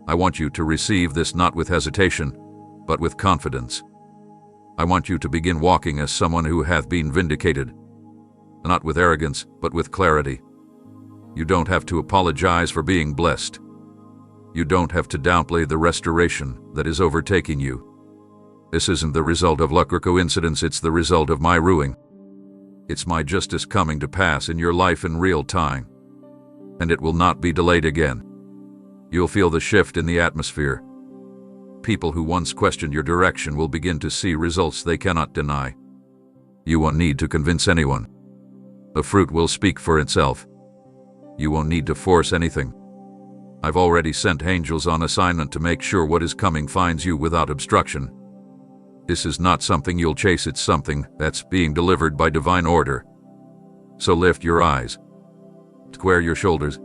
I want you to receive this not with hesitation, but with confidence. I want you to begin walking as someone who hath been vindicated, not with arrogance, but with clarity. You don't have to apologize for being blessed. You don't have to downplay the restoration that is overtaking you. This isn't the result of luck or coincidence, it's the result of my ruling. It's my justice coming to pass in your life in real time. And it will not be delayed again. You'll feel the shift in the atmosphere. People who once questioned your direction will begin to see results they cannot deny. You won't need to convince anyone. The fruit will speak for itself. You won't need to force anything. I've already sent angels on assignment to make sure what is coming finds you without obstruction. This is not something you'll chase, it's something that's being delivered by divine order. So lift your eyes. Square your shoulders.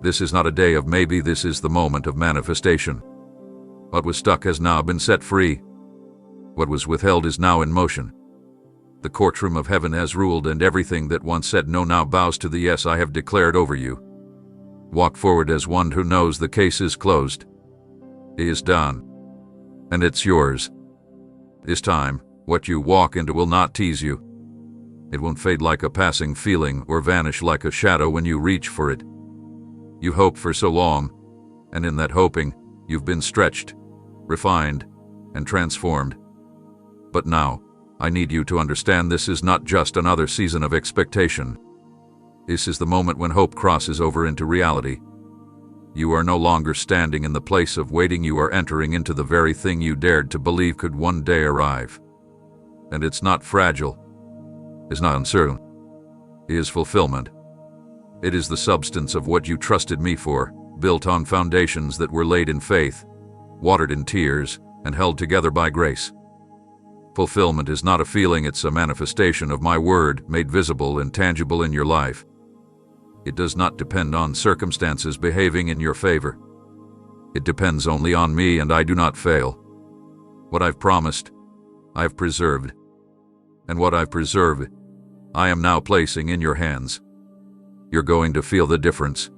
This is not a day of maybe, this is the moment of manifestation. What was stuck has now been set free. What was withheld is now in motion. The courtroom of heaven has ruled, and everything that once said no now bows to the yes I have declared over you. Walk forward as one who knows the case is closed. It is done. And it's yours. This time, what you walk into will not tease you. It won't fade like a passing feeling or vanish like a shadow when you reach for it. You hoped for so long, and in that hoping, you've been stretched, refined, and transformed. But now, I need you to understand this is not just another season of expectation. This is the moment when hope crosses over into reality. You are no longer standing in the place of waiting, you are entering into the very thing you dared to believe could one day arrive. And it's not fragile. It's not uncertain. It is fulfillment. It is the substance of what you trusted me for, built on foundations that were laid in faith, watered in tears, and held together by grace. Fulfillment is not a feeling, it's a manifestation of my word made visible and tangible in your life. It does not depend on circumstances behaving in your favor. It depends only on me, and I do not fail. What I've promised, I have preserved. And what I've preserved, I am now placing in your hands. You're going to feel the difference.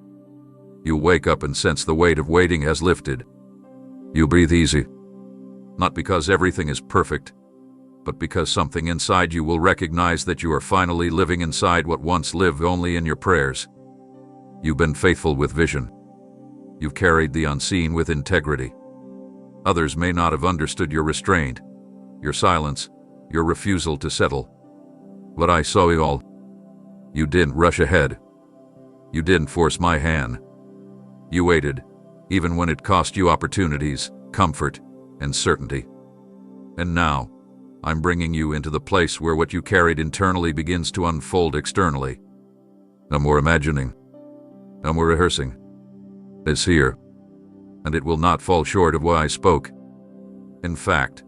You'll wake up and sense the weight of waiting has lifted. You'll breathe easy. Not because everything is perfect, but because something inside you will recognize that you are finally living inside what once lived only in your prayers. You've been faithful with vision. You've carried the unseen with integrity. Others may not have understood your restraint, your silence, your refusal to settle. But I saw it all. You didn't rush ahead. You didn't force my hand. You waited, even when it cost you opportunities, comfort, and certainty. And now, I'm bringing you into the place where what you carried internally begins to unfold externally. No more imagining. No more rehearsing. It's here. And it will not fall short of what I spoke. In fact,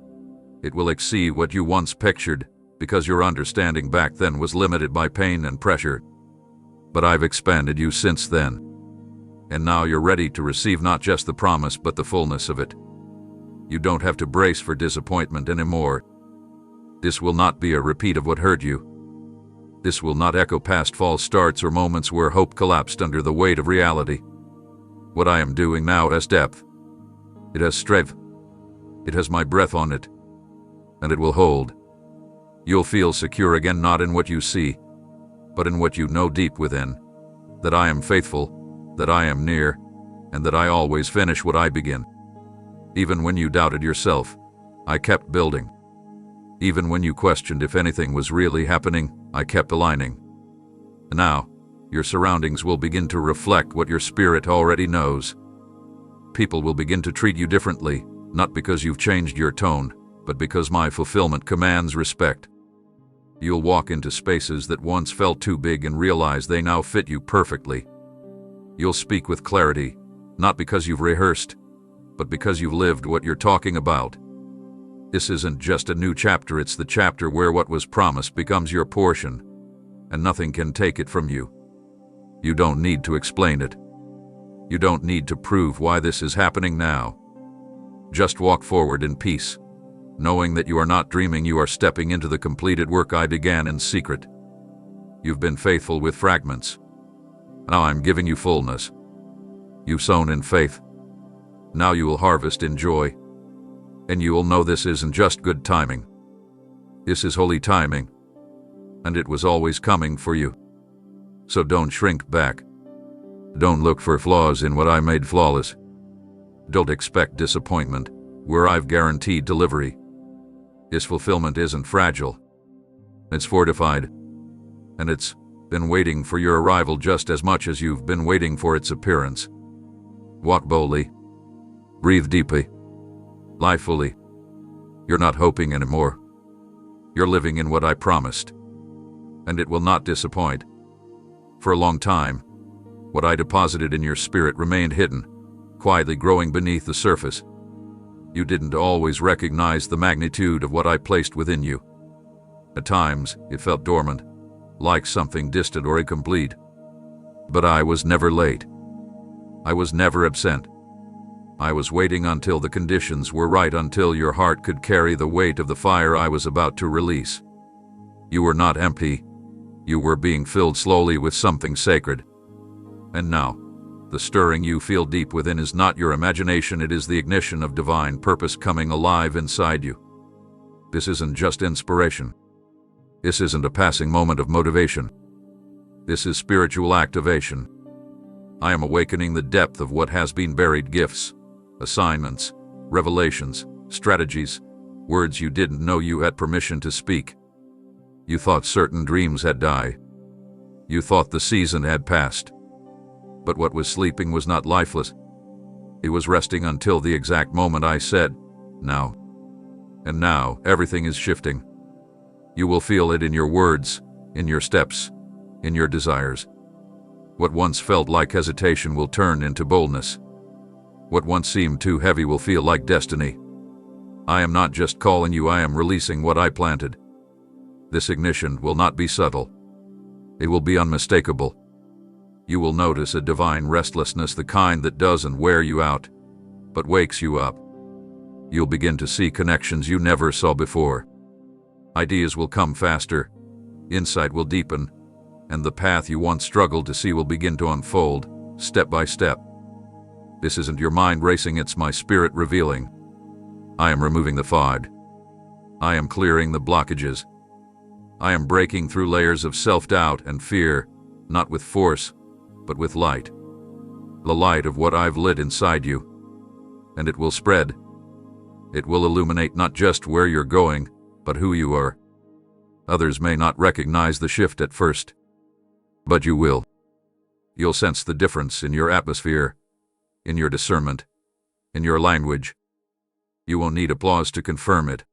it will exceed what you once pictured, because your understanding back then was limited by pain and pressure. But I've expanded you since then. And now you're ready to receive not just the promise but the fullness of it. You don't have to brace for disappointment anymore. This will not be a repeat of what hurt you. This will not echo past false starts or moments where hope collapsed under the weight of reality. What I am doing now has depth. It has strength. It has my breath on it. And it will hold. You'll feel secure again, not in what you see, but in what you know deep within. That I am faithful, that I am near, and that I always finish what I begin. Even when you doubted yourself, I kept building. Even when you questioned if anything was really happening, I kept aligning. And now, your surroundings will begin to reflect what your spirit already knows. People will begin to treat you differently, not because you've changed your tone, but because my fulfillment commands respect. You'll walk into spaces that once felt too big and realize they now fit you perfectly. You'll speak with clarity, not because you've rehearsed, but because you've lived what you're talking about. This isn't just a new chapter, it's the chapter where what was promised becomes your portion, and nothing can take it from you. You don't need to explain it. You don't need to prove why this is happening now. Just walk forward in peace, knowing that you are not dreaming, you are stepping into the completed work I began in secret. You've been faithful with fragments. Now I'm giving you fullness. You've sown in faith. Now you will harvest in joy. And you will know this isn't just good timing. This is holy timing. And it was always coming for you. So don't shrink back. Don't look for flaws in what I made flawless. Don't expect disappointment where I've guaranteed delivery. This fulfillment isn't fragile. It's fortified. And it's been waiting for your arrival just as much as you've been waiting for its appearance. Walk boldly. Breathe deeply. Lie fully. You're not hoping anymore. You're living in what I promised. And it will not disappoint. For a long time, what I deposited in your spirit remained hidden, quietly growing beneath the surface. You didn't always recognize the magnitude of what I placed within you. At times, it felt dormant, like something distant or incomplete. But I was never late. I was never absent. I was waiting until the conditions were right, until your heart could carry the weight of the fire I was about to release. You were not empty. You were being filled slowly with something sacred. And now, the stirring you feel deep within is not your imagination, it is the ignition of divine purpose coming alive inside you. This isn't just inspiration. This isn't a passing moment of motivation. This is spiritual activation. I am awakening the depth of what has been buried: gifts, assignments, revelations, strategies, words you didn't know you had permission to speak. You thought certain dreams had died. You thought the season had passed. But what was sleeping was not lifeless. It was resting until the exact moment I said, now. And now, everything is shifting. You will feel it in your words, in your steps, in your desires. What once felt like hesitation will turn into boldness. What once seemed too heavy will feel like destiny. I am not just calling you, I am releasing what I planted. This ignition will not be subtle. It will be unmistakable. You will notice a divine restlessness, the kind that doesn't wear you out, but wakes you up. You'll begin to see connections you never saw before. Ideas will come faster, insight will deepen, and the path you once struggled to see will begin to unfold, step by step. This isn't your mind racing, it's my spirit revealing. I am removing the fog. I am clearing the blockages. I am breaking through layers of self-doubt and fear, not with force, but with light. The light of what I've lit inside you. And it will spread. It will illuminate not just where you're going, but who you are. Others may not recognize the shift at first, but you will. You'll sense the difference in your atmosphere, in your discernment, in your language. You won't need applause to confirm it.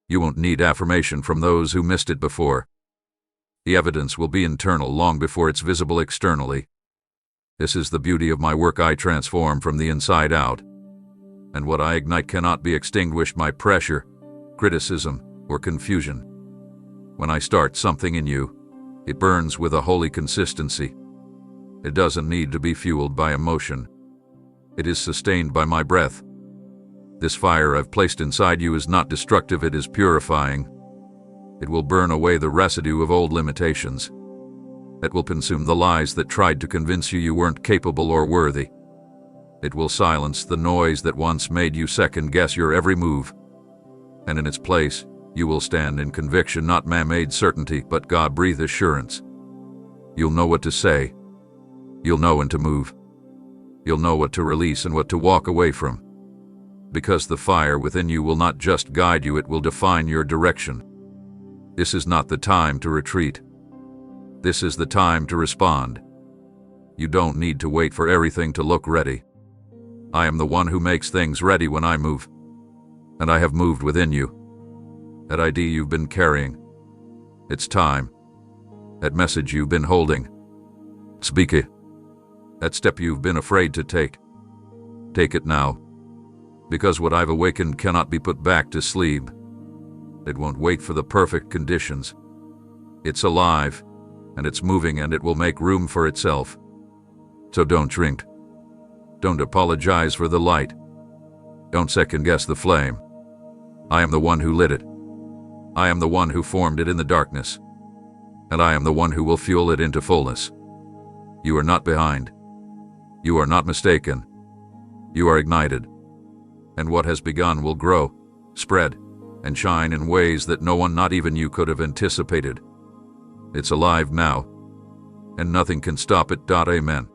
You won't need affirmation from those who missed it before. The evidence will be internal long before it's visible externally. This is the beauty of my work. I transform from the inside out. And what I ignite cannot be extinguished by pressure, criticism, or confusion. When I start something in you, it burns with a holy consistency. It doesn't need to be fueled by emotion. It is sustained by my breath. This fire I've placed inside you is not destructive, it is purifying. It will burn away the residue of old limitations. It will consume the lies that tried to convince you you weren't capable or worthy. It will silence the noise that once made you second-guess your every move. And in its place, you will stand in conviction, not man-made certainty, but God-breathed assurance. You'll know what to say. You'll know when to move. You'll know what to release and what to walk away from. Because the fire within you will not just guide you, it will define your direction. This is not the time to retreat. This is the time to respond. You don't need to wait for everything to look ready. I am the one who makes things ready when I move. And I have moved within you. That idea you've been carrying. It's time. That message you've been holding. Speak it. That step you've been afraid to take. Take it now. Because what I've awakened cannot be put back to sleep. It won't wait for the perfect conditions. It's alive, and it's moving, and it will make room for itself. So don't shrink. Don't apologize for the light. Don't second-guess the flame. I am the one who lit it. I am the one who formed it in the darkness. And I am the one who will fuel it into fullness. You are not behind. You are not mistaken. You are ignited. And what has begun will grow, spread, and shine in ways that no one, not even you, could have anticipated. It's alive now, and nothing can stop it. Amen.